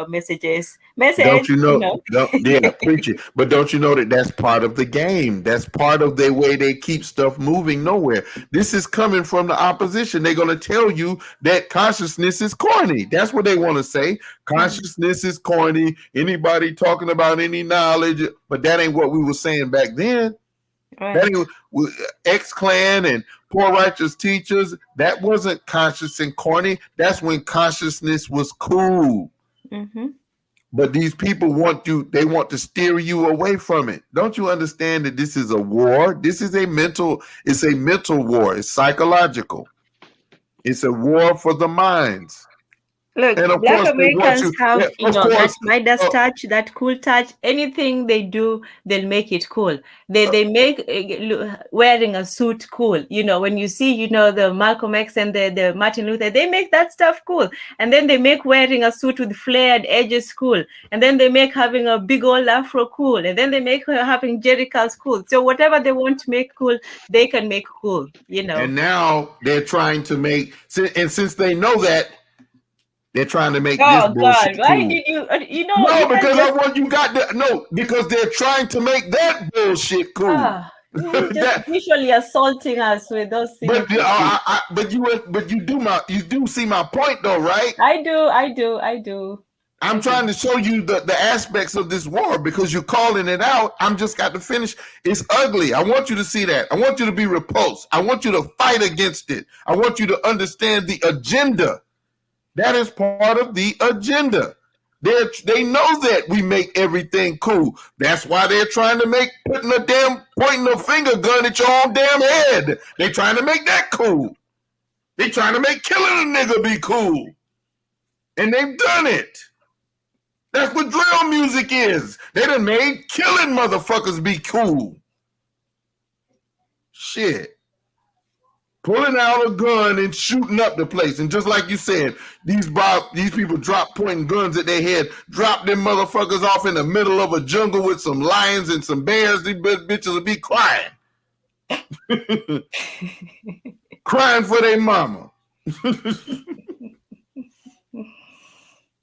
messages.
Don't
Message,
you know? Yeah, preach it. But don't you know that that's part of the game? That's part of the way they keep stuff moving nowhere. This is coming from the opposition. They're going to tell you that consciousness is corny. That's what they want to say. Consciousness is corny. Anybody talking about any knowledge, but that ain't what we were saying back then.
Right.
That ain't X-Clan and Poor Righteous Teachers. That wasn't conscious and corny. That's when consciousness was cool.
Mm-hmm.
But these people they want to steer you away from it. Don't you understand that this is a war? This is it's a mental war. It's psychological. It's a war for the minds.
Look,
and of
Black
course,
Americans have, that Midas touch, that cool touch. Anything they do, they'll make it cool. They make wearing a suit cool. When you see, the Malcolm X and the Martin Luther, they make that stuff cool. And then they make wearing a suit with flared edges cool. And then they make having a big old afro cool. And then they make having jerry curls cool. So whatever they want to make cool, they can make cool.
And now they're trying to make, and since they know that, they're trying to make this bullshit cool.
Why did you?
No, because I want you got to no, because they're trying to make that bullshit cool.
You're just visually assaulting us with those things.
But you do see my point though, right?
I do.
I'm trying to show you the aspects of this war because you're calling it out. I'm just got to finish. It's ugly. I want you to see that. I want you to be repulsed. I want you to fight against it. I want you to understand the agenda. That is part of the agenda. They know that we make everything cool. That's why they're trying to pointing a finger gun at your own damn head. They're trying to make that cool. They're trying to make killing a nigga be cool. And they've done it. That's what drill music is. They done made killing motherfuckers be cool. Shit. Pulling out a gun and shooting up the place. And just like you said, these people drop pointing guns at their head, drop them motherfuckers off in the middle of a jungle with some lions and some bears. These bitches will be crying. Crying for their mama.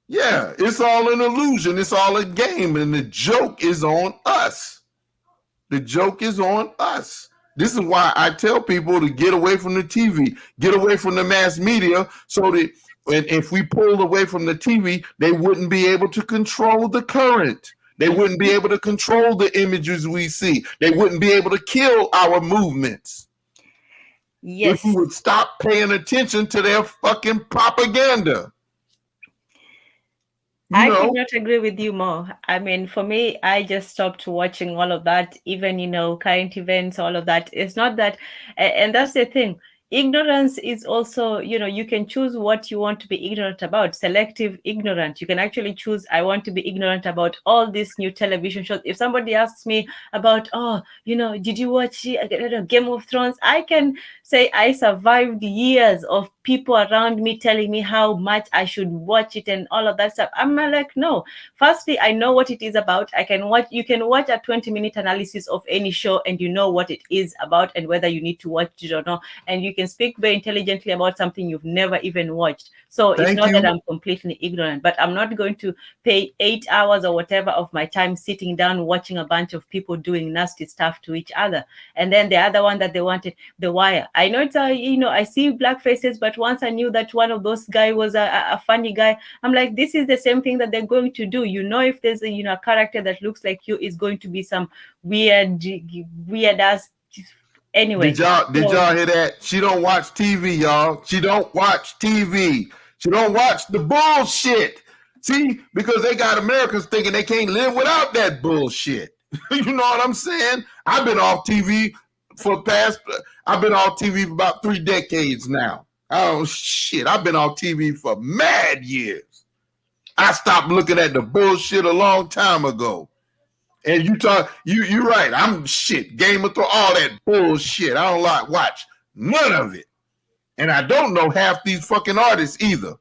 Yeah, it's all an illusion. It's all a game. And the joke is on us. The joke is on us. This is why I tell people to get away from the TV, get away from the mass media, so that if we pulled away from the TV, they wouldn't be able to control the current. They wouldn't be able to control the images we see. They wouldn't be able to kill our movements.
Yes.
If we would stop paying attention to their fucking propaganda.
I could not agree with you more. I mean, for me, I just stopped watching all of that, even, current events, all of that. It's not that, and that's the thing. Ignorance is also, you can choose what you want to be ignorant about. Selective ignorant. You can actually choose, I want to be ignorant about all these new television shows. If somebody asks me about, did you watch Game of Thrones? I can say I survived years of people around me telling me how much I should watch it and all of that stuff. I'm like, no. Firstly, I know what it is about. You can watch a 20-minute analysis of any show and you know what it is about and whether you need to watch it or not. And you can speak very intelligently about something you've never even watched. So it's not that I'm completely ignorant, but I'm not going to pay 8 hours or whatever of my time sitting down watching a bunch of people doing nasty stuff to each other. And then the other one that they wanted, The Wire. I know it's I see black faces, but once I knew that one of those guy was a funny guy, I'm like, this is the same thing that they're going to do. If there's a character that looks like you, is going to be some weird ass. Anyway,
did y'all hear that? She don't watch TV, y'all. She don't watch TV. She don't watch the bullshit. See, because they got Americans thinking they can't live without that bullshit. You know what I'm saying? I've been off TV for about 3 decades now. Oh shit, I've been on TV for mad years. I stopped looking at the bullshit a long time ago. And you're right. I'm Game of Thrones, all that bullshit. I don't watch none of it. And I don't know half these fucking artists either.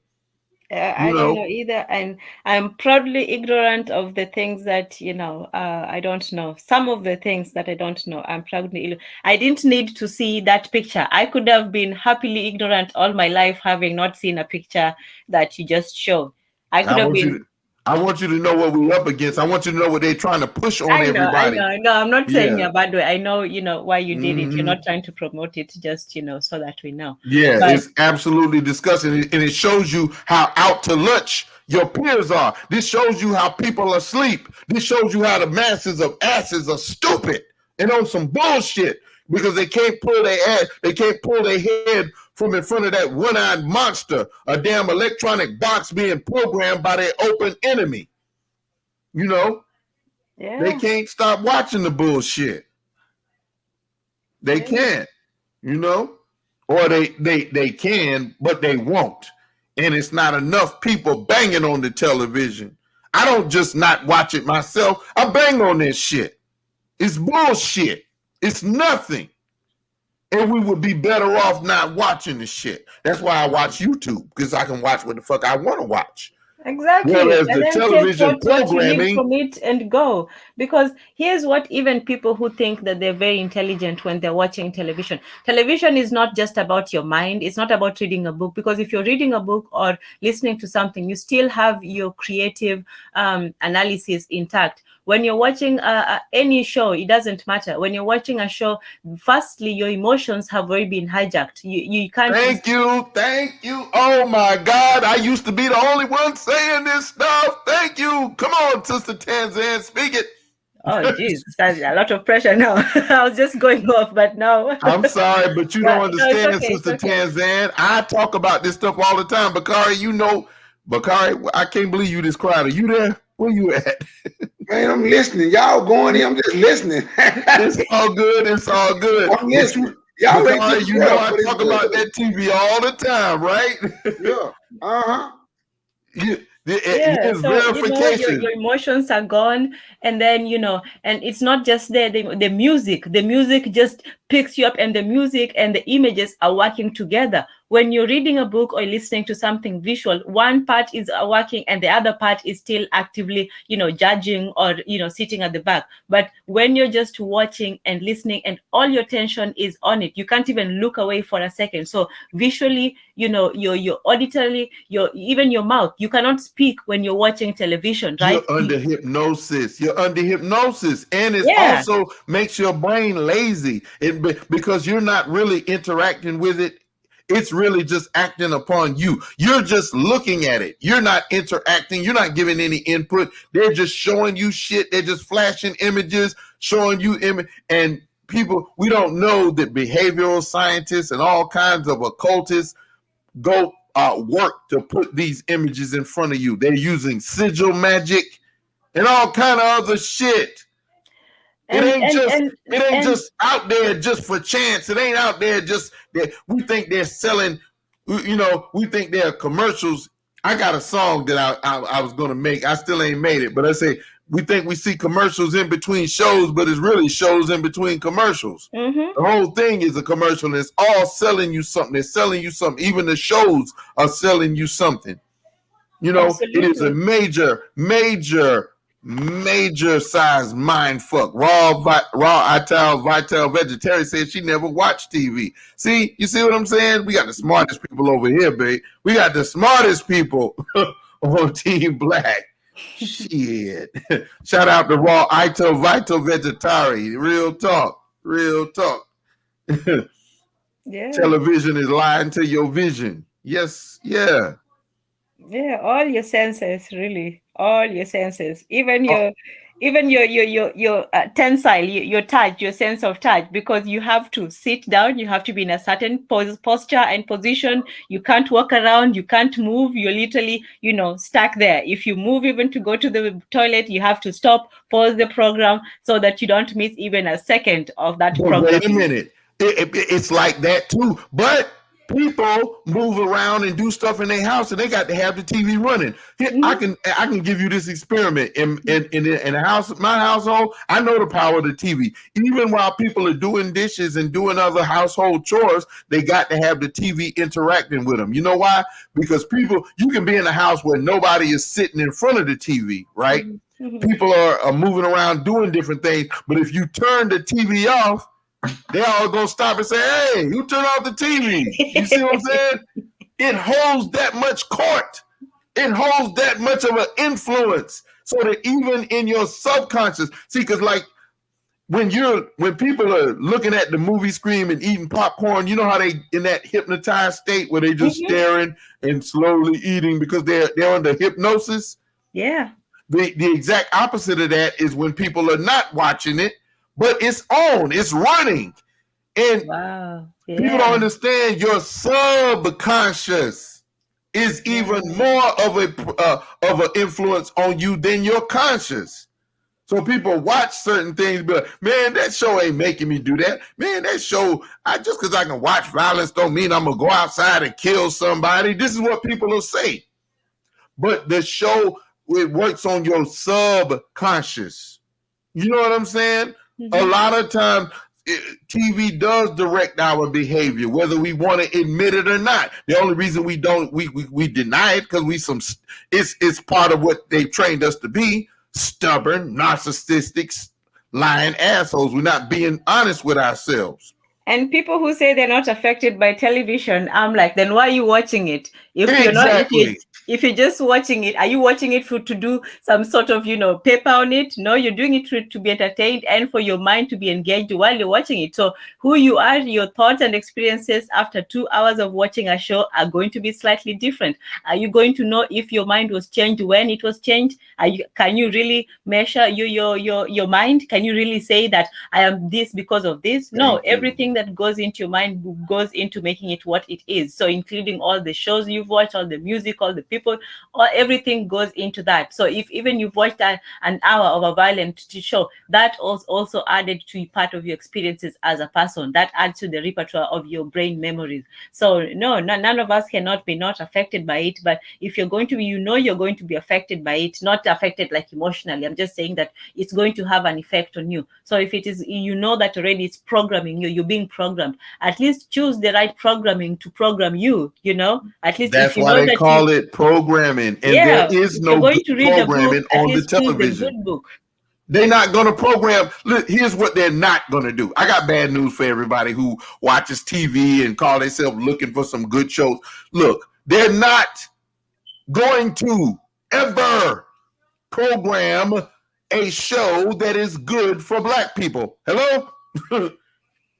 I
You
don't
know,
know either, and I'm proudly ignorant of the things that I don't know. Some of the things that I don't know, I'm proudly. I didn't need to see that picture. I could have been happily ignorant all my life, having not seen a picture that you just showed. I could
I
have
want you
been.
to. I want you to know what we're up against. I want you to know what they're trying to push on
I know, I
everybody.
know, I know. I'm not saying
Yeah.
a bad way. I know, why you did it. You're
Hmm.
not trying to promote it, just so that we know.
Yeah,
But
it's absolutely disgusting. And it shows you how out to lunch your peers are. This shows you how people are asleep. This shows you how the masses of asses are stupid and on some bullshit because they can't pull their ass, they can't pull their head from in front of that one-eyed monster, a damn electronic box being programmed by their open enemy. You know, they
yeah,
can't stop watching the bullshit. They
yeah.
can't. You know, or they can, but they won't, and it's not enough people banging on the television. I don't just not watch it myself. I bang on this shit. It's bullshit. It's nothing, and we would be better off not watching the shit. That's why I watch YouTube, because I can watch what the fuck I want to watch.
Exactly.
Whereas
And
the
then take
television
what you need
programming,
from it and go. Because here's what even people who think that they're very intelligent when they're watching television. Television is not just about your mind. It's not about reading a book. Because if you're reading a book or listening to something, you still have your creative analysis intact. When you're watching any show, it doesn't matter. When you're watching a show, firstly, your emotions have already been hijacked. You can't.
thank you, thank you. Oh my God, I used to be the only one saying this stuff. Thank you. Come on, Sister Tanzan, speak it.
Oh, geez, that's a lot of pressure now. I was just going off, but now.
I'm sorry, but you don't
But no, it's
understand,
okay. It's
Sister
okay.
Tanzan. I talk about this stuff all the time. Bakari, Bakari, I can't believe you this crowd. Are you there? Where you at?
Man, I'm listening. Y'all going in, I'm just listening.
It's all good. It's all good.
I'm listening. Y'all ain't
Bakari,
just
you know
well,
I
but it's
talk
good
about
though.
that TV all the time, right?
Yeah. Uh-huh.
Yeah,
Here's
so
verification.
your emotions are gone, and then and it's not just there. The music just picks you up, and the music and the images are working together. When you're reading a book or listening to something visual, one part is working and the other part is still actively judging or sitting at the back. But when you're just watching and listening and all your attention is on it, you can't even look away for a second. So visually, your auditory, even your mouth, you cannot speak when you're watching television,
You're
right?
under hypnosis. You're under hypnosis, and it
Yeah,
also makes your brain lazy. Because you're not really interacting with it. It's really just acting upon you. You're just looking at it. You're not interacting. You're not giving any input. They're just showing you shit. They're just flashing images, showing you and people. We don't know that behavioral scientists and all kinds of occultists go work to put these images in front of you. They're using sigil magic and all kind of other shit. It
and
ain't
and
just
and
it ain't
and
just out there just for chance. It ain't out there just that we think they're selling. We think they're commercials. I got a song that I was gonna make. I still ain't made it, but I say we think we see commercials in between shows, but it's really shows in between commercials.
mhm,
The whole thing is a commercial, and it's all selling you something. They're selling you something. Even the shows are selling you something. It is a
absolutely.
major size mind fuck. Raw Vital vegetarian said she never watched TV. See, you see what I'm saying? We got the smartest people over here, babe. We got the smartest people on Team Black. Shit. Shout out to Raw Vital vegetarian. Real talk. Real talk.
Yeah,
Television is lying to your vision. Yes, yeah.
yeah, all your senses, really, all your senses, even
Uh,
your tensile, your touch, your sense of touch, because you have to sit down, you have to be in a certain posture and position. You can't walk around, you can't move. You're literally stuck there. If you move even to go to the toilet, you have to stop, pause the program, so that you don't miss even a second of that
But
program.
wait a minute. It's like that too. But people move around and do stuff in their house, and they got to have the TV running. Here, I can give you this experiment in a house, my household. I know the power of the TV. Even while people are doing dishes and doing other household chores, they got to have the TV interacting with them. You know why? Because you can be in a house where nobody is sitting in front of the TV, right? People are moving around doing different things, but if you turn the TV off, they all gonna stop and say, "Hey, who turned off the TV?" You see what I'm saying? It holds that much court. It holds that much of an influence, so that even in your subconscious, see, because like when people are looking at the movie screen and eating popcorn, you know how they in that hypnotized state where they just staring and slowly eating because they're under hypnosis.
Yeah.
The exact opposite of that is when people are not watching it, but it's on, it's running. And people don't understand your subconscious is even more of an influence on you than your conscious. So people watch certain things, but man, that show ain't making me do that. Man, that show, just because I can watch violence don't mean I'm gonna go outside and kill somebody. This is what people will say. But the show, it works on your subconscious. You know what I'm saying? A lot of times, TV does direct our behavior, whether we want to admit it or not. The only reason we don't, we deny it because it's part of what they've trained us to be: stubborn, narcissistic, lying assholes. We're not being honest with ourselves.
And people who say they're not affected by television, I'm like, then why are you watching it? If if you're just watching it, are you watching it to do some sort of, paper on it? No, you're doing it to be entertained and for your mind to be engaged while you're watching it. So who you are, your thoughts and experiences after 2 hours of watching a show are going to be slightly different. Are you going to know if your mind was changed when it was changed? Can you really measure your mind? Can you really say that I am this because of this? No, everything that goes into your mind goes into making it what it is. So including all the shows you've watched, all the music, all the people, or everything goes into that. So if even you've watched an hour of a violent show, that also added to part of your experiences as a person. That adds to the repertoire of your brain memories. So no, none of us cannot be not affected by it. But if you're going to be, you're going to be affected by it, not affected like emotionally. I'm just saying that it's going to have an effect on you. So if it is, that already it's programming you, you're being programmed. At least choose the right programming to program you. At least
that's why they call it programming, and there is no good programming on the television. They're not going to program. Look, here's what they're not going to do. I got bad news for everybody who watches TV and call themselves looking for some good shows. Look, they're not going to ever program a show that is good for Black people. Hello?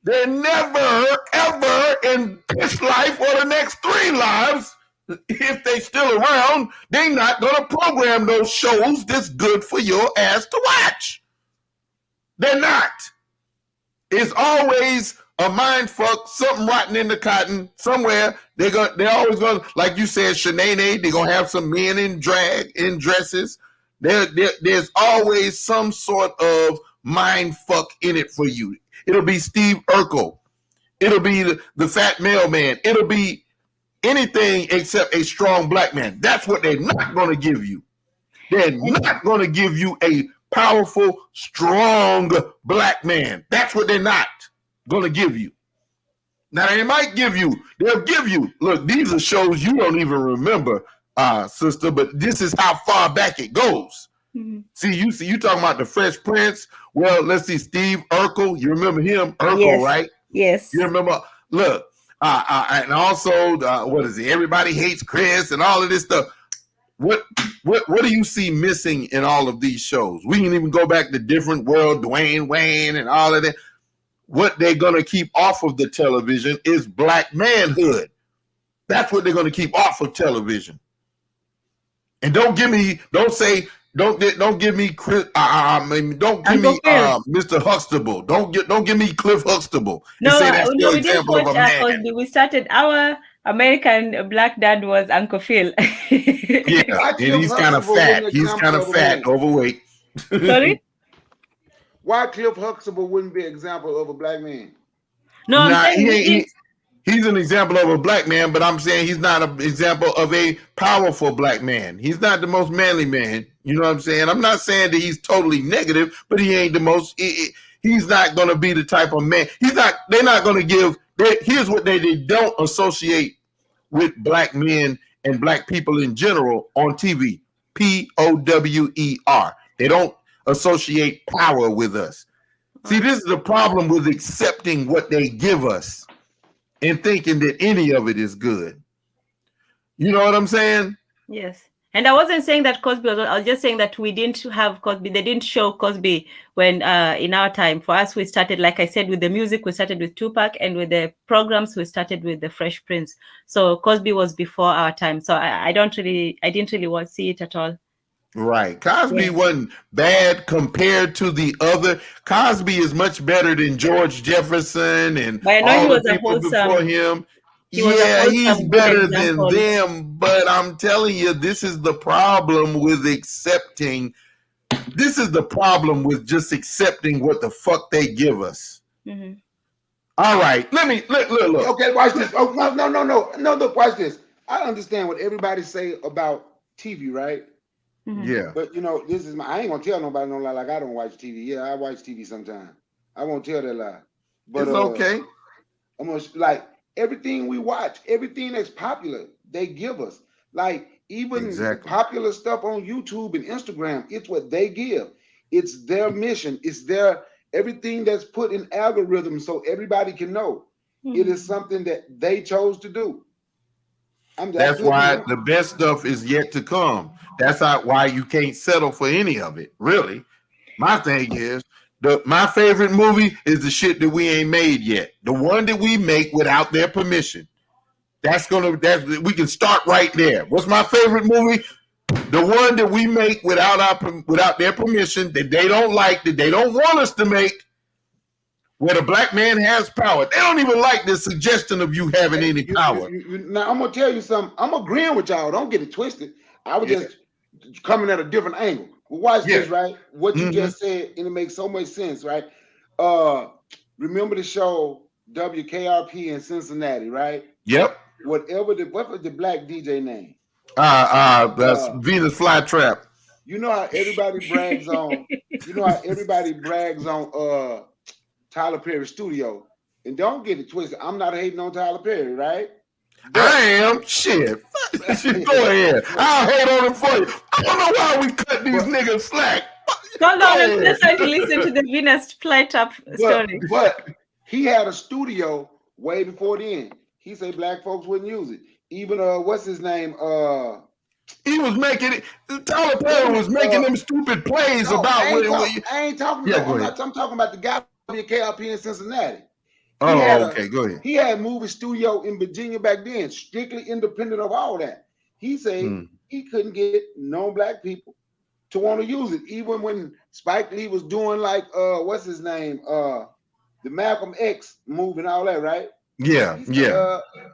They're never, ever in this life or the next 3 lives, if they still around, they're not going to program those shows that's good for your ass to watch. They're not. It's always a mind fuck, something rotten in the cotton somewhere. They're always going to, like you said, Shanae, they're going to have some men in drag, in dresses. There's always some sort of mind fuck in it for you. It'll be Steve Urkel. It'll be the fat mailman. It'll be anything except a strong Black man. That's what they're not going to give you. They're not going to give you a powerful, strong Black man. That's what they're not going to give you. Now, they might give you, they'll give you, look, these are shows you don't even remember, sister, but this is how far back it goes. Mm-hmm. See, you talking about the Fresh Prince. Well, let's see, Steve Urkel. You remember him? Urkel, yes. Right?
Yes.
You remember, look, and also, what is it? Everybody Hates Chris and all of this stuff. What do you see missing in all of these shows? We can even go back to Different World, Dwayne Wayne and all of that. What they're going to keep off of the television is Black manhood. That's what they're going to keep off of television. And don't give me Mr. Huxtable. Don't give me Cliff Huxtable.
No, we didn't watch we started our American Black dad was Uncle Phil.
Yeah, and he's kind of fat. He's kind of fat, overweight.
Sorry?
Why Cliff Huxtable wouldn't be an example of a Black man?
No, I'm saying
He's an example of a black man, but I'm saying he's not an example of a powerful black man. He's not the most manly man. You know what I'm saying? I'm not saying that he's totally negative, but he ain't the most. He's not going to be the type of man. He's not. They're not going to give. Here's what they don't associate with black men and black people in general on TV. POWER. They don't associate power with us. See, this is the problem with accepting what they give us and thinking that any of it is good. You know what I'm saying?
Yes. And I wasn't saying that Cosby was, I was just saying that we didn't have Cosby. They didn't show Cosby when in our time. For us, we started, like I said, with the music, we started with Tupac, and with the programs, we started with the Fresh Prince. So Cosby was before our time. So I didn't really want to see it at all.
Right. Cosby wasn't bad compared to the other. Cosby is much better than George Jefferson and all the people before him. He's better than them, but I'm telling you, this is the problem with accepting. This is the problem with just accepting what the fuck they give us. Mm-hmm. All right, look.
Okay, watch this. Oh, no. Look, watch this. I understand what everybody say about TV, right?
Mm-hmm. Yeah.
But this is I ain't gonna tell nobody no lie like I don't watch TV. Yeah, I watch TV sometimes. I won't tell that lie. But
it's okay.
I'm gonna like everything we watch, everything that's popular, they give us. Like even popular stuff on YouTube and Instagram, it's what they give. It's their mission. It's their everything that's put in algorithms so everybody can know. Mm-hmm. It is something that they chose to do.
That's why the best stuff is yet to come. That's why you can't settle for any of it, really. My thing is, my favorite movie is the shit that we ain't made yet. The one that we make without their permission. We can start right there. What's my favorite movie? The one that we make without their permission, that they don't like, that they don't want us to make, where the black man has power. They don't even like the suggestion of you having any power.
Now, I'm going to tell you something. I'm agreeing with y'all. Don't get it twisted. I was just coming at a different angle. But watch this, right? What you just said, and it makes so much sense, right? Remember the show WKRP in Cincinnati, right?
Yep.
What was the black DJ name?
That's Venus Flytrap.
You know how everybody brags on, Tyler Perry studio, and don't get it twisted. I'm not hating on Tyler Perry, right?
But I am. Shit. Go ahead. I'll hate on him for you. I don't know why we cut these niggas slack.
No, let's try to listen to the Venus Flytrap story.
But he had a studio way before then. He said black folks wouldn't use it. Even what's his name?
He was making it. Tyler Perry was making them stupid plays about.
I ain't talking about. I'm talking about the guy. KRP in Cincinnati.
Okay, go ahead.
He had a movie studio in Virginia back then, strictly independent of all that. He said he couldn't get no black people to want to use it, even when Spike Lee was doing like what's his name, the Malcolm X movie and all that, right?
Yeah,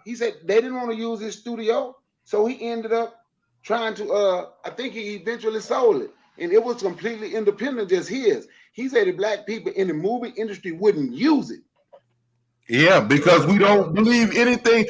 he said they didn't want to use his studio, so he ended up trying to. I think he eventually sold it, and it was completely independent, just his. He said the black people in the movie industry wouldn't use it.
Yeah, because we don't believe anything.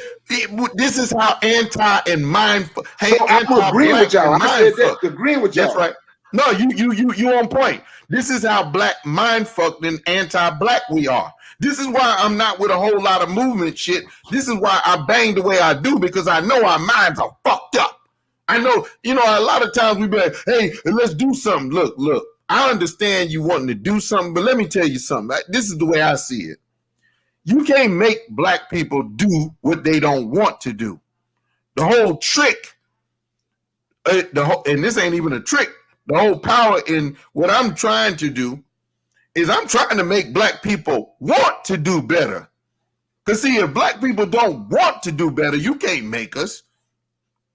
This is how anti and mindful. Hey,
so I'm agreeing with y'all. I said that. Agreeing with y'all.
That's right. No, you on point. This is how black mindfucked and anti-black we are. This is why I'm not with a whole lot of movement shit. This is why I bang the way I do, because I know our minds are fucked up. I know, a lot of times we be like, hey, let's do something. Look. I understand you wanting to do something, but let me tell you something. This is the way I see it. You can't make black people do what they don't want to do. The whole trick, and this ain't even a trick, the whole power in what I'm trying to do is I'm trying to make black people want to do better. Because see, if black people don't want to do better, you can't make us.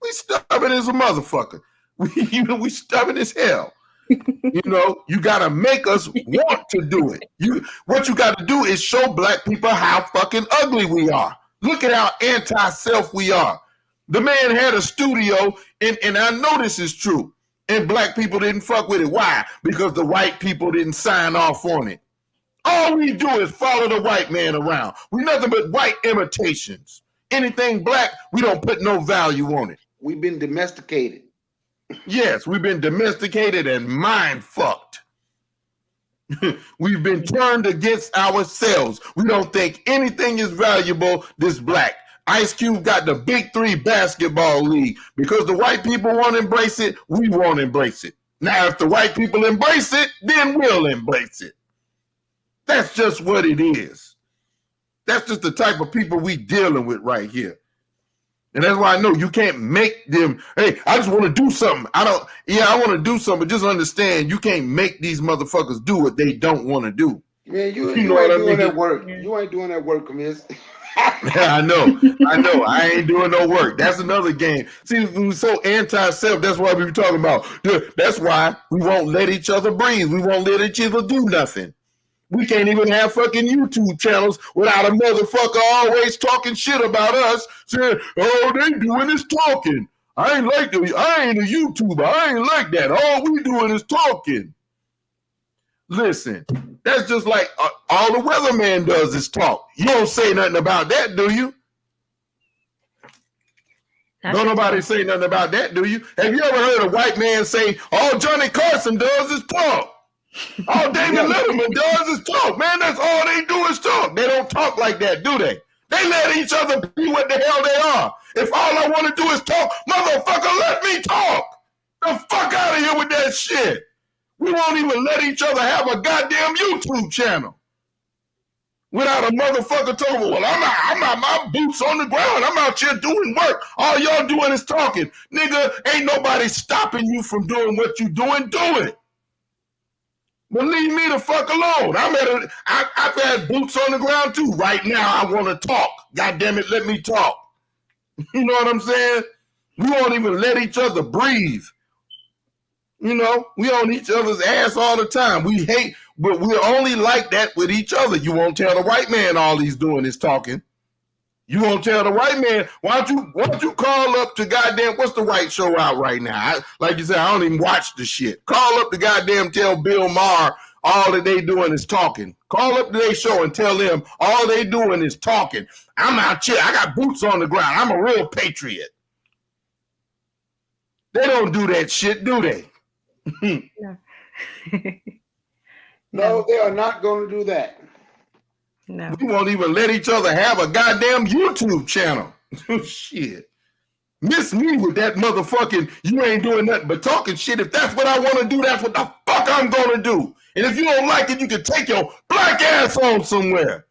We stubborn as a motherfucker. We stubborn as hell. You gotta make us want to do it. What you gotta do is show black people how fucking ugly we are. Look at how anti-self we are. The man had a studio, and I know this is true, and black people didn't fuck with it. Why? Because the white people didn't sign off on it. All we do is follow the white man around. We nothing but white imitations. Anything black, we don't put no value on it.
We've been domesticated.
Yes, we've been domesticated and mind fucked. We've been turned against ourselves. We don't think anything is valuable this black. Ice Cube got the Big 3 basketball league. Because the white people won't embrace it, we won't embrace it. Now, if the white people embrace it, then we'll embrace it. That's just what it is. That's just the type of people we dealing with right here. And that's why I know you can't make them, hey, I just want to do something. I want to do something, but just understand you can't make these motherfuckers do what they don't want to do.
Man, you ain't doing that work. You ain't doing that work, Miss.
I know. I ain't doing no work. That's another game. See, we're so anti-self. That's why we were talking about. That's why we won't let each other breathe. We won't let each other do nothing. We can't even have fucking YouTube channels without a motherfucker always talking shit about us, saying, oh, they doing is talking. I ain't a YouTuber. I ain't like that. All we doing is talking. Listen, that's just like all the weatherman does is talk. You don't say nothing about that, do you? Don't nobody say nothing about that, do you? Have you ever heard a white man say, all Johnny Carson does is talk? All David Letterman does is talk. Man, that's all they do is talk. They don't talk like that, do they? They let each other be what the hell they are. If all I want to do is talk, motherfucker, let me talk. The fuck out of here with that shit. We won't even let each other have a goddamn YouTube channel without a motherfucker talking, well, I'm out my boots on the ground. I'm out here doing work. All y'all doing is talking. Nigga, ain't nobody stopping you from doing what you doing. Do it. But leave me the fuck alone. I've had boots on the ground too. Right now, I want to talk. God damn it, let me talk. You know what I'm saying? We won't even let each other breathe. You know, we on each other's ass all the time. We hate, but we're only like that with each other. You won't tell the white man all he's doing is talking. You won't tell the white man, why don't you call up to goddamn, what's the white show out right now? Like you said, I don't even watch the shit. Call up to goddamn tell Bill Maher all that they doing is talking. Call up to their show and tell them all they doing is talking. I'm out here. I got boots on the ground. I'm a real patriot. They don't do that shit, do they?
No. No, they are not going to do that.
No.
We won't even let each other have a goddamn YouTube channel. Shit. Miss me with that motherfucking, you ain't doing nothing but talking shit. If that's what I want to do, that's what the fuck I'm going to do. And if you don't like it, you can take your black ass on somewhere.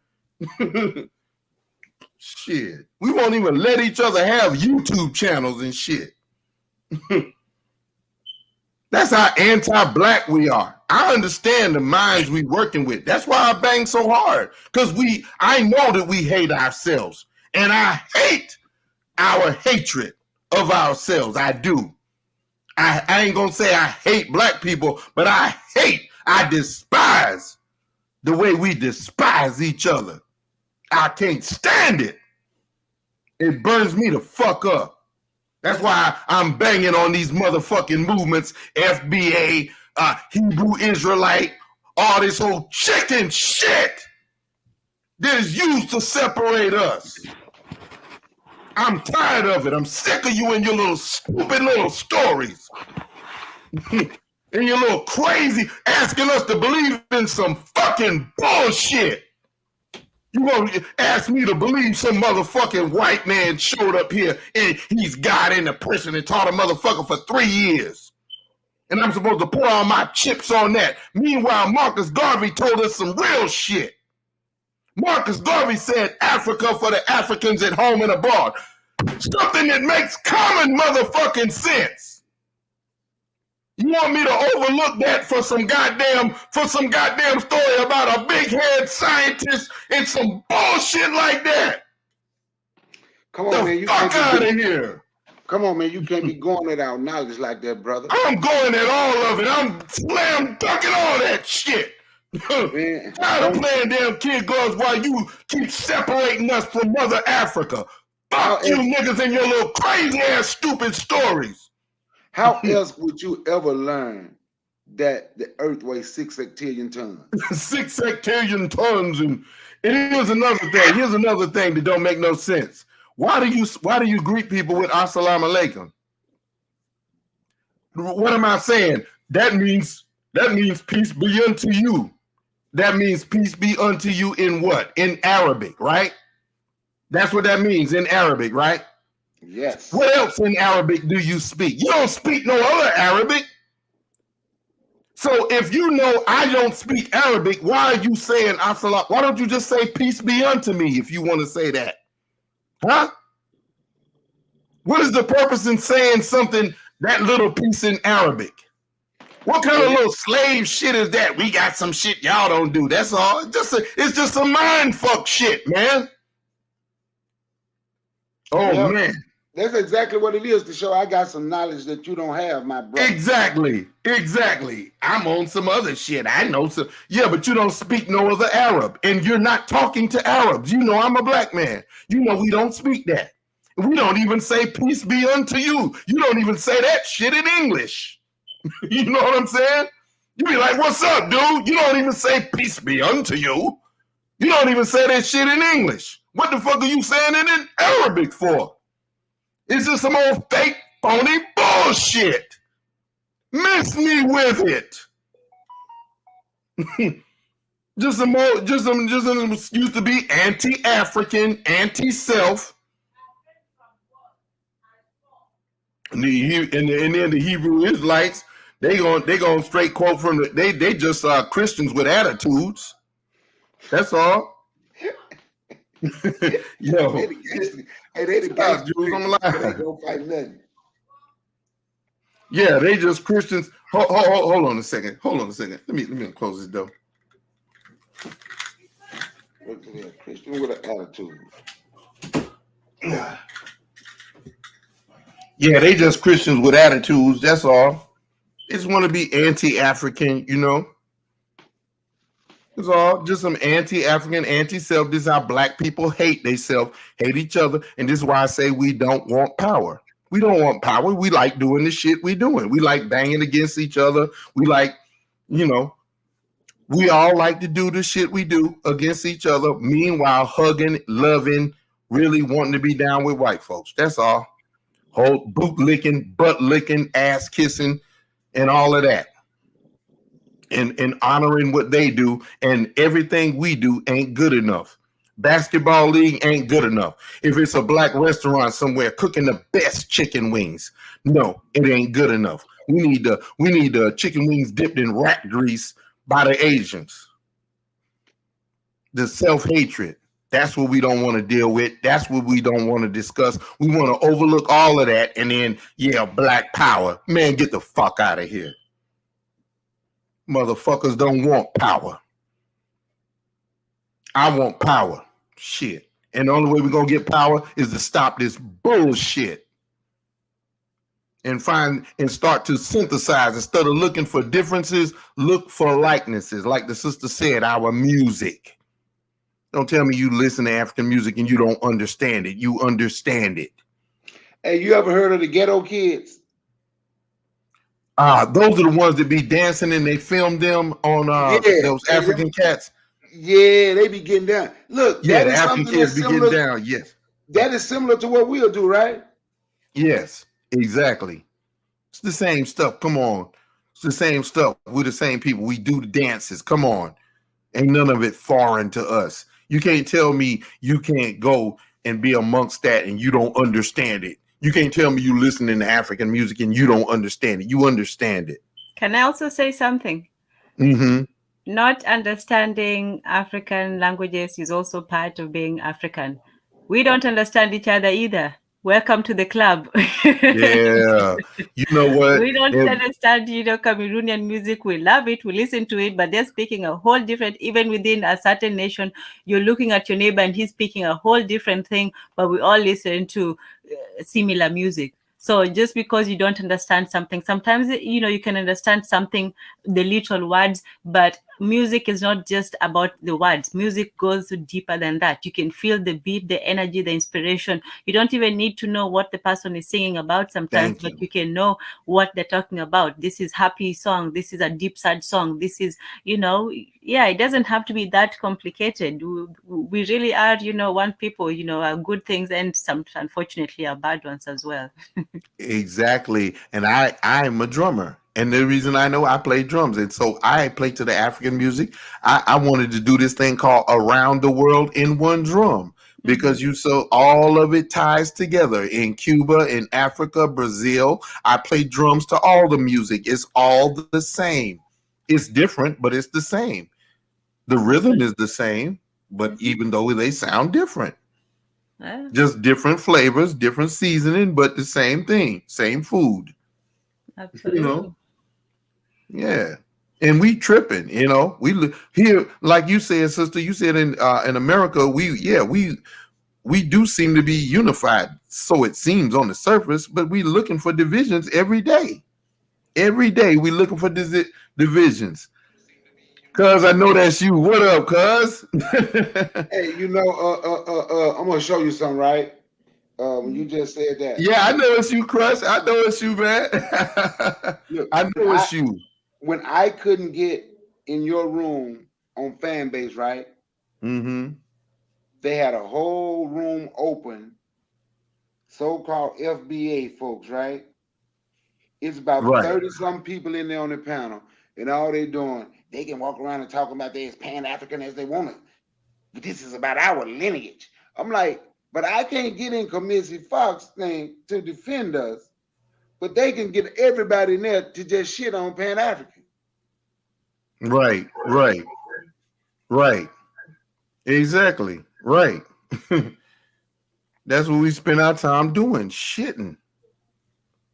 Shit. We won't even let each other have YouTube channels and shit. That's how anti-black we are. I understand the minds we working with. That's why I bang so hard. Because I know that we hate ourselves. And I hate our hatred of ourselves. I do. I ain't gonna say I hate black people, but I despise the way we despise each other. I can't stand it. It burns me the fuck up. That's why I'm banging on these motherfucking movements, FBA, Hebrew Israelite, all this whole chicken shit that is used to separate us. I'm tired of it. I'm sick of you and your little stupid little stories. And your little crazy asking us to believe in some fucking bullshit. You gonna ask me to believe some motherfucking white man showed up here and he's got in the prison and taught a motherfucker for 3 years. And I'm supposed to put all my chips on that. Meanwhile, Marcus Garvey told us some real shit. Marcus Garvey said Africa for the Africans at home and abroad. Something that makes common motherfucking sense. You want me to overlook that for some goddamn story about a big head scientist and some bullshit like that?
Come on, man.
You fuck out of here.
Come on, man. You can't be going at our knowledge like that, brother.
I'm going at all of it. I'm slam dunking all that shit. Man, tired of playing damn kid gloves while you keep separating us from Mother Africa. Fuck you niggas and your little crazy ass stupid stories.
How else would you ever learn that the earth weighs 6 octillion tons.
6 octillion tons. And here's another thing. Here's another thing that don't make no sense. Why do you greet people with assalamu alaikum? What am I saying? That means peace be unto you. That means peace be unto you in what? In Arabic, right? That's what that means in Arabic, right?
Yes.
What else in Arabic do you speak? You don't speak no other Arabic. So if you know I don't speak Arabic, why are you saying assalamu? Why don't you just say peace be unto me if you want to say that? Huh? What is the purpose in saying something, that little piece in Arabic? What kind of little slave shit is that? We got some shit y'all don't do. That's all. It's just a mind fuck shit, man. Oh, man.
That's exactly what it is, to show I got some knowledge that you don't have, my brother.
Exactly. I'm on some other shit. I know some. Yeah, but you don't speak no other Arab, and you're not talking to Arabs. You know I'm a black man. You know we don't speak that. We don't even say peace be unto you. You don't even say that shit in English. You know what I'm saying? You be like, what's up, dude? You don't even say peace be unto you. You don't even say that shit in English. What the fuck are you saying it in Arabic for? It's just some old fake, phony bullshit. Miss me with it. just some used to be anti-African, anti-self. And then the Hebrew Israelites, they going straight quote from they just Christians with attitudes. That's all. Yo,
they the guys
Jews, I'm lying.
They don't fight nothing.
Yeah, they just Christians. Hold on a second. Let me close this door.
Christian with an attitude.
Yeah, they just Christians with attitudes. That's all. They just want to be anti-African, you know. It's all just some anti-African, anti-self. This is how black people hate themselves, hate each other, and this is why I say we don't want power. We don't want power. We like doing the shit we doing. We like banging against each other. We like, you know, we all like to do the shit we do against each other. Meanwhile, hugging, loving, really wanting to be down with white folks. That's all. Whole boot licking, butt licking, ass kissing, and all of that. And honoring what they do, and everything we do ain't good enough. Basketball league ain't good enough. If it's a black restaurant somewhere cooking the best chicken wings, no, it ain't good enough. We need the chicken wings dipped in rat grease by the Asians. The self-hatred. That's what we don't want to deal with. That's what we don't want to discuss. We want to overlook all of that, and then, yeah, black power. Man, get the fuck out of here. Motherfuckers don't want power. I want power. Shit. And the only way we're going to get power is to stop this bullshit. And start to synthesize. Instead of looking for differences, look for likenesses. Like the sister said, our music. Don't tell me you listen to African music and you don't understand it. You understand it.
Hey, you ever heard of the Ghetto Kids?
Those are the ones that be dancing and they film them on those African cats.
Yeah, they be getting down. Look,
yeah, the African kids be getting down. Yes,
that is similar to what we'll do, right?
Yes, exactly. It's the same stuff. Come on, it's the same stuff. We're the same people. We do the dances. Come on, ain't none of it foreign to us. You can't tell me you can't go and be amongst that and you don't understand it. You can't tell me you listening to African music and you don't understand it. You understand it.
Can I also say something?
Mm-hmm.
Not understanding African languages is also part of being African. We don't understand each other either. Welcome to the club.
Yeah. You know what?
We don't understand, Cameroonian music. We love it. We listen to it, but they're speaking a whole different, even within a certain nation, you're looking at your neighbor and he's speaking a whole different thing, but we all listen to similar music. So just because you don't understand something, sometimes, you can understand something, the little words, but music is not just about the words. Music goes deeper than that. You can feel the beat, the energy, the inspiration. You don't even need to know what the person is singing about sometimes,
Thank
but
you.
you can know what they're talking about. This is happy song. This is a deep sad song. This is, yeah, it doesn't have to be that complicated. We really are, one people, are good things and some, unfortunately, are bad ones as well.
Exactly. And I'm a drummer. And the reason I know I play drums. And so I play to the African music. I wanted to do this thing called Around the World in One Drum because you so all of it ties together in Cuba, in Africa, Brazil. I play drums to all the music. It's all the same. It's different, but it's the same. The rhythm is the same, but even though they sound different.
Ah,
Just different flavors, different seasoning, but the same thing, same food. You know,
absolutely.
yeah. And we tripping, here, like you said, sister. You said in America, we do seem to be unified. So it seems on the surface, but we looking for divisions every day. Every day we looking for divisions. Cuz I know that's you. What up, cuz?
Hey, I'm gonna show you something, right? When you just said that,
Yeah, I know it's you, Crush. I know it's you, man.
look,
I know it's you.
when I couldn't get in your room on fan base, right?
Mm-hmm.
They had a whole room open, so-called FBA folks, right? It's about
Right.
30 some people in there on the panel, and all they doing, they can walk around and talk about they as Pan-African as they want to. But this is about our lineage. I'm like, but I can't get in Commissie Fox thing to defend us, but they can get everybody in there to just shit on Pan-African.
Right. Right. Right. Exactly. Right. That's what we spend our time doing, shitting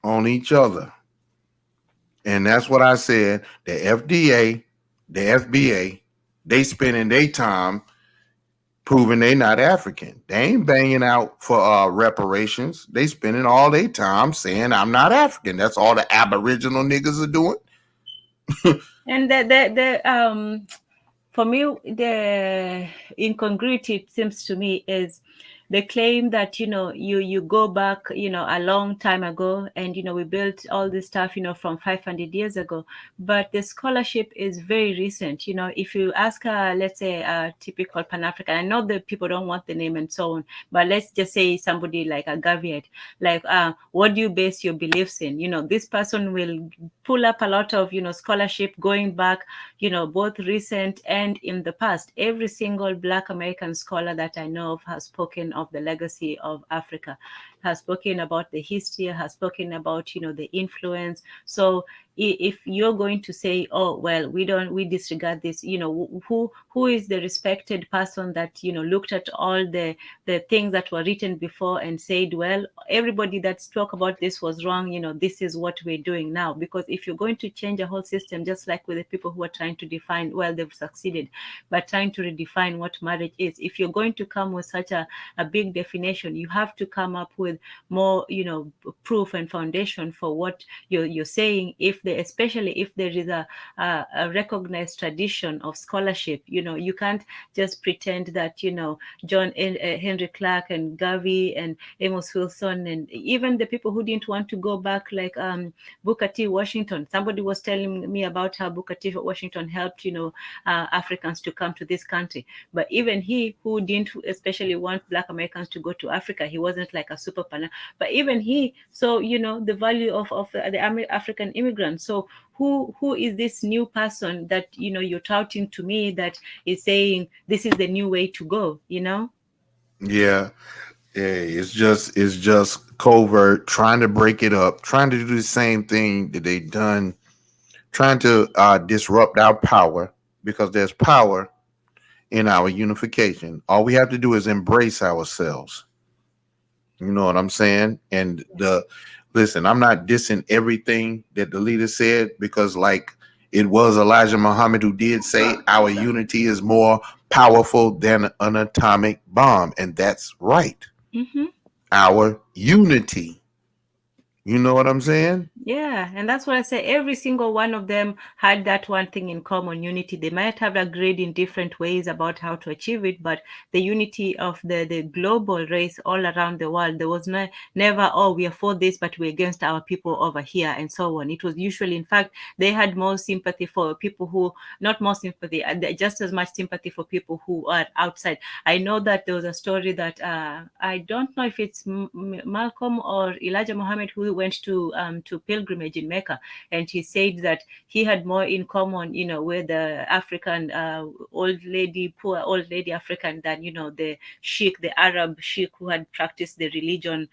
on each other. And that's what I said. The FDA, the FBA, they spending their time proving they not African. They ain't banging out for reparations. They spending all their time saying I'm not African. That's all the Aboriginal niggas are doing.
And for me, the incongruity, it seems to me, is the claim that you go back a long time ago, and we built all this stuff from 500 years ago, but the scholarship is very recent. If you ask let's say a typical Pan-African, I know that people don't want the name and so on, but let's just say somebody like a Gaviet, like what do you base your beliefs in? This person will pull up a lot of scholarship going back, both recent and in the past. Every single Black American scholar that I know of has spoken of the legacy of Africa, has spoken about the history, has spoken about the influence. So if you're going to say, oh well, we disregard this, who is the respected person that looked at all the things that were written before and said, well, everybody that spoke about this was wrong, this is what we're doing now? Because if you're going to change a whole system, just like with the people who are trying to define, well, they've succeeded, but trying to redefine what marriage is, if you're going to come with such a big definition, you have to come up with more proof and foundation for what you're saying. Especially if there is a recognized tradition of scholarship, you can't just pretend that John Henry Clark and Garvey and Amos Wilson and even the people who didn't want to go back, like Booker T. Washington. Somebody was telling me about how Booker T. Washington helped Africans to come to this country, but even he, who didn't especially want Black Americans to go to Africa, he wasn't like a super pana, but even he saw the value of the African immigrants. So who is this new person that you're touting to me that is saying this is the new way to go?
Yeah. Yeah, it's just covert, trying to break it up, trying to do the same thing that they done, trying to disrupt our power, because there's power in our unification. All we have to do is embrace ourselves. You know what I'm saying? And listen, I'm not dissing everything that the leader said, because like it was Elijah Muhammad who did say our unity is more powerful than an atomic bomb, and that's right.
Mm-hmm.
Our unity You know what I'm saying?
Yeah, and that's what I say. Every single one of them had that one thing in common, unity. They might have agreed in different ways about how to achieve it, but the unity of the global race all around the world, there was never, oh, we are for this, but we're against our people over here, and so on. It was usually, in fact, they had more sympathy for people who, not more sympathy, just as much sympathy for people who are outside. I know that there was a story that I don't know if it's Malcolm or Elijah Muhammad who went to pilgrimage in Mecca, and he said that he had more in common, with the African poor old lady African than the sheikh, the Arab sheikh who had practiced the religion,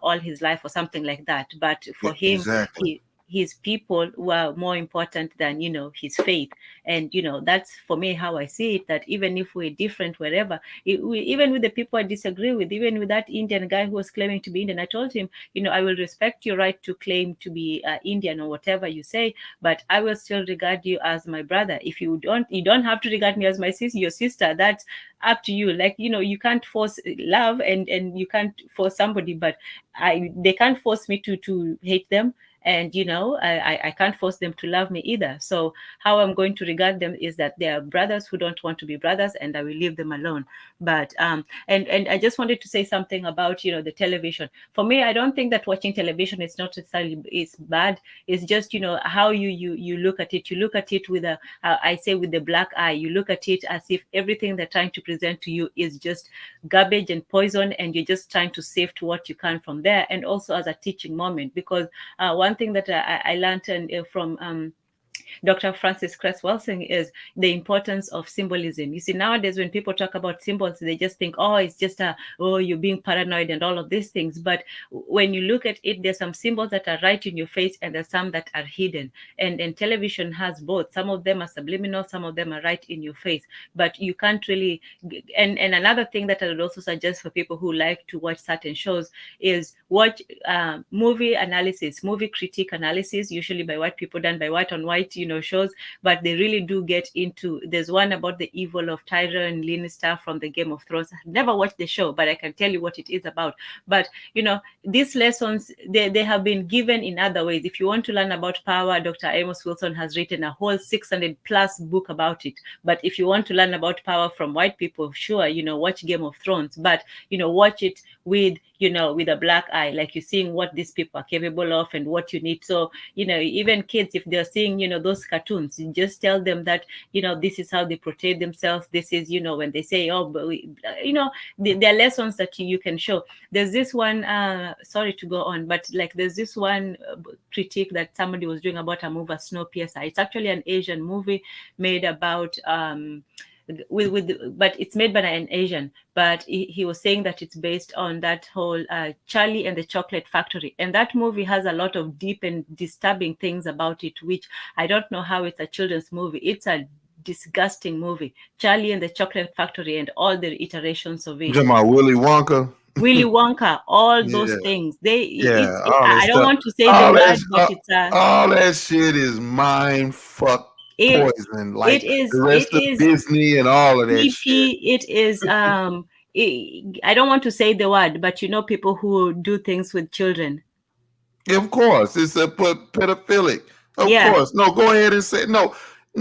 all his life or something like that. But for him,
Exactly.
his people were more important than his faith. And that's for me how I see it, that even if we're different wherever, even with the people I disagree with, even with that Indian guy who was claiming to be Indian, I told him, I will respect your right to claim to be Indian or whatever you say, but I will still regard you as my brother. If you don't have to regard me as your sister. That's up to you. Like, you can't force love, and you can't force somebody, but they can't force me to hate them. And I can't force them to love me either. So how I'm going to regard them is that they are brothers who don't want to be brothers, and I will leave them alone. But and I just wanted to say something about the television. For me, I don't think that watching television is not necessarily is bad. It's just how you look at it. You look at it with I say with the black eye. You look at it as if everything they're trying to present to you is just garbage and poison, and you're just trying to sift what you can from there. And also as a teaching moment, because one thing that I learned from Dr. Francis Cress-Welsing is the importance of symbolism. You see, nowadays when people talk about symbols, they just think, oh, it's just you're being paranoid and all of these things. But when you look at it, there's some symbols that are right in your face, and there's some that are hidden. And television has both. Some of them are subliminal, some of them are right in your face. But you can't really. And another thing that I would also suggest for people who like to watch certain shows is watch movie analysis, movie critique analysis, usually by white people, done by white on white, shows. But they really do get into. There's one about the evil of Tyrion Lannister from the Game of Thrones. I've never watched the show, but I can tell you what it is about. But these lessons, they have been given in other ways. If you want to learn about power, Dr. Amos Wilson has written a whole 600 plus book about it. But if you want to learn about power from white people, sure, watch Game of Thrones. But watch it with with a black eye, like you're seeing what these people are capable of and what you need. So even kids, if they're seeing those cartoons, you just tell them that this is how they portray themselves. This is when they say, oh, but there are lessons that you can show. There's this one, sorry to go on, but like there's this one critique that somebody was doing about a movie, Snowpiercer. It's actually an Asian movie made about but it's made by an Asian, but he was saying that it's based on that whole Charlie and the Chocolate Factory, and that movie has a lot of deep and disturbing things about it, which I don't know how it's a children's movie. It's a disgusting movie, Charlie and the Chocolate Factory, and all the iterations of it.
You talking about Willy Wonka?
Willy Wonka, all those things. I don't
stuff.
want to say the word, but it's
all that shit is mind fuck poison, like the rest of Disney and all of that shit.
It is I don't want to say the word, but people who do things with children.
Of course, it's a pedophilic. Of course, no. Go ahead and say no.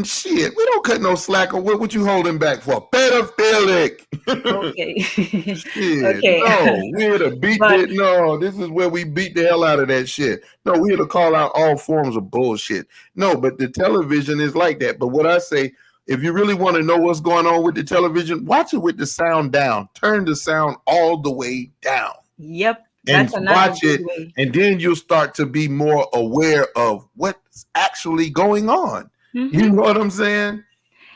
Shit, we don't cut no slack. What you holding back for? Pedophilic.
Okay.
Shit.
Okay.
No, we're to beat it. No, this is where we beat the hell out of that shit. No, we're to call out all forms of bullshit. No, but the television is like that. But what I say, if you really want to know what's going on with the television, watch it with the sound down. Turn the sound all the way down.
Yep.
And watch it, and then you'll start to be more aware of what's actually going on. Mm-hmm. You know what I'm saying?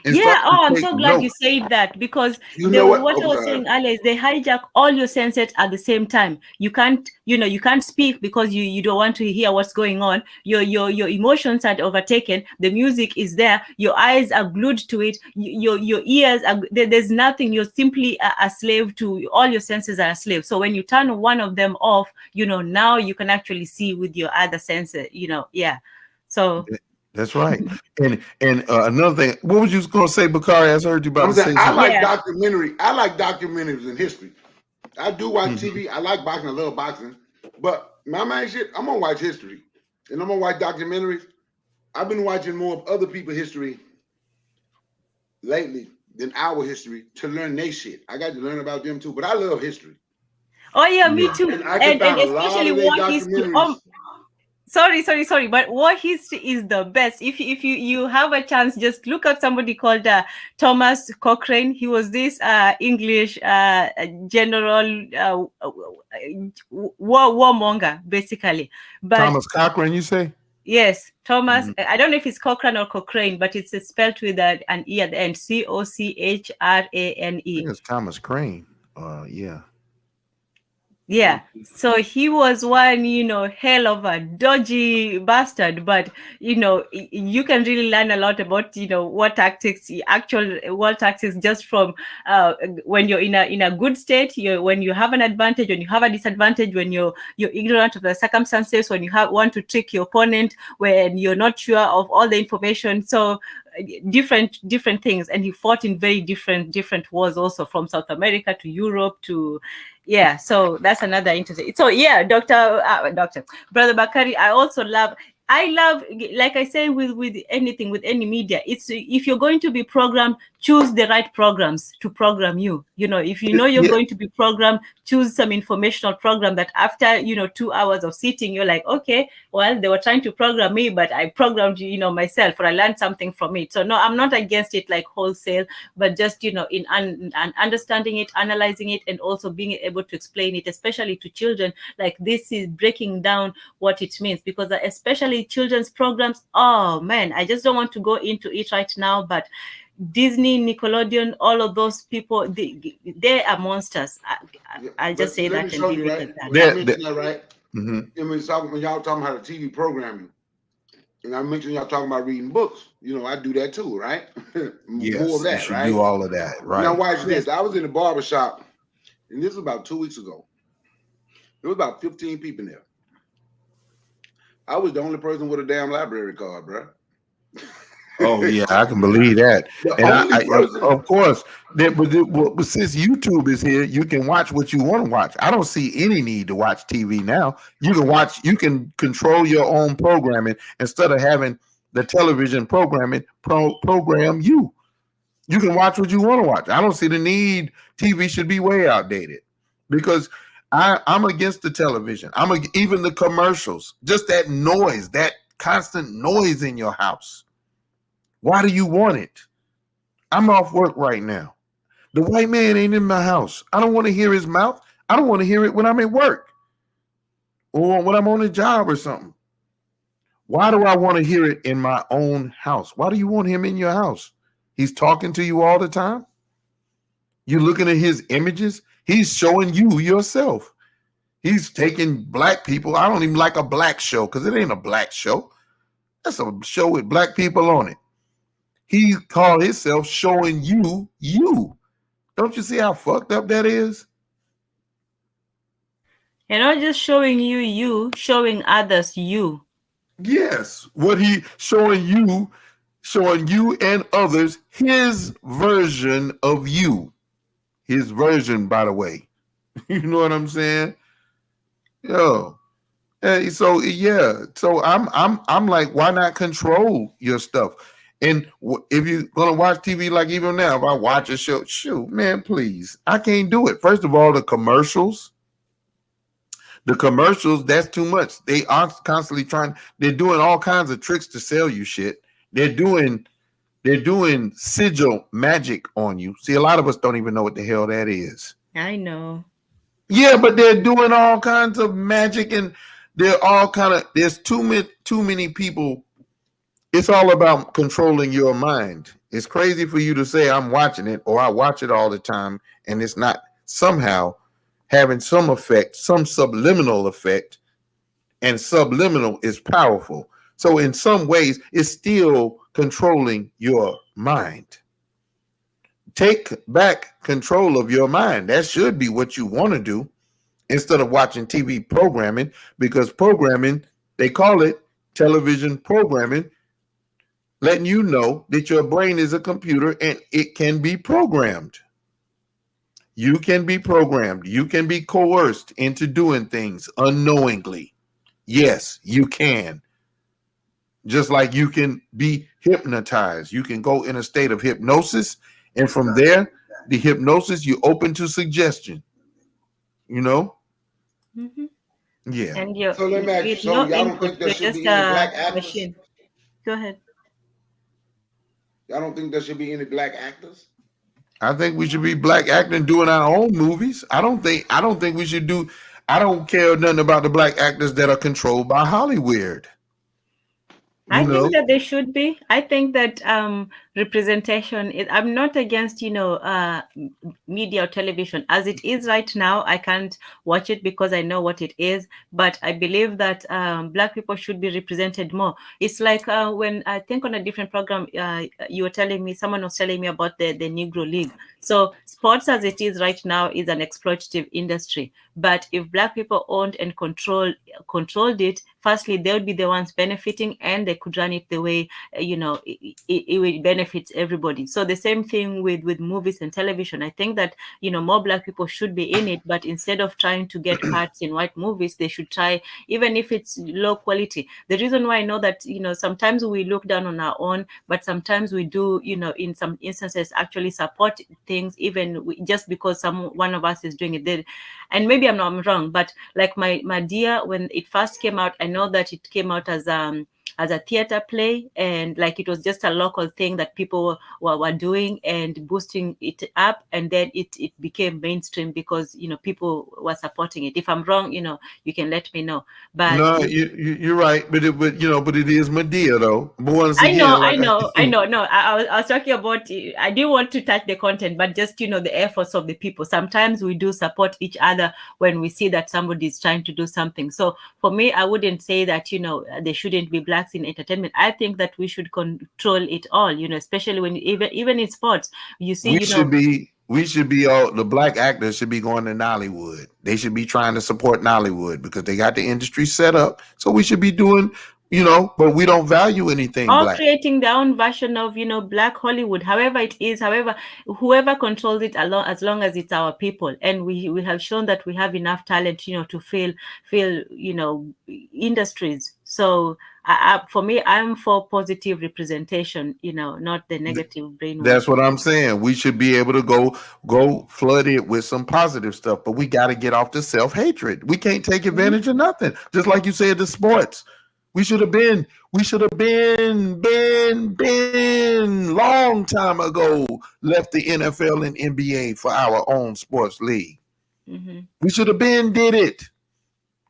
And I'm so glad you said that, because what I was saying earlier is they hijack all your senses at the same time. You can't, you can't speak because you don't want to hear what's going on. Your emotions are overtaken. The music is there. Your eyes are glued to it. Your ears are. There's nothing. You're simply a slave to all your senses are a slave. So when you turn one of them off, now you can actually see with your other senses. So.
That's right. And another thing, what was you going to say, Bakari? I heard you about to say something.
I like documentary. I like documentaries in history. I do watch TV. I like boxing. I love boxing. But My main shit, I'm gonna watch history. And I'm gonna watch documentaries. I've been watching more of other people's history lately than our history to learn their shit. I got to learn about them too, but I love history.
Oh yeah, me
Yeah.
too.
And I can
And
find a lot
especially
of their
war history.
documentaries.
Sorry, but war history is the best. If you have a chance, just look up somebody called Thomas Cochrane. He was this English general warmonger, basically. But
Thomas Cochran, you say?
yes, Thomas.
Mhm.
I don't know if it's Cochrane or Cochrane, but it's spelled with an E at the end. Cochrane.
I think it's Thomas Crane. Yeah.
Yeah. So he was one, hell of a dodgy bastard, but you can really learn a lot about, actual war tactics just from when you're in a good state, when you have an advantage, when you have a disadvantage, when you're ignorant of the circumstances, when you want to trick your opponent, when you're not sure of all the information. So different things, and he fought in very different wars also, from South America to Europe to so that's another interesting. So Dr. Brother Bakari, I love, like I say, with anything, with any media, it's if you're going to be programmed, choose the right programs to program you. If you know you're
Yeah.
going to be programmed, choose some informational program that after 2 hours of sitting, you're like, okay, well, they were trying to program me, but I programmed myself, or I learned something from it. So no, I'm not against it like wholesale, but just in understanding it, analyzing it, and also being able to explain it, especially to children. Like, this is breaking down what it means, because especially children's programs, oh man, I just don't want to go into it right now, but Disney, Nickelodeon, all of those people, they are monsters. I'll just say
Let
that
me
and
show
leave
you,
it
right?
at that.
When I mentioned that, right?
Mhm.
And when y'all talking about the TV program you, and I mentioned y'all talking about reading books, I do that too, right? More
Yes,
of
you
that,
should
right?
do all of that, right?
Now watch this. I was in a barber shop, and this was about 2 weeks ago. There was about 15 people in there. I was the only person with a damn library card, bro.
Oh yeah, I can believe that.
The
And
only person.
of course, but since YouTube is here, you can watch what you want to watch. I don't see any need to watch TV now. You can control your own programming instead of having the television programming program you. You can watch what you want to watch. I don't see the need. TV should be way outdated because I'm against the television. Even the commercials, just that noise, that constant noise in your house. Why do you want it? I'm off work right now. The white man ain't in my house. I don't want to hear his mouth. I don't want to hear it when I'm at work or when I'm on a job or something. Why do I want to hear it in my own house? Why do you want him in your house? He's talking to you all the time. You're looking at his images. He's showing you yourself. He's taking black people. I don't even like a black show because it ain't a black show. That's a show with black people on it. He called himself showing you. Don't you see how fucked up that is?
And not just showing you, showing others you.
Yes. What he showing you and others his version of you. His version, by the way. You know what I'm saying? Yo. So I'm like, why not control your stuff? And if you're gonna watch TV, like even now, if I watch a show, shoot, man, please, I can't do it. First of all, the commercials, that's too much. They are constantly they're doing all kinds of tricks to sell you shit. They're doing sigil magic on you. See, a lot of us don't even know what the hell that is.
I know.
Yeah, but they're doing all kinds of magic, and there's too many people. It's all about controlling your mind. It's crazy for you to say I'm watching it or I watch it all the time, and it's not somehow having some effect, some subliminal effect, and subliminal is powerful. So in some ways, it's still controlling your mind. Take back control of your mind. That should be what you want to do instead of watching TV programming, because programming, they call it television programming, letting you know that your brain is a computer and it can be programmed. You can be programmed. You can be coerced into doing things unknowingly. Yes, you can. Just like you can be hypnotized. You can go in a state of hypnosis, and from there, the hypnosis, you open to suggestion. You know?
Mhm.
Yeah.
And you're
So let me ask you,
with
so
no
y'all don't
input,
think there
you're
should
just
be any
a
black actors?
machine. Go ahead.
Y'all don't think there should be any black actors?
I think we should be black acting doing our own movies. I don't think we should do. I don't care nothing about the black actors that are controlled by Hollywood.
I
You know,
think that they should be. I think that representation is, I'm not against, media or television. As it is right now, I can't watch it because I know what it is. But I believe that Black people should be represented more. It's like when I think on a different program, you were telling me, someone was telling me about the Negro League. So sports as it is right now is an exploitative industry. But if Black people owned and controlled it, firstly, they would be the ones benefiting, and they could run it the way it benefits everybody. So the same thing with movies and television. I think that more Black people should be in it, but instead of trying to get parts in white movies, they should try, even if it's low quality. The reason why I know that sometimes we look down on our own, but sometimes we do in some instances actually support things, even just because one of us is doing it. And maybe I'm wrong, but like my dear, when it first came out, I know that it came out as a theater play, and like it was just a local thing that people were doing and boosting it up, and then it became mainstream because people were supporting it. If I'm wrong, you can let me know. But
no, you're right, but it is Medea though. But once
I know,
again,
I
like
know, I know. No, I was talking about. I didn't want to touch the content, but just the efforts of the people. Sometimes we do support each other when we see that somebody is trying to do something. So for me, I wouldn't say that there shouldn't be blacks in entertainment. I think that we should control it all. Especially when even in sports, you see,
we should be all the black actors should be going to Nollywood. They should be trying to support Nollywood because they got the industry set up. So we should be doing, but we don't value anything
or
black.
creating their own version of Black Hollywood, however it is, however whoever controls it, as long as it's our people. And we have shown that we have enough talent to fill industries. So for me, I'm for positive representation, not the negative
That's
brainwash.
what I'm saying. We should be able to go flood it with some positive stuff, but we got to get off the self-hatred. We can't take advantage of nothing. Just like you said, the sports. We should have been long time ago left the NFL and NBA for our own sports league. We should have been did it.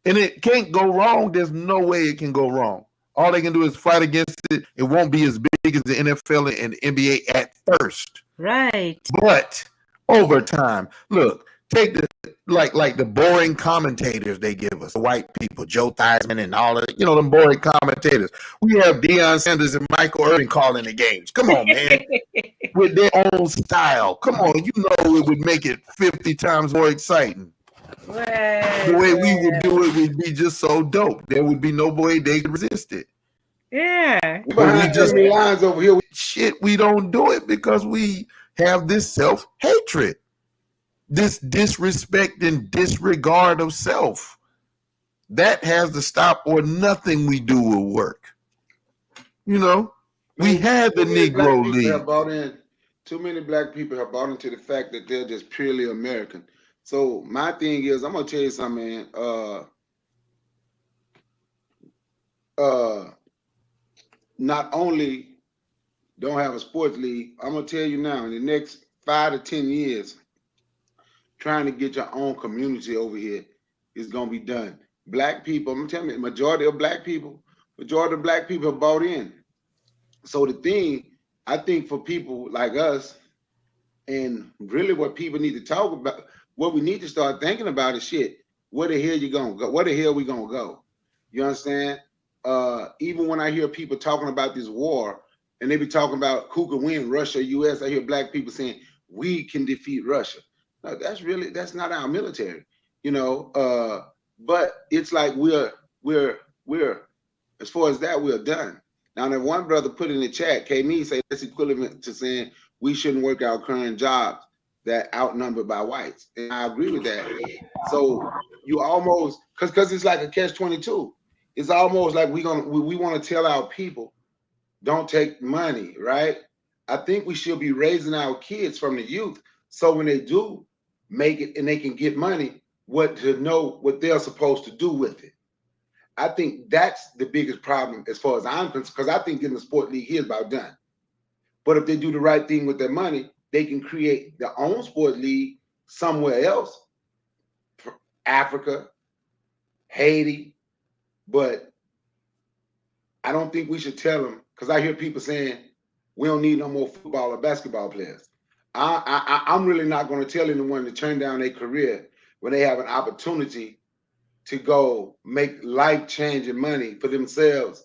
And it can't go wrong. There's no way it can go wrong. All they can do is fight against it. It won't be as big as the NFL and NBA at first.
Right.
But over time, look, take the like the boring commentators they give us, the white people, Joe Theismann and all of it, them boring commentators. We have Deion Sanders and Michael Irvin calling the games. Come on, man. With their own style. Come on, it would make it 50 times more exciting. The way we would do it would be just so dope. There would be no way they could resist it.
Yeah.
We just lines over here.
Shit, we don't do it because we have this self-hatred, this disrespect and disregard of self. That has to stop, or nothing we do will work. We had the Negro League.
Too many black people have bought into the fact that they're just purely American. So my thing is, I'm gonna tell you something, man. Not only don't have a sports league, I'm gonna tell you now, in the next 5 to 10 years, trying to get your own community over here is gonna be done. Black people, I'm telling you, majority of black people have bought in. So the thing, I think for people like us, and really what people need to talk about, what we need to start thinking about is shit. Where the hell you gonna go? Where the hell we gonna go? You understand? Even when I hear people talking about this war, and they be talking about who could win, Russia, US, I hear black people saying we can defeat Russia. No, that's not our military, but it's like we're as far as that, we're done. Now, that one brother put in the chat, K-Me say that's equivalent to saying we shouldn't work our current jobs. that outnumbered by whites, and I agree with that. So you almost because it's like a catch-22. It's almost like we want to tell our people don't take money, right? I think we should be raising our kids from the youth so when they do make it and they can get money, what to know what they're supposed to do with it. I think that's the biggest problem as far as I'm concerned, because I think getting the sport league here is about done. But if they do the right thing with their money, they can create their own sport league somewhere else, Africa, Haiti. But I don't think we should tell them, because I hear people saying we don't need no more football or basketball players. I'm really not going to tell anyone to turn down their career when they have an opportunity to go make life-changing money for themselves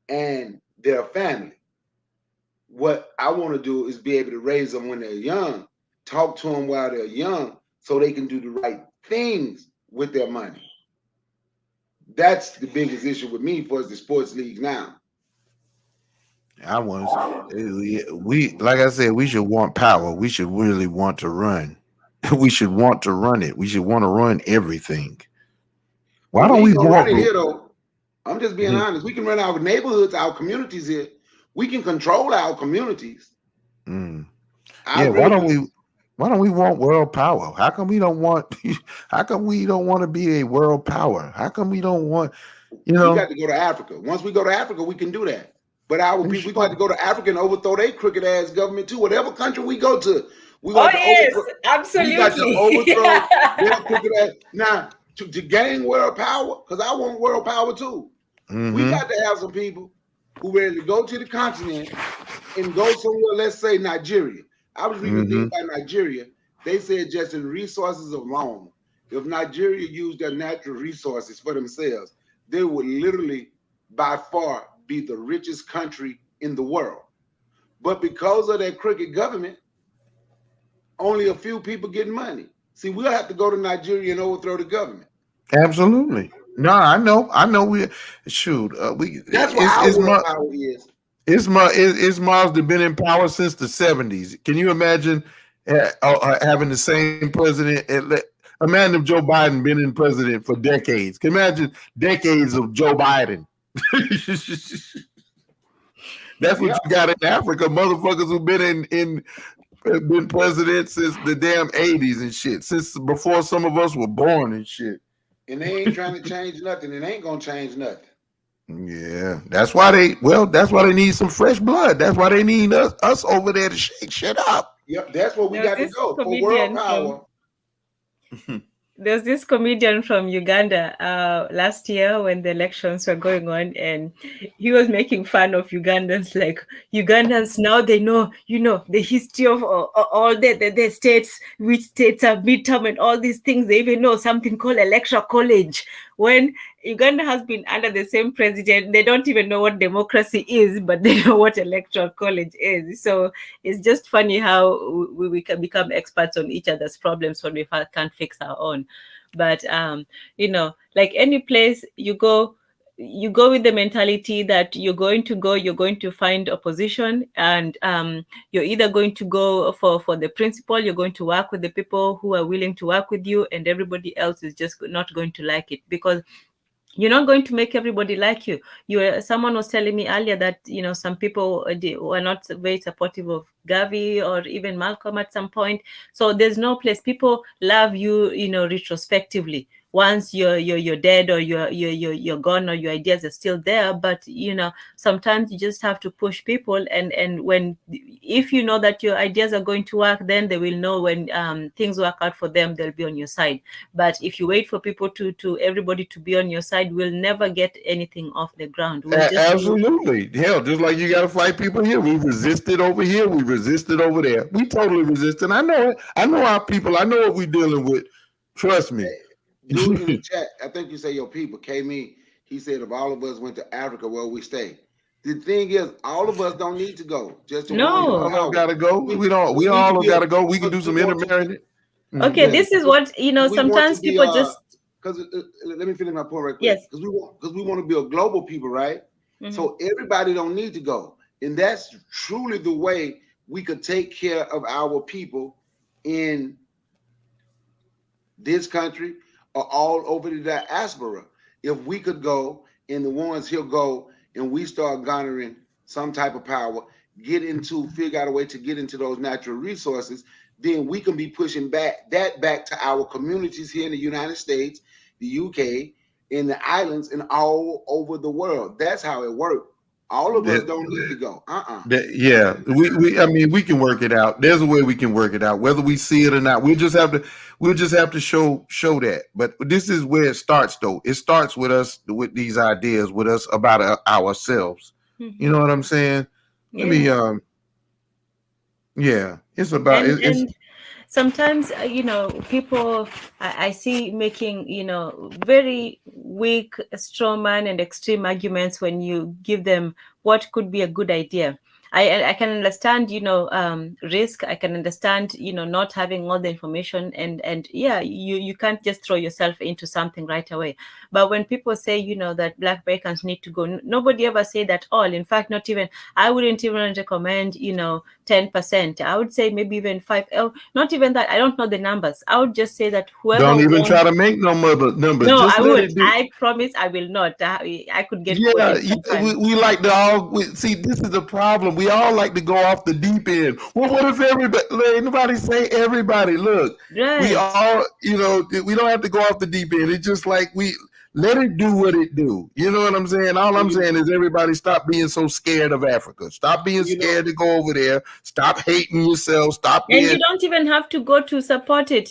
and their family. What I want to do is be able to raise them when they're young, talk to them while they're young so they can do the right things with their money. That's the biggest issue with me for the sports leagues now.
We like I said, we should want power. We should really want to run. We should want to run it. We should want to run everything. Why don't we
run it here though? I'm just being honest. We can run our neighborhoods, our communities here. We can control our communities.
Yeah, why don't we want world power? How come we don't want to be a world power? How come we don't want,
we got to go to Africa. Once we go to Africa, we can do that. But our people, we got to go to Africa and overthrow their crooked ass government too. Whatever country we go to, we got
absolutely.
We got to overthrow their crooked ass. Now, to gain world power, because I want world power too. We got to have some people who ready to go to the continent and go somewhere, let's say Nigeria. I was reading things about Nigeria. They said just in resources alone, if Nigeria used their natural resources for themselves, they would literally by far be the richest country in the world. But because of that crooked government, only a few people getting money. See, we'll have to go to Nigeria and overthrow the government.
Absolutely. No, I know. We shoot.
That's what our world power is.
Ismail's been in power since the 70s. Can you imagine having the same president? Imagine if Joe Biden been in president for decades. Can you imagine decades of Joe Biden? That's what you got in Africa. Motherfuckers who've been president since the damn 80s and shit. Since before some of us were born and shit.
And they ain't trying to change nothing. It ain't gonna change nothing.
Yeah, that's why they need some fresh blood. That's why they need us over there to shake shit up.
Yep, that's what we got to go for world power.
There's this comedian from Uganda last year when the elections were going on, and he was making fun of Ugandans. Like, Ugandans now they know, the history of all the states, which states are midterm and all these things. They even know something called electoral college. When Uganda has been under the same president, they don't even know what democracy is, but they know what electoral college is. So it's just funny how we can become experts on each other's problems when we can't fix our own. But like any place you go with the mentality that you're going to find opposition, and you're either going to go for the principle, you're going to work with the people who are willing to work with you, and everybody else is just not going to like it, because you're not going to make everybody like you. Someone was telling me earlier that some people were not very supportive of Gavi or even Malcolm at some point. So there's no place. People love you, retrospectively. Once you're dead or you're gone, or your ideas are still there, but sometimes you just have to push people, and if you know that your ideas are going to work, then they will know when things work out for them, they'll be on your side. But if you wait for people to everybody to be on your side, we'll never get anything off the ground.
Absolutely. Hell, just like you got to fight people here. We resisted over here. We resisted over there. We totally resisted. I know it. I know our people. I know what we're dealing with. Trust me.
Dude in the chat, I think you say your people came in. He said if all of us went to Africa, where we stay. The thing is, all of us don't need to go. Just to
all gotta go. We all gotta go. We can do some intermarrying.
Okay, this is what sometimes people just
because let me finish my point right quick.
Yes,
because we want to be a global people, right? So everybody don't need to go, and that's truly the way we could take care of our people in this country or all over the diaspora. If we could go, and the ones he'll go, and we start garnering some type of power, figure out a way to get into those natural resources, then we can be pushing back to our communities here in the United States, the UK, in the islands, and all over the world. That's how it works. All of us don't need to go.
Yeah, I mean, we can work it out. There's a way we can work it out, whether we see it or not. We'll just have to show that. But this is where it starts, though. It starts with us, with these ideas, with us about ourselves.
Mm-hmm.
You know what I'm saying?
Yeah.
Let me, yeah, it's about
and sometimes people I see making very weak strawman and extreme arguments when you give them what could be a good idea. I can understand risk. I can understand not having all the information, and yeah, you can't just throw yourself into something right away. But when people say that Black Americans need to go, nobody ever say that all. In fact, not even I wouldn't even recommend 10%. I would say maybe even 5. Oh, not even that. I don't know the numbers. I would just say that whoever
don't even
wants,
try to make no numbers.
no,
Just
I
let
would.
it do.
I promise I will not. I could get
Yeah,
quoted sometimes.
we like to all see. This is the problem. We all like to go off the deep end. Well, what if everybody? Ain't nobody say everybody. Look,
Right.
we all, we don't have to go off the deep end. It's just like we let it do what it do. You know what I'm saying? All I'm saying is everybody stop being so scared of Africa. Stop being scared to go over there. Stop hating yourself. Stop being.
And you don't even have to go to support it.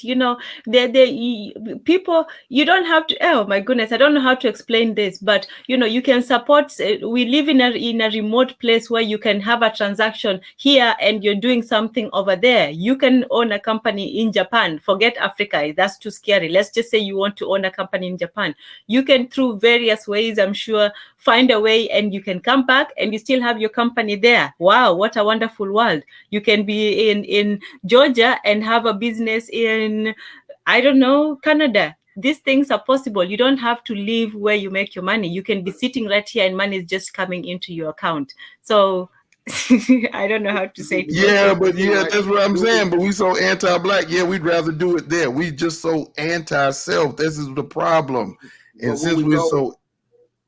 People, you don't have to. Oh my goodness, I don't know how to explain this, but you can support. We live in a remote place where you can have a transaction here, and you're doing something over there. You can own a company in Japan. Forget Africa; that's too scary. Let's just say you want to own a company in Japan. You can, through various ways, I'm sure, find a way, and you can come back, and you still have your company there. Wow, what a wonderful world! You can be in Georgia and have a business in, I don't know, Canada. These things are possible. You don't have to live where you make your money. You can be sitting right here and money is just coming into your account. So I don't know how to say it.
Yeah, but that's what I'm saying. But we so anti-Black. Yeah, we'd rather do it there. We just so anti-self. This is the problem. And since we're so,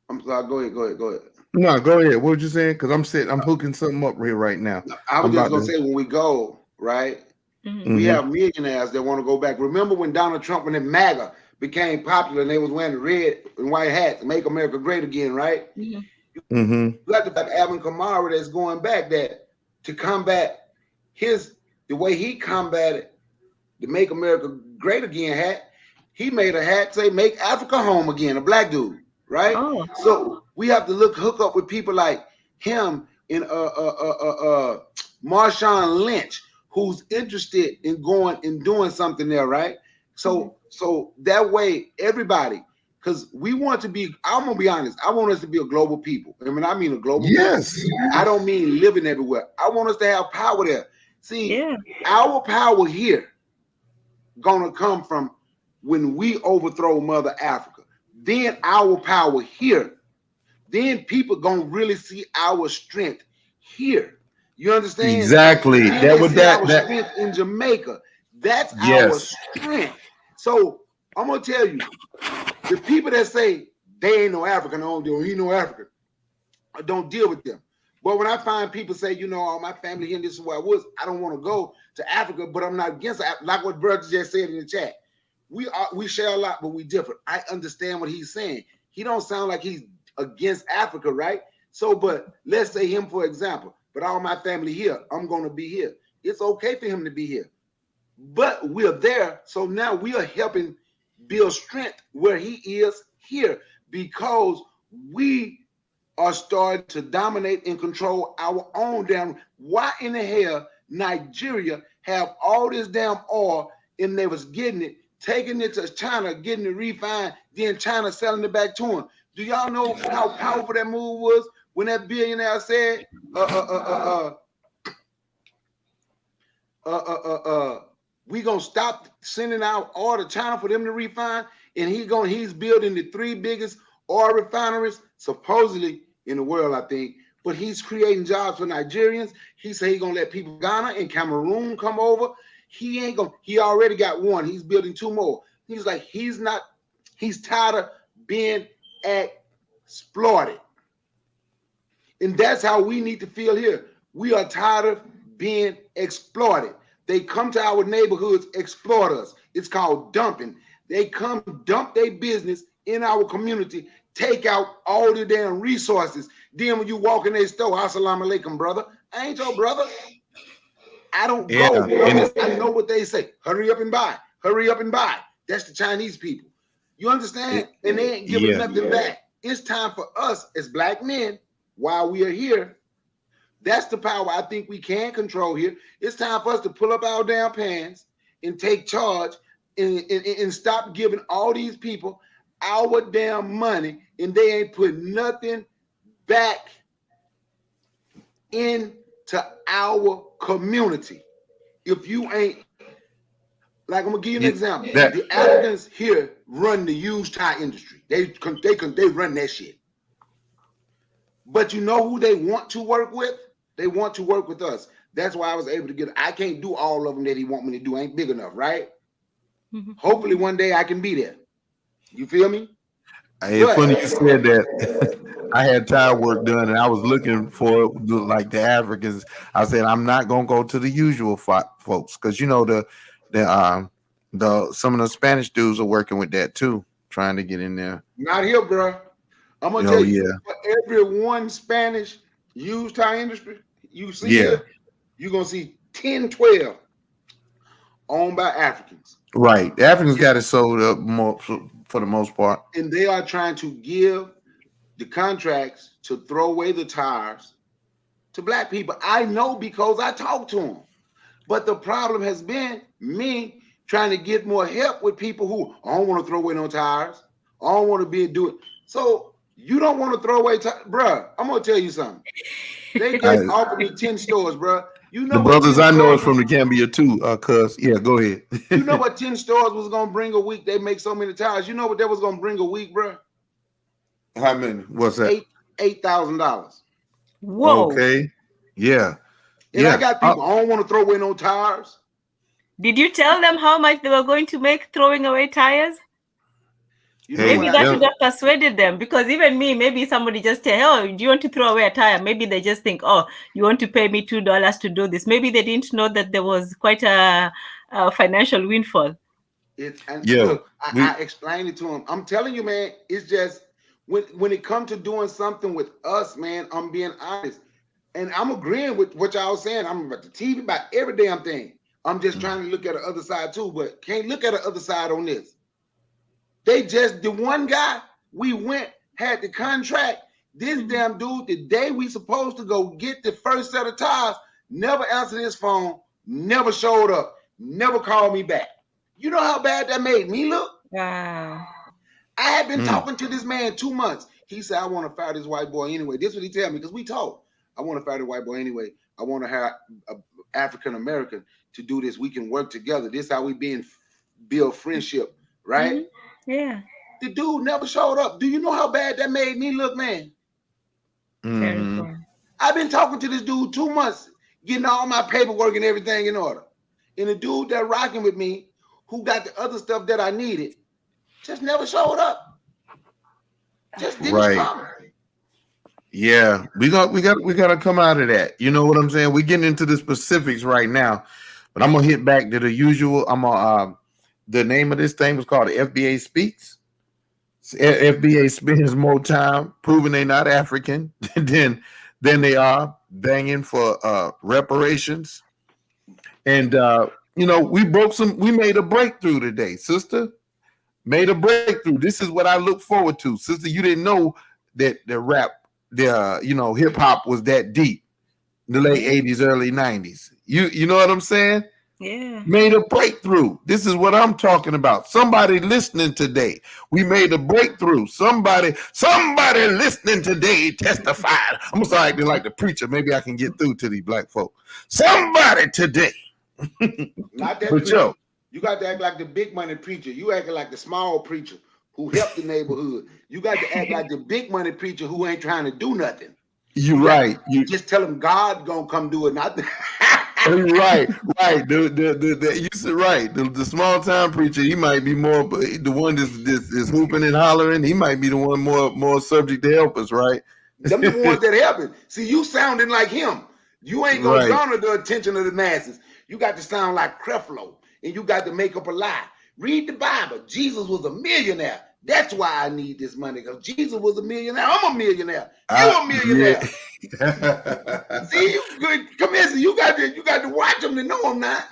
I'm sorry. Go ahead.
No, go ahead. What were you saying? Because I'm hooking something up here right now.
I was just gonna say, when we go, right, we have millionaires that want to go back. Remember when Donald Trump, when the MAGA became popular and they was wearing red and white hats, "Make America Great Again," right? You got the fact Alvin Kamara that's going back, that to combat the way he combated the "Make America Great Again" hat. He made a hat say "Make Africa Home Again," a Black dude, right?
Oh.
So we have to hook up with people like him and Marshawn Lynch, who's interested in going and doing something there, right? So that way, everybody, because we want to be, I'm gonna be honest, I want us to be a global people. I mean a global people. I don't mean living everywhere. I want us to have power there. See, our power here gonna come from when we overthrow Mother Africa. Then our power here. Then people gonna really see our strength here. You understand?
Exactly.
Our strength in Jamaica. That's our strength. So I'm gonna tell you, the people that say they ain't no African, he no African, I don't deal with them. But when I find people say, all my family here, and this is where I was, I don't want to go to Africa, but I'm not against Africa. Like what brother just said in the chat. We share a lot, but we different. I understand what he's saying. He don't sound like he's against Africa, right? So, but let's say him, for example, but all my family here, I'm going to be here. It's okay for him to be here. But we're there, so now we are helping build strength where he is here, because we are starting to dominate and control our own damn. Why in the hell Nigeria have all this damn oil and they was getting it, taking it to China, getting it refined, then China selling it back to them? Do y'all know how powerful that move was when that billionaire said, we gonna stop sending out oil to China for them to refine, and he's building the 3 biggest oil refineries supposedly in the world, I think. But he's creating jobs for Nigerians. He said he's gonna let people Ghana and Cameroon come over. he ain't gonna. He already got one. He's building 2 more. He's like, he's tired of being exploited. And that's how we need to feel here. We are tired of being exploited. They come to our neighborhoods, exploit us. It's called dumping. They come dump their business in our community, take out all the damn resources. Then when you walk in their store, assalamu alaikum, brother. I ain't your brother. I don't go. I know what they say. Hurry up and buy. Hurry up and buy. That's the Chinese people. You understand? And they ain't giving nothing back. It's time for us as black men, while we are here. That's the power I think we can control here. It's time for us to pull up our damn pants and take charge and stop giving all these people our damn money, and they ain't put nothing back into our community. If you ain't, like, I'm gonna give you an example. The Africans here run the used car industry. They run that shit. But you know who they want to work with? They want to work with us. That's why I was able to get. I can't do all of them that he want me to do. I ain't big enough, right? Mm-hmm. Hopefully one day I can be there. You feel me?
It's funny you said that. I had tire work done, and I was looking for like the Africans. I said I'm not gonna go to the usual folks, because you know the some of the Spanish dudes are working with that too, trying to get in there.
Not here, bro. I'm gonna tell you, for every one Spanish used car industry you see here, you're gonna see 10, 12 owned by Africans.
Right, the Africans got it sold up more for the most part,
and they are trying to give the contracts to throw away the tires to black people. I know because I talked to them. But the problem has been me trying to get more help with people who I don't want to throw away no tires. I don't want to do it. So you don't want to throw away tires, bruh. I'm gonna tell you something. They just offered me 10 stores, bruh. You know
the brothers I know is from the Gambia too, cuz. Yeah, go ahead.
You know what 10 stores was gonna bring a week? They make so many tires. You know what that was gonna bring a week, bruh?
How many? What's that?
$8,000.
Whoa.
Okay. Yeah.
And I got people, I don't want to throw away no tires.
Did you tell them how much they were going to make throwing away tires? Maybe that would have persuaded them, because even me, maybe somebody just say, oh, do you want to throw away a tire? Maybe they just think, oh, you want to pay me $2 to do this. Maybe they didn't know that there was quite a financial windfall.
Look, I explained it to them. I'm telling you, man, it's just when it comes to doing something with us, man, I'm being honest. And I'm agreeing with what y'all saying. I'm about the TV, about every damn thing. I'm just trying to look at the other side too, but can't look at the other side on this. The one guy we went, had the contract. This damn dude, the day we supposed to go get the first set of tires, never answered his phone, never showed up, never called me back. You know how bad that made me look?
Wow.
I had been talking to this man 2 months. He said, I want to fire this white boy anyway. This is what he tell me, because we talk. I want to fire the white boy anyway. I want to have an African American to do this. We can work together. This is how we build friendship, right?
Mm-hmm. Yeah.
The dude never showed up. Do you know how bad that made me look, man?
Mm-hmm.
I've been talking to this dude 2 months, getting all my paperwork and everything in order. And the dude that rocking with me, who got the other stuff that I needed, just never showed up. Just didn't come.
Yeah, we got to come out of that. You know what I'm saying? We're getting into the specifics right now, but I'm gonna hit back to the usual. I'm gonna the name of this thing was called the FBA Speaks. FBA spends more time proving they're not African than they are banging for reparations. And you know, we made a breakthrough today, sister. Made a breakthrough. This is what I look forward to, sister. You didn't know that the rap, hip hop was that deep in the late 80s, early 90s. You know what I'm saying?
Yeah.
Made a breakthrough. This is what I'm talking about. Somebody listening today. We made a breakthrough. Somebody listening today testified. I'm gonna start acting like the preacher. Maybe I can get through to these black folk. Somebody today.
Not that preacher. You got to act like the big money preacher. You acting like the small preacher who helped the neighborhood. You got to act like the big money preacher who ain't trying to do nothing.
You're right.
You just tell him God gonna come do it. Not
Right. You said right. The small town preacher, he might be more, the one that's is hooping and hollering. He might be the one more subject to help us, right?
Them the ones that helping. See, you sounding like him. You ain't gonna garner the attention of the masses. You got to sound like Creflo, and you got to make up a lie. Read the Bible. Jesus was a millionaire. That's why I need this money, because Jesus was a millionaire. I'm a millionaire. You a millionaire. Yeah. See, come here. So you got to watch them to know them now.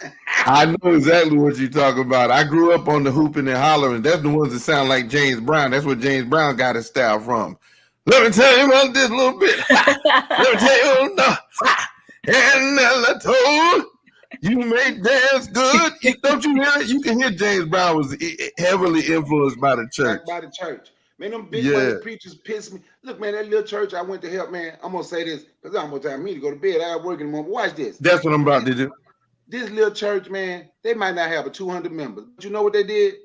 I know exactly what you're talking about. I grew up on the hooping and hollering. That's the ones that sound like James Brown. That's where James Brown got his style from. Let me tell you about this a little bit. Let me tell you, and I told you make dance good. Don't you hear it? You can hear James Brown was heavily influenced by the church.
By the church. Man, them big money preachers piss me. Look, man, that little church I went to help, man, I'm going to say this because I'm going to time me to go to bed. I got work in the morning. Watch this.
That's what I'm about to do.
This little church, man, they might not have 200 members. But you know what they did?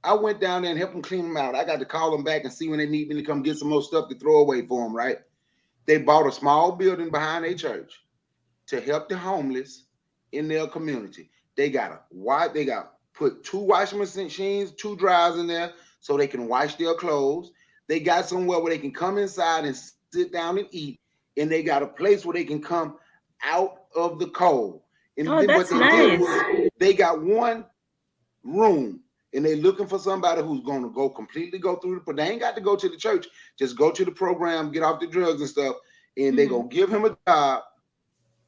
I went down there and helped them clean them out. I got to call them back and see when they need me to come get some more stuff to throw away for them, right? They bought a small building behind their church to help the homeless in their community. They got put 2 washing machines, 2 dryers in there so they can wash their clothes. They got somewhere where they can come inside and sit down and eat. And they got a place where they can come out of the cold. And
then that's nice.
They got 1 room. And they're looking for somebody who's going to go through they ain't got to go to the church. Just go to the program, get off the drugs and stuff. And they're going to give him a job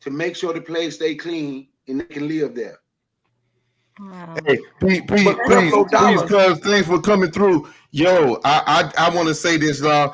to make sure the place stay clean and they can live there.
Wow. Hey, please, cuz, thanks for coming through. Yo, I want to say this, to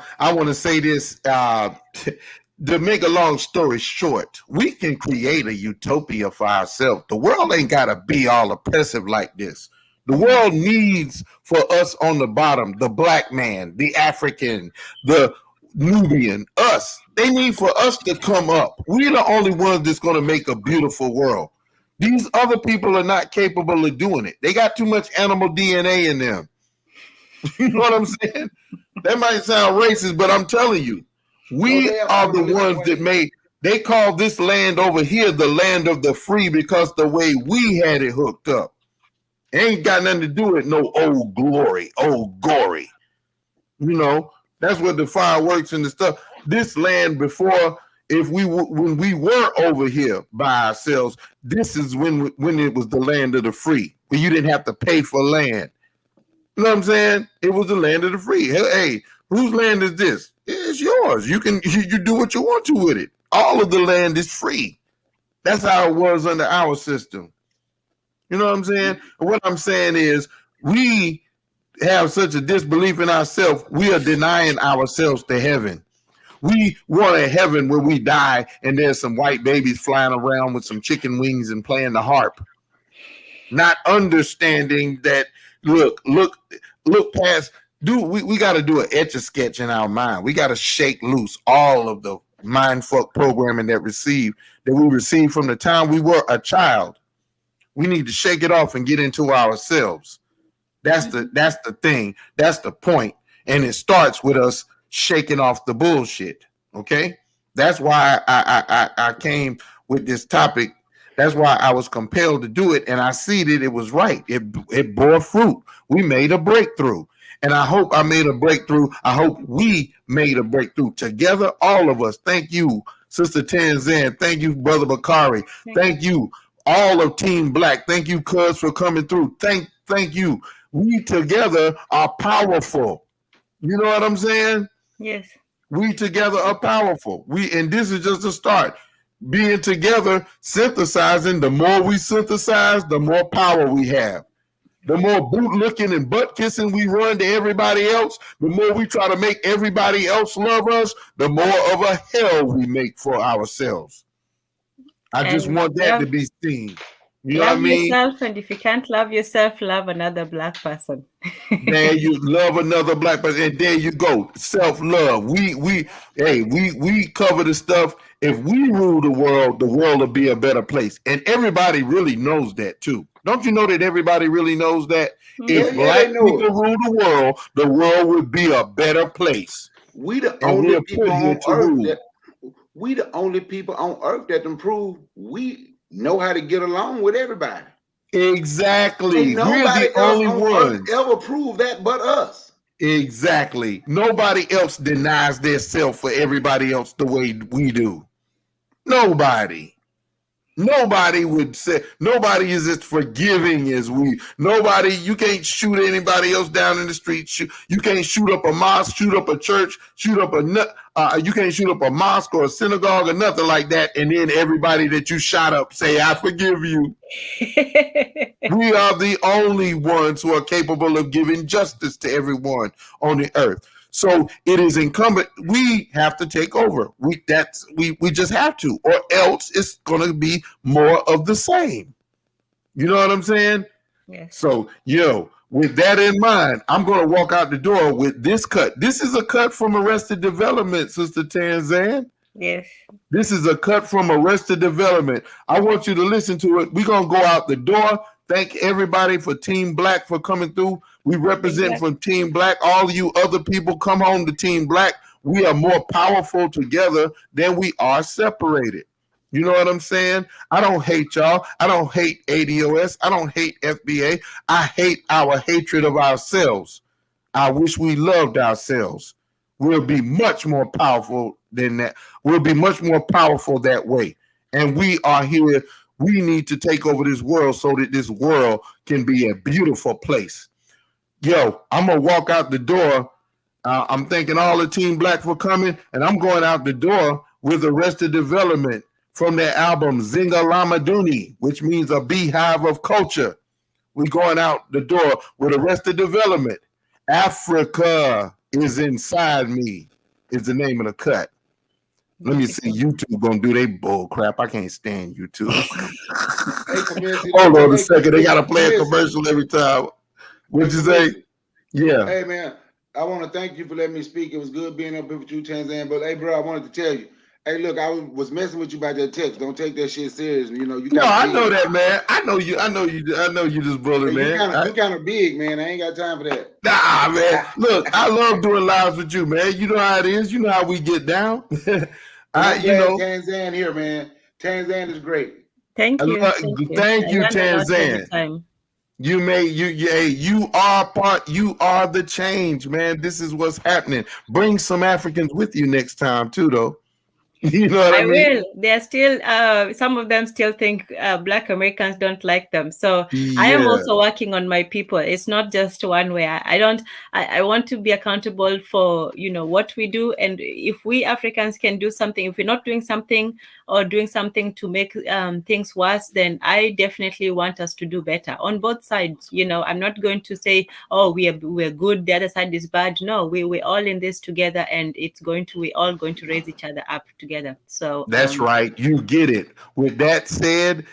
make a long story short, we can create a utopia for ourselves. The world ain't got to be all oppressive like this. The world needs for us on the bottom, the black man, the African, the Nubian, us. They need for us to come up. We're the only ones that's going to make a beautiful world. These other people are not capable of doing it. They got too much animal DNA in them. You know what I'm saying? That might sound racist, but I'm telling you, we are the ones that they call this land over here the land of the free because the way we had it hooked up. Ain't got nothing to do with no old glory, old gory. You know, that's what the fireworks and the stuff. This land before, when we were over here by ourselves, this is when it was the land of the free, where you didn't have to pay for land. You know what I'm saying? It was the land of the free. Hey, whose land is this? It's yours. You do what you want to with it. All of the land is free. That's how it was under our system. You know what I'm saying? What I'm saying is we have such a disbelief in ourselves, we are denying ourselves to heaven. We want a heaven where we die and there's some white babies flying around with some chicken wings and playing the harp. Not understanding that, look past, we got to do an Etch-a-Sketch in our mind. We got to shake loose all of the mindfuck programming that we received from the time we were a child. We need to shake it off and get into ourselves. That's the thing. That's the point. And it starts with us shaking off the bullshit. Okay. That's why I came with this topic. That's why I was compelled to do it. And I see that it was right. It bore fruit. We made a breakthrough. And I hope I made a breakthrough. I hope we made a breakthrough together. All of us. Thank you, Sister Tanzan. Thank you, Brother Bakari. Thank you. All of Team Black. Thank you, cuz, for coming through. Thank you. We together are powerful. You know what I'm saying?
Yes.
We together are powerful. And this is just a start. Being together, synthesizing. The more we synthesize, the more power we have. The more boot looking and butt kissing we run to everybody else, the more we try to make everybody else love us, the more of a hell we make for ourselves. I just want that to be seen. You know what I mean?
Love yourself, and if you can't love yourself, love another black person.
There you love another black person, and there you go. Self-love. We cover the stuff. If we rule the world will be a better place. And everybody really knows that too. Don't you know that everybody really knows that? If black people rule the world would be a better place.
We the only people on earth that can prove we know how to get along with everybody.
Exactly.
And
We're
nobody
the
else
only
on
ones.
earth ever proved that but us.
Exactly. Nobody else denies their self for everybody else the way we do. Nobody. Nobody would say, nobody is as forgiving as we. Nobody, you can't shoot anybody else down in the street. You can't shoot up a mosque, shoot up a church, shoot up you can't shoot up a mosque or a synagogue or nothing like that. And then everybody that you shot up say, I forgive you. We are the only ones who are capable of giving justice to everyone on the earth. So it is incumbent. We have to take over. We just have to, or else it's going to be more of the same. You know what I'm saying?
Yes.
So, with that in mind, I'm going to walk out the door with this cut. This is a cut from Arrested Development, Sister Tanzan.
Yes.
This is a cut from Arrested Development. I want you to listen to it. We're going to go out the door. Thank everybody for Team Black for coming through. We represent from Team Black. All of you other people, come home to Team Black. We are more powerful together than we are separated. You know what I'm saying? I don't hate y'all. I don't hate ADOS. I don't hate FBA. I hate our hatred of ourselves. I wish we loved ourselves. We'll be much more powerful than that. We'll be much more powerful that way. And we are here. We need to take over this world so that this world can be a beautiful place. I'm going to walk out the door. I'm thanking all the Team Black for coming, and I'm going out the door with Arrested Development from their album Zinga Lamaduni, which means a beehive of culture. We're going out the door with Arrested Development. Africa is inside me is the name of the cut. Let me see. YouTube gonna do their bull crap. I can't stand YouTube. Hold on a second. They gotta play a commercial every time. What'd you say? Yeah.
Hey man, I want to thank you for letting me speak. It was good being up here with you, Tanzan. But hey, bro, I wanted to tell you. Hey, look, I was messing with you about that text. Don't take that shit serious. You know, you.
No, I know that, man. I know you just bully, man.
You kind of big, man. I ain't got time for that.
Nah, man. Look, I love doing lives with you, man. You know how it is. You know how we get down.
Tanzan here, man. Tanzan is great.
Thank you.
Thank you, Tanzan. You are the change, man. This is what's happening. Bring some Africans with you next time too, though. You know what I mean?
Will. They're still some of them still think Black Americans don't like them. So I am also working on my people. It's not just one way. I want to be accountable for what we do, and if we Africans can do something, if we're not doing something or doing something to make things worse, then I definitely want us to do better on both sides. I'm not going to say, oh, we're good, the other side is bad. No, we're all in this together, and we're all going to raise each other up together. So
that's right. You get it. With that said,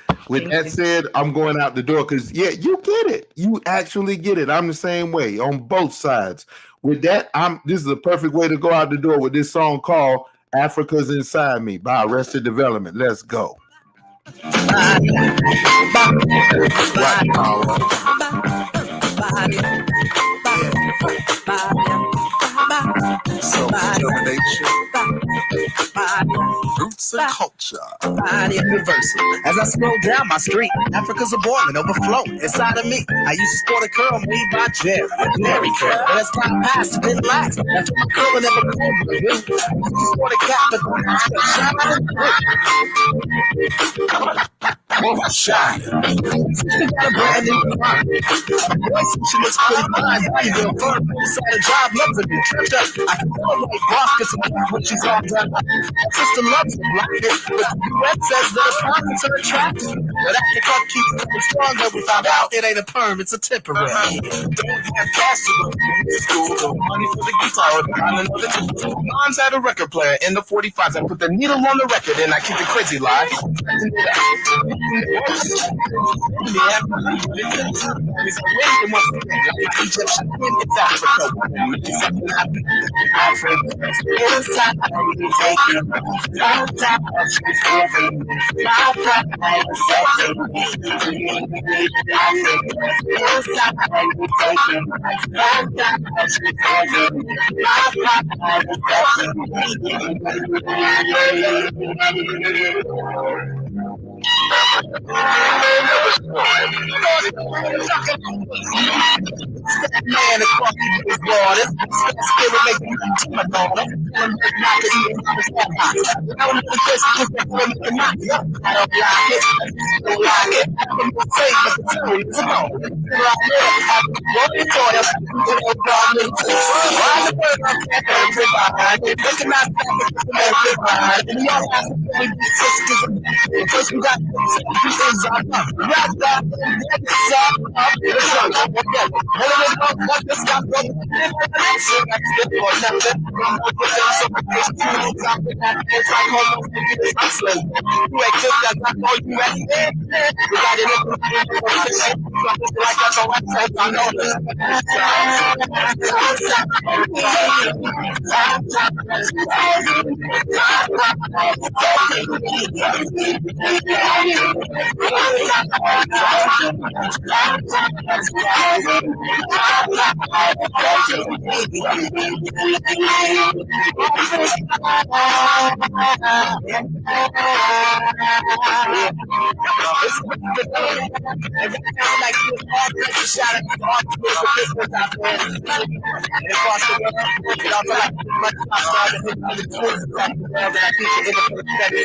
I'm going out the door because you get it. You actually get it. I'm the same way on both sides. With that, this is a perfect way to go out the door with this song called Africa's Inside Me by Arrested Development. Let's go.
Roots and culture, universal. As I scroll down my street, Africa's a boiling, overflowing inside of me. I used to sport a curl made by Jerry curl. But as time passed, it didn't last. After my curl never combed with me, I used to sport a cap, but shine. She got a brand new car. She looks pretty fine. Body real firm. Inside a job, loves it. Tripped up. I can tell her like rock is when she's all done. My sister loves it like this, but the UN says that it's pockets are attractive. But after God keeps coming stronger, we found out it ain't a perm, it's a temporary. Don't have cash to go to school, no money for the guitar or find another tool. Mom's had a record player in the 45s. I put the needle on the record and I keep it crazy live. Man across these waters, spirit making my daughter. I'm not the even I don't know this is the one that not. I don't like it. I don't like it. I'm gonna say, but the tone is on. Right here, I'm going for it. No problem. Why the word I'm everybody? It's not everybody. And y'all have to be sisters. First we got things on up. Right up, what's up? Let's go. Okay. What the stuff? For nothing. It's like almost hustling. You exist as I know you at the end. You got it like that's all I know.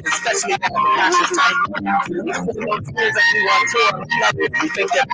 Especially that passion type. We think that